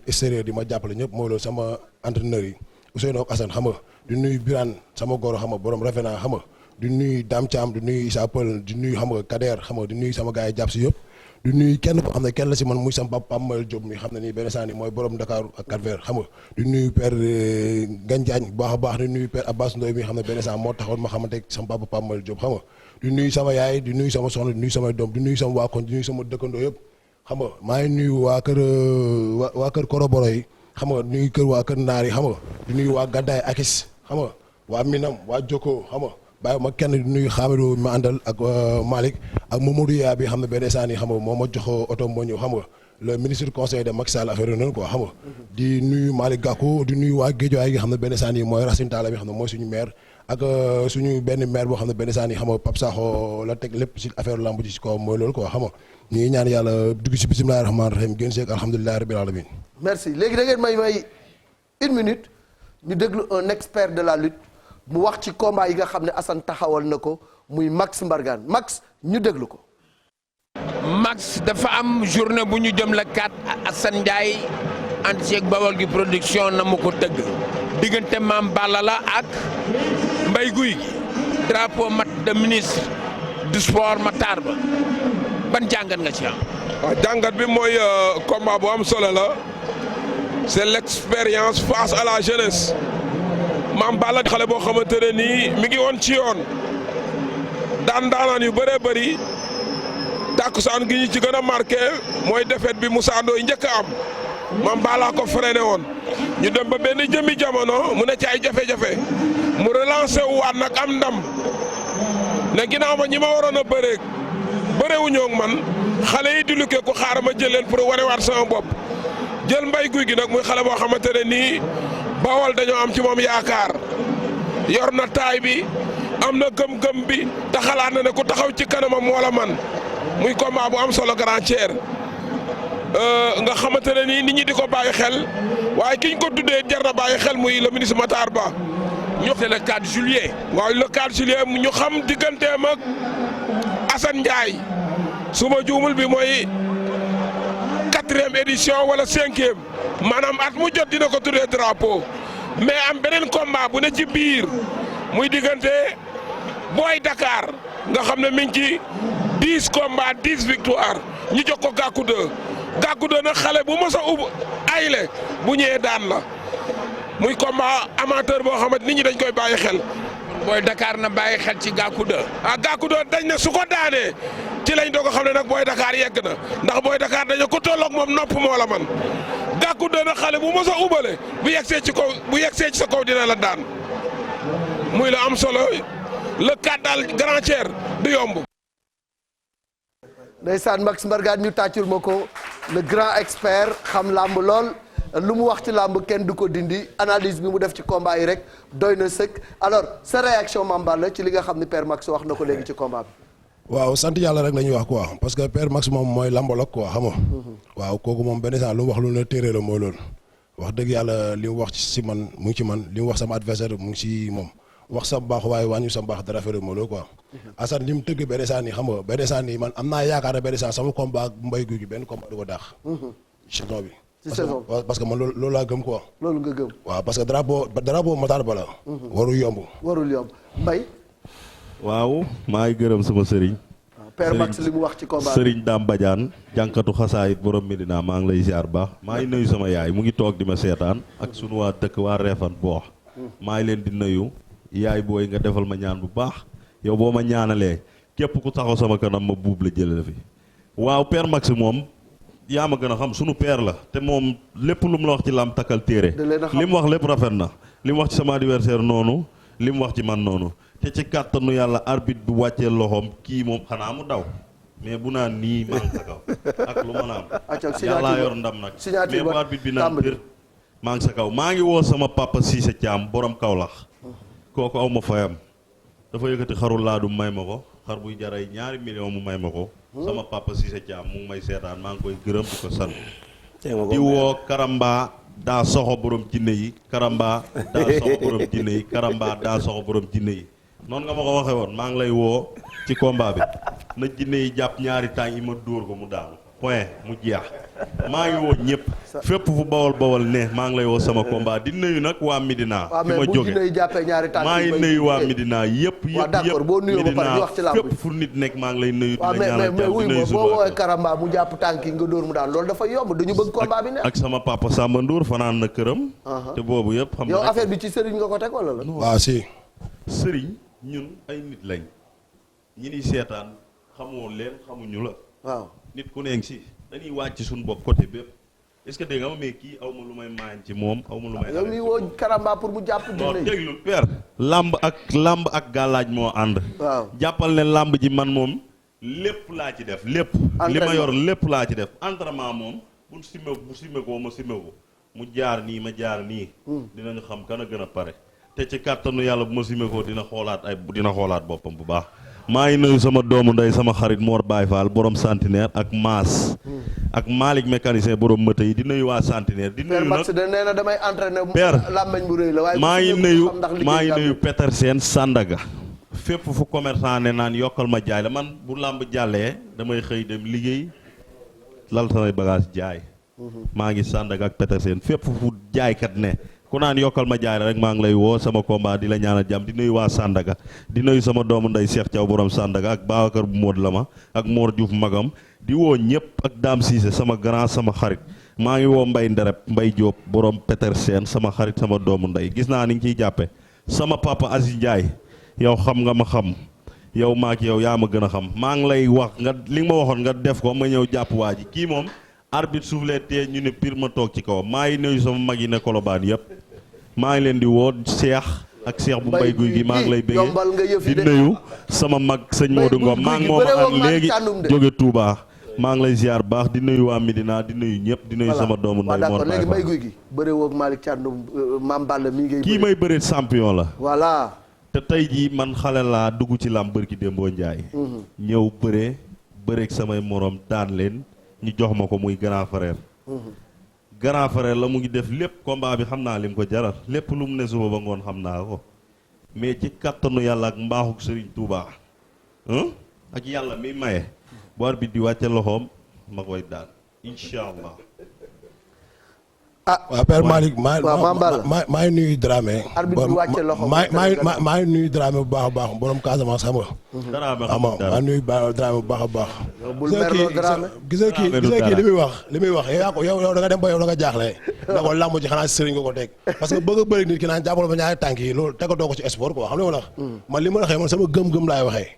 K: extérieur di ma jàppale ñëpp mooy loolu sama entraîneur yi Ousseynou ak Assane xam nga di nuyu Birane sama goro xam nga borom Rafena xam nga di nuyu Dame Thiam di nuyu Issa Peul di nuyu xam nga Kader xam nga di nuyu sama gars yi jàpp si yëpp di nuyu kenn ko xam ne kenn la si man muy sama papa Mayel Diop mi xam ne nii benn saa ni mooy borom Dakar ak Cap-Vert xam nga di nuyu père Ngagne Diagne bu baax a baax di nuyu père Abbas Ndoye mi xam ne benn saa moo taxoon ma xamante sama papa Mayel Diop xam nga di nuyu sama yaay di nuyu sama soxna di nuyu samay doom di nuyu sama waa koñ di nuyu sama dëkkandoo yëpp xam nga maa ngi nuyu waa kër Koroboro yi xam nga di nuyu waa kër Naar yi xam nga di nuyu waa Gaddaay Akis xam nga waa Minam waa Jokko xam nga bàyyi ma kenn di nuyu Xaamidu ma àndal ak Malick ak Mamadou Yaa bi xam ne benn saa yi xam nga moo ma jox oto moo ñëw xam nga le ministre conseil de Macky Sall affaire yooyu noonu quoi xam nga di nuyu Malick Gakou di nuyu waa Guédiawaye gi xam ne benn saa yi mooy Racine Talla bi xam ne mooy suñu maire ak suñu benn maire boo xam ne benn saa yi xam nga Pape Sakho la teg lépp si affaire lamb ji si kaw mooy loolu quoi xam nga ñu ngi ñaan yàlla dugg si bismillahi rahmaani rahim génn seeg alhamdulilahi rabbil alamin
A: merci léegi da ngeen may une minute ñu déglu un expert de la lutte mu wax ci combat yi nga xam ne Assane taxawal na ko muy Max Mbargane Max ñu déglu ko.
C: Max dafa am journée bu ñu jëm la 4 Assane Ndiaye ànd ceeg Bawol gi production na mu ko tëgg diggante Mame Balla la ak Mbaye Guy gi drapeau mat de ministre du sport Matar Ba ban jàngat nga ci am.
V: waaw jàngat bi mooy combat bu am solo la c'est l'expérience face à la jeunesse. Mame Balla xale boo xamante ne nii mi ngi woon ci yoon daanaan yu bëree bëri tàkkusaan gi ñu ci gën a marqué mooy défaite bi Moussa Ndoye njëkk a am Mame Balla ko freiné woon ñu dem ba benn jëmmi jamono mu ne ci ay jafe-jafe mu relancé wu waat nag am ndam ne ginnaaw ma ñi ma waroon a bëreewuñoo ak man xale yi di lukkee ku xaar ma jël leen pour wanewaat sama bopp jël Mbaye Guy gi nag muy xale boo xamante ne nii. Bawol dañoo am ci moom yaakaar yor na taay bi am na gëm-gëm bi te xalaat na ne ku taxaw ci kanamam wala man muy combat bu am solo grand Thier nga xamante ne nii nit ñi di ko bàyyi xel waaye ki ñu ko tuddee jar na bàyyi xel muy le ministre Matar Ba.
C: c'est le 4 juillet.
V: waaw le 4 juillet ñu xam digganteem ak Assane Ndiaye su ma juumul bi mooy 4e édition wala 5e maanaam at mu jot dina ko tuddee drapeau mais am beneen combat bu ne ci biir muy diggante Boy Dakar nga xam ne mi ngi ci 10 combats 10 victoires ñu jox ko Gàkku 2 Gàkku 2 nag xale bu mos a ayle bu ñëwee daan la muy combat amateur boo xamante nit ñi dañ koy bàyyi xel.
C: Boy Dakar na bàyyi xel ci Gàkku 2.
V: Gàkku 2 dañ ne su ko daanee ci lañ doog a xam ne nag Boy Dakar yegg na ndax Boy Dakar dañu ko tolloog moom nopp moo la man Gàkku 2 nag xale bu mos a ubale bu yegsee ci kaw bu yegsee ci sa kaw dina la daan muy la am solo le 4 daal grand Thier du yomb.
A: ndeysaan Max Mbargane ñu tàccul ma ko le grand expert xam làmb lool lu mu wax ci làmb kenn du ko dindi analyse bi mu def ci combat yi rek doy na sëkk alors sa réaction Mame Balla ci li nga xam ne Père Max wax na ko léegi ci combat bi.
D: waaw sant yàlla rek la ñuy wax quoi parce que Père Max moom mooy lambologue quoi xam nga. waaw kooku moom benn saa lu mu wax lu ne téere la mooy loolu wax dëgg yàlla li mu wax ci man mu ngi ci man li mu wax sama adversaire mu ngi ci moom wax sa baax waaye wàññi sa baax dara fere mooy loolu quoi. Assane li mu tëgg benn saa nii xam nga benn saa nii man am naa yaakaar ne benn saa sama combat ak Mbaye Gouy Gui benn combat du ko daax. saison bi.
A: ci saison
D: parce que man loolu laa gëm quoi.
A: loolu nga gëm.
D: waaw parce que drapeau Matar Ba la. warul yomb.
A: warul yomb Mbaye.
B: waaw maa ngi gërëm sama sëriñ.
A: Père Max li mu wax ci combat
B: sëriñ Dame Badiane jànkatu xasaayit borom Medina maa ngi lay ziar baax maa ngi nuyu sama yaay mu ngi toog di ma seetaan ak sunu waa dëkk waa Réfane boox maa ngi leen di nuyu yaay booy nga defal ma ñaan bu baax yow boo ma ñaanalee képp ku taxaw sama kanam ma buub la jëlee fi waaw Père Max moom yaa ma gën a xam sunu père la te moom lépp lu mu la wax ci lam takkal téere li mu wax lépp rafet na li mu wax ci sama adversaire noonu li mu wax ci man noonu te ci kàttanu yàlla arbitre bi wàccee loxoom kii moom xanaa mu daw mais bu naan nii maa ngi sa kaw ak lu ma naan yàllaa yor ndam nag mais bu arbitre bi naan bir maa ngi sa kaw maa ngi woo sama papa Cissé Thiam borom Kaolack kooku aw ma fayam dafa yëkkati xarul laa du may ma ko xar buy jaray ñaari million mu may ma ko sama papa Cissé Thiam mu ngi may seetaan maa ngi koy gërëm di ko sant di woo Karamba daa soxo borom jinne yi Karamba daa soxo borom jinne yi Karamba daa soxo borom jinne yi noonu nga ma ko waxee woon maa ngi lay woo ci combat bi na jinne yi jàpp ñaari tànk yi ma dóor ko mu daanu point mu jeex maa ngi woo ñëpp fépp fu bawal ne maa ngi lay woo sama combat di nuyu nag waa Medina fi ma jóge maa ngi nuyu waa Medina yëpp Medina fépp fu nit nekk maa ngi lay nuyu di la ñaanal jàmm di nuyu
A: boo woowee Karamba mu jàpp tànk yi nga dóor mu daan loolu dafa yomb dañu bëgg combat bi ne
B: ak sama papa Samba Ndour fanaan na këram te boobu yëpp xam
A: yow affaire bi ci sëriñ nga ko teg wala la
D: waaw si
B: sëriñ ñun ay nit lañ ñi ni seetaan xamoo leen xamuñu la
A: waaw
B: nit ku nekk si dañuy wàcc suñu bopp côté bépp est-ce que dégg nga ma mais kii aw ma lu may maañ ci moom aw ma lu may
A: yow mi woo Karamba pour mu jàpp
B: non déglu père lamb ak gàllaaj moo ànd
A: waaw
B: jàppal ne lamb ji man moom lépp laa ci def lépp li ma yor lépp laa ci def entraînement moom bu simme ko ma simme ko mu jaar nii ma jaar nii dinañu xam kan a gën a pare te ci kàttanu yàlla bu ma simee ko dina xoolaat boppam bu baax maa ngi nuyu sama doomu ndey sama xarit Mor Baye Fall borom centenaire ak Maas ak Malick mécanicien borom mëta yi di nuyu waa centenaire di nuyu nag
A: nee na damay entraîner làmmeñ bu rëy la waaye
B: maa ngi nuyu Petersen Sandaga fépp fu commerçant ne naan yokkal ma jaay la man bu làmb jàllee damay xëy dem liggéey lal samay bagage jaay maa ngi Sandaga ak Petersen fépp fu jaaykat ne ku naan yokkal ma jaay la rek maa ngi lay woo sama combat di la ñaanal jàmm di nuyu waa Sandaga di nuyu sama doomu nday Cheikh Thiaw borom Sandaga ak Babacar bu Mod Lama ak Mor Diouf magam di woo ñëpp ak Dame Cissé sama grand sama xarit maa ngi woo Mbay Nderep Mbay Diop borom Petersen sama xarit sama doomu nday gis naa ni nga ciy jàppe sama papa Aziz Ndiaye yow xam nga ma xam yow maak yow yaa ma gën a xam maa ngi lay wax nga li nga ma waxoon nga def ko ma ñëw jàpp waa ji kii moom arbitre soufflé tee ñu ne pire ma toog ci kaw maa ngi nuyu sama mag yi ne Colobane yëpp maa ngi leen di woo Cheikh ak Cheikh bu Mbay Guy gi maa ngi lay bëggee di nuyu sama mag sëñ Modou Ngom maa ngi moom ak léegi jóge Touba maa ngi lay ziar baax di nuyu waa Medina di nuyu ñëpp di nuyu sama doomu nday Mor
A: léegi Mbay Guy gi bëre woog Malick Thiandoum Mame Balla mi ngay
B: kii may bëre champion la
A: voilà
F: te tey jii man xale laa dugg ci làmb bërki Dembo Ndiaye. ñëw bëreeg samay morom daan leen ñu jox ma ko muy grand frère. grand frère la mu ngi def lépp combat bi xam naa lim ko jaral lépp lu mu ne suba ba ngoon xam naa ko mais ci kattanu yàlla ak mbaaxuk Serigne Touba ak yàlla mi maye boor bi di wàcce loxoom ma koy daan incha allah.
D: waaw Père Malick maa ngi nuyu Dramé.
A: arbitre bi wàcce loxo
D: maa ngi nuyu Dramé bu baax a baax borom Casamance xam nga.
F: Dramé
D: maa nuyu Dramé bu baax a baax.
A: bul merloo Dramé.
D: gis nga kii li muy wax yow da nga dem ba yow da nga jaaxle. da ko làmb ji xanaa si sëriñ nga ko teg. parce que bëgg a bëri nit ki naan jàppale ma ñaari tànk yi loolu tegatoo ko ci sport quoi xam nga ma la. man li ma la waxee man sama gëm-gëm laay waxee.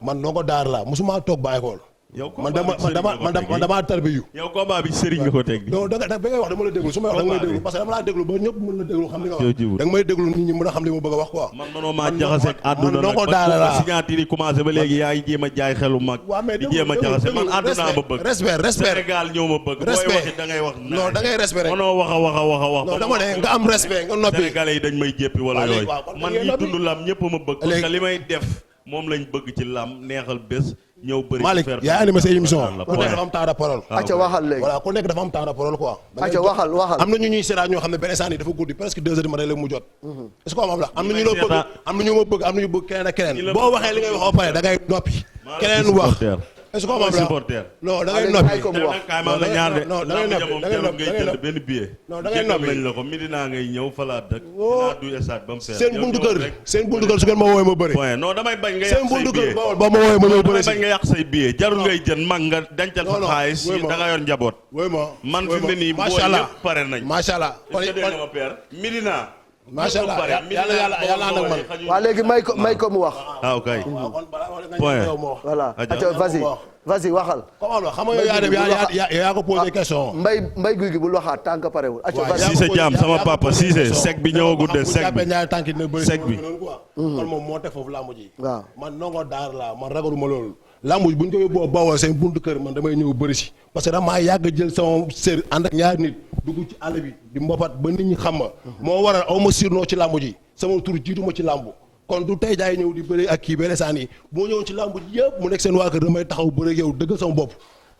D: man noo ko daar la musuma toog ba école.
F: yow
D: man damaa tarbiyu.
F: yow combat bi sëriñ nga ko teg.
D: non da nga ngay wax dama la déglu su may wax da nga may déglu parce que dama laa déglu ba ñëpp mën la déglu xam li nga wax da nga may déglu nit ñi mën a xam li ma bëgg a wax quoi.
F: man manoo maa jaxaseeg àdduna nag ba signature yi commencé ba léegi yaa ngi jéem a jaay xelu mag di jéem a jaxase man àdduna ma bëgg respect Sénégal ñëw ma bëgg booy waxi da ngay wax
D: non da ngay respect rek
F: manoo wax
D: non dama ne nga am respect nga noppi
F: Sénégalais yi dañ may jéppi wala yooyu man ñi dund lam ñëpp ma bëgg parce que li may def moom lañ bëgg ci lam neexal bés ñëw bëri
D: Malick yaa animé sa émission ku nekk dafa am temps de parole.
A: acca waxal léegi
D: voilà ku nekk dafa am temps de parole quoi.
A: acca waxal
D: am na ñu ñuy seetaan ñoo xam ne benn instant yi dafa guddi presque 2 heures du matin la mu jot. est-ce que am la am na ñu la bëgg am na ñu ma bëgg am na ñu bëgg keneen ak keneen boo waxee li ngay wax ba pare da ngay noppi keneen wax est-ce que am la non da ngay noppi
F: kaay ma la ñaar de
D: non da ngay noppi da ngay
F: ngay jënd benn billet
D: non da ngay noppi
F: lañ la ko Medina ngay ñëw fa laa dëkk dinaa du stade ba mu fees
D: seen buntu kër su ngeen ma woowee ma bëri
F: non damay bañ nga
D: seen buntu kër ba ma woowee ma ñëw bëri
F: bañ nga yàq say billet jarul ngay jënd mag nga dencal fa xaalis da nga yor njaboot man fi mu ne nii boo yëpp pare nañ
D: macha allah
F: Medina
D: macha allah yàlla ànd ak man
A: waa léegi may ko mu wax
F: waaw kay point
A: voilà vas-y waxal
D: xam nga yow yaa dem yaa ko posé question
A: mbay guy gi bul waxaat tànk parewul
F: Cissé Thiam sama papa Cissé sec bi ñëwagul de sec bi
D: ñaari tànk dina bëri
F: sec bi
D: kon moom moo teg foofu làmb ji
A: waaw
D: man nongo daar la man ragaluma loolu làmb ji bu ñu ko yóbboo bawoo seen buntu kër man damay ñëw bëri si parce que damaa yàgg jël sama sër ànd ak ñaari nit dugg ci àll bi di mbapat ba nit ñi xam ma moo waral aw ma sirnoo ci làmb ji sama tur jiitu ma ci làmb kon du tey jaay ñëw di bëri ak kii benn saan yi boo ñëwoon ci làmb ji yëpp mu nekk seen waa kër damay taxaw bëri yow dëgg sama bopp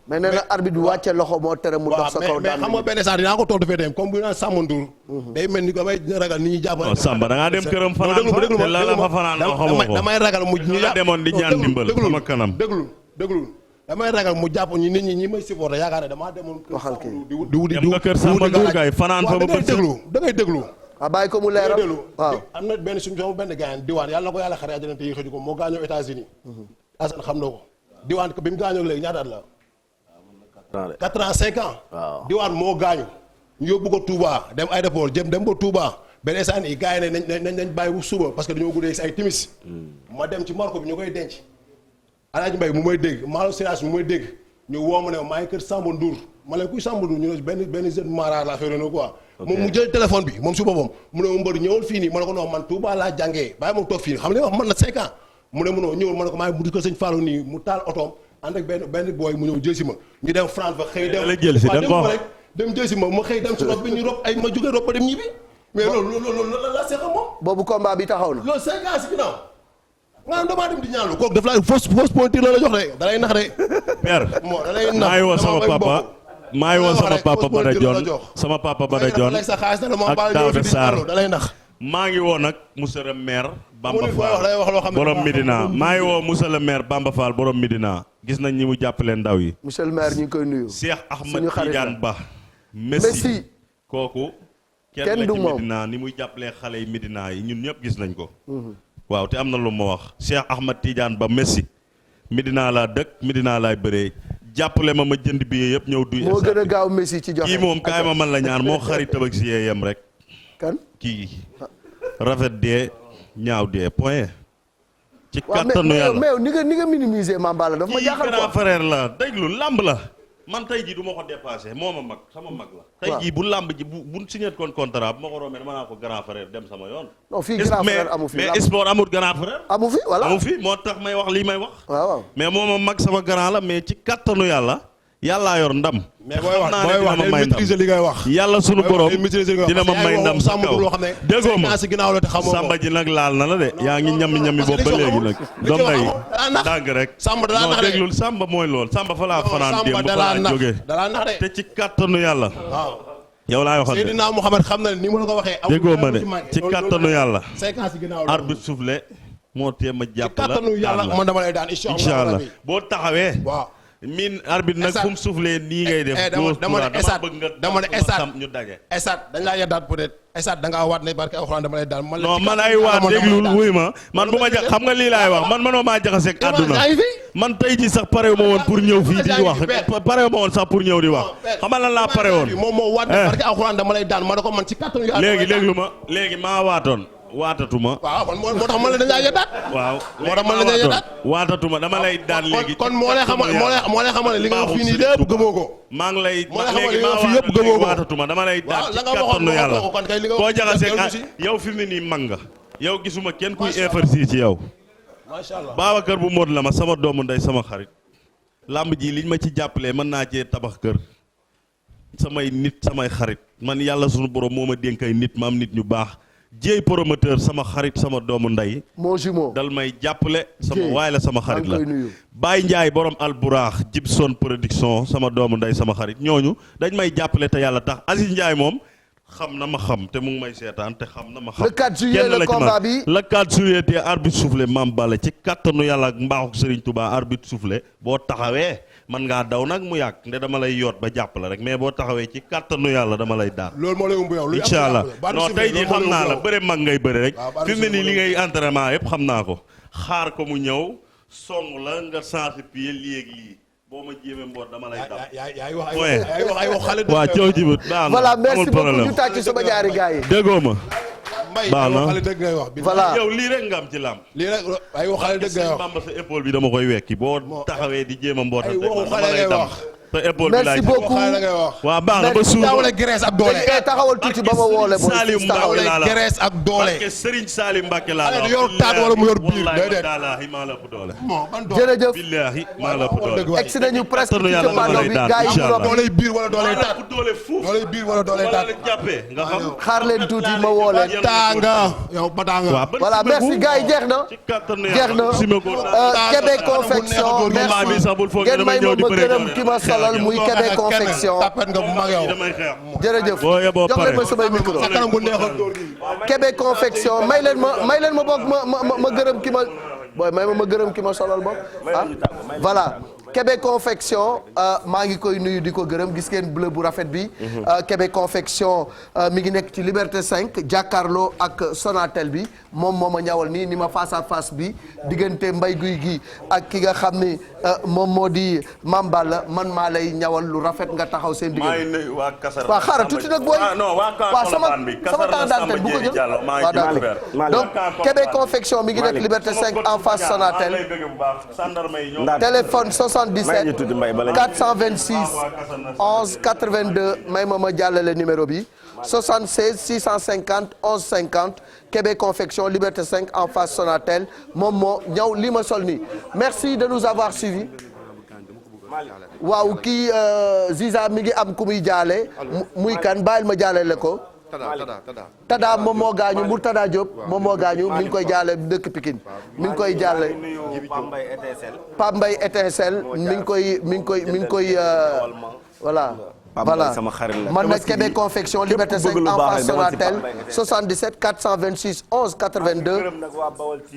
A: mais nee na arbitre bi wàcce loxo moo tere mu dox sa kaw
D: mais xam nga benn saan dinaa ko tontu fee dem comme bu naan Samba Ndour day mel ni damay ragal nit ñi jàppale
F: Samba da ngaa dem këram fanaan fa te la fa fanaan ko
D: damay ragal mu ñu
F: demoon di ñaan dimbal sama kanam
D: déglu damay ragal mu jàpp ñu nit ñi may supporté yaakaar ne damaa demoon
A: waxal kii
F: dem nga kër Samba Ndour kay fanaan fa ba bëgg
D: da ngay déglu
A: a bàyyi ko mu leeral waaw
D: am na benn suñu sama benn gaañ diwaan yàlla na ko yàlla xare àjjana te yi xëju ko moo gaañoo États-Unis Assane xam na ko diwaan bi mu gaañoo léegi ñaata at la 4 ans 5 ans diwaan moo gaañu ñu yóbbu ko Touba dem aéroport dem ba Touba benn instant yi gars yi ne nañ bàyyi bu suba parce que dañoo guddee si ay timis ma dem ci marko bi ñu koy denc Alaaji Mbay mu may dégg Malo Séras mu may dégg ñu woo ma ne maa ngi kër Samba Ndour ma leen kuy Samba Ndour ñu ne benn jeune mara la fee quoi moom mu jël téléphone bi moom si boppam mu ne ma mbër ñëwal fii nii ma ne ko non man Touba laa jàngee bàyyi moom toog fii xam ne wax man na 5 ans mu ne munoo ñëwal ma ne ko maa ngi buntu kër sëñ Fallou nii mu taal otoom ànd ak benn booy mu ñëw jël si ma ñu dem France ba xëy dem rek dem jël si ma xëy dem si rob bi ñu rob ay ma jógee rob ba dem ñibbi mais loolu la seexa moom
A: boobu combat bi taxaw na
D: loolu 5 ans si ginnaaw nga damaa dem di ñaanlu kooku daf laa fausse pointure la jox de da lay nax de
F: père maa ngi woo sama papa maa ngi woon sama papa Bada Dione ak Daouda Sarr
D: da lay nax
F: maa ngi woo nag monsieur le maire Bamba Fall borom Médina maa ngi woo monsieur le maire Bamba Fall borom Médina gis nañ ñi mu jàppale ndaw yi
A: monsieur le maire ñu ngi koy nuyu
F: Cheikh Ahmed Tidiane Ba Messi kooku kenn la ci Médina ni muy jàppalee xale yi Médina yi ñun ñëpp gis nañ ko waaw te am na lu ma wax Cheikh Ahmed Tidiane Ba Messi Médina laa dëkk Médina laay bëree jàppale ma jënd bi yëpp ñëw duy
A: moo gën a gaaw Messi ci joxe
F: kii moom kaay ma man la ñaan moo xarit ak si yem rek
A: kan
F: kii rafet dee ñaaw dee point ci kattanu yàlla
A: mais ni nga minimiser Mame Balla dafa ma jaaxal
F: kii grand frère la déglu lamb la man tey jii du ma ko dépassé moo ma mag sama mag la tey jii bu lamb ji bu signé kon contrat bu ma ko rombee dama naa ko grand frère dem sama yoon
A: non fii grand frère amu fi
F: mais sport amul grand frère
A: amu fi voilà
F: amu fi moo tax may wax lii may wax
A: waaw
F: mais moo ma mag sama grand la mais ci kattanu yàlla yàllaa yor ndam.
D: mais booy wax maîtriser li ngay wax.
F: yàlla sunu borom dina ma may ndam sa kaw déggoo ma samba ji nag laal na la de yaa ngi ñami boobu ba léegi nag doom day dàgg rek non déglul samba mooy lool samba fa laa fanaan démb fa laa jógee te ci kàttanu yàlla yow laa waxoon de
D: Seydina Mouhamed xam na ni mu la ko waxee
F: déggoo ma de ci kàttanu yàlla arbitre soufflé moo tee ma jàpp la
D: man dama lay daan
F: incha allah boo taxawee miin arbitre nag fu mu soufflé nii ngay def.
D: dama ne esat
F: ñu daje.
D: esat dañ laa yeddaat peut-être esat da ngaa waat ne barke alxuraan dama lay daal.
F: non man ay waat déglul wuy ma man bu ma ja xam nga lii laay wax man manoo maa jaxaseeg àdduna man tey ji sax parewu ma woon pour ñëw fii di wax parewu ma woon sax pour ñëw di wax xam nga lan laa pare woon.
D: moom moo waat ne barke alxuraan dama lay daal ma ne ko man ci kàttanu yàlla.
F: léegi déglu ma léegi maa waatoon. waatatuma
D: waaw kon moo tax man la dañ laa yeddaat.
F: waaw
D: moo tax man la dañ yeddaat.
F: waatatuma dama lay daan léegi.
D: kon moo lay xamal li nga wax fii nii lépp gëmoo ko.
F: maa ngi lay
D: léegi maa waat yëpp gëmoo ko
F: waatatuma dama lay daan ci kattanu yàlla boo jaxasee yow fi mu ne nii mag nga yow gisuma kenn kuy inversi ci yow.
D: macha allah
F: Babacar bu Mod la ma sama doomu ndey sama xarit. lamb ji liñ ma ci jàppalee mën naa cee tabax kër. samay nit samay xarit man yàlla sunu borom moo ma dénk ay nit ma am nit ñu baax. jéey promoteur sama xarit sama doomu ndey
A: moo jumeau
F: dal may jàppale sama waay la sama xarit la Baye Ndiaye borom alburaax Gibson production sama doomu ndey sama xarit ñooñu dañ may jàppale te yàlla tax Aziz Ndiaye moom xam na ma xam te mu ngi may seetaan te xam na ma xam.
A: le 4 juillet le combat bi
F: le 4 juillet te arbitre soufflé Mame Balla ci kattanu yàlla ak mbaaxu Serigne Touba arbitre soufflé boo taxawee man ngaa daw nag mu yàgg nde dama lay yoot ba jàpp la rek mais boo taxawee ci kattanu yàlla dama lay daan.
D: loolu moo lay umb yow
F: incha allah non tey jii xam naa la bëre mag ngay bëre rek fi mu ne nii li ngay entraînement yëpp xam naa ko xaar ko mu ñëw song la nga sensibiliser léegi boo ma jéemee mboot dama lay dam.
D: yaay wax ay wax xale.
F: waaw coow ji bët baax na
A: voilà merci beaucoup ñu tàcc sama ñaari gars yi.
F: déggoo ma.
D: baax na xale dëgg ngay wax.
A: voilà
F: yow lii rek nga am ci lam.
D: lii rek ay wax xale dëgg ngay wax.
F: Bamba sa épaule bi dama koy wekki boo taxawee di jéem a mbootante dama lay dam. te épaule bi laay
A: merci beaucoup
F: waaw baax na ba suur
D: taxawale graisse ak doole.
A: taxawal tuuti ba ma woole bo
F: Salim Mbacke laa la
D: graisse ak doole.
F: parce que Serigne Salim Mbacke laa la
D: yor taat wala mu yor biir déedéet.
F: wallaahi maa la ëpp doole.
A: jërëjëf
F: billaahi maa la ëpp doole.
A: egsi nañu presque ci cappaandaw bi gars yi
D: dooley biir wala dooley taat.
F: doole fuuf
D: dooley biir wala dooley taat.
F: jàppee nga xam.
A: xaar leen tuuti ma woo leen.
D: tanga yow batanga.
A: voilà merci gars yi jeex na. jeex na Kébé confection merci ngeen may ma gërëm ki ma solal muy Kébé confection. jërëjëf jox leen ma samay micro. Kébé confection may leen ma bokk ma gërëm ki ma booy may ma gërëm ki ma solal bokk ah voilà. Kébé confection maa ngi koy nuyu di ko gërëm gis ngeen bleu bu rafet bi. Kébé confection mi ngi nekk ci Liberté 5 jàkkaarloo ak Sonatel bi moom moo ma ñawal nii ni ma face à face bi diggante mbay guy gi ak ki nga xam ni moom moo di Mame Balla man maa lay ñawal lu rafet nga taxaw seen diggante.
B: maa ngi nuyu waa Kasar.
A: waaw xaaral tuuti nag booy. waaw sama temps d'antenne bu ko jël. waaw d'accord donc Kébé confection mi ngi nekk Liberté 5 en face Sonatel. téléphone 77 426 11 82 may ma jàllale numéro bi 76 650 11 50 Kébé confection Liberté 5 en face Sonatel moom moo ñëw li ma sol nii merci de nous avoir suivis waaw kii Ziza mi ngi am ku muy jaale muy kan bàyyil ma jaalale ko Tada moom moo gaañu Mourtada Diop moom moo gaañu mi ngi koy jaale dëkk Pikine mi ngi koy jaale Pape Mbaye étincelle mi ngi koy voilà man nag Kébé confection Liberté 5 en face Sonatel 77 426 11 82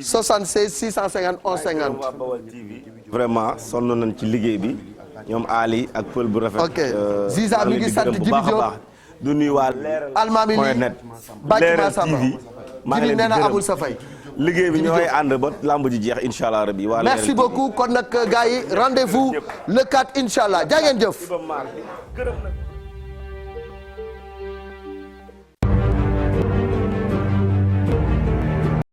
A: 76 650 11 50
B: vraiment sonn nañ ci liggéey bi ñoom Ali ak pël bu rafet.
A: ok Ziza mi ngi sant Jibi Diop
B: du nuyu waa Leeral
A: Almami
B: point net
A: Leeral TV
B: maa ngi
A: nee
B: leen di
A: na
B: gërëm
A: amul sa fay
B: liggéey bi ñooy ànd ba lamb ji jeex incha allah rabbi waa
A: merci beaucoup kon nag gars yi rendez-vous le 4 incha allah jaa ngeen jëf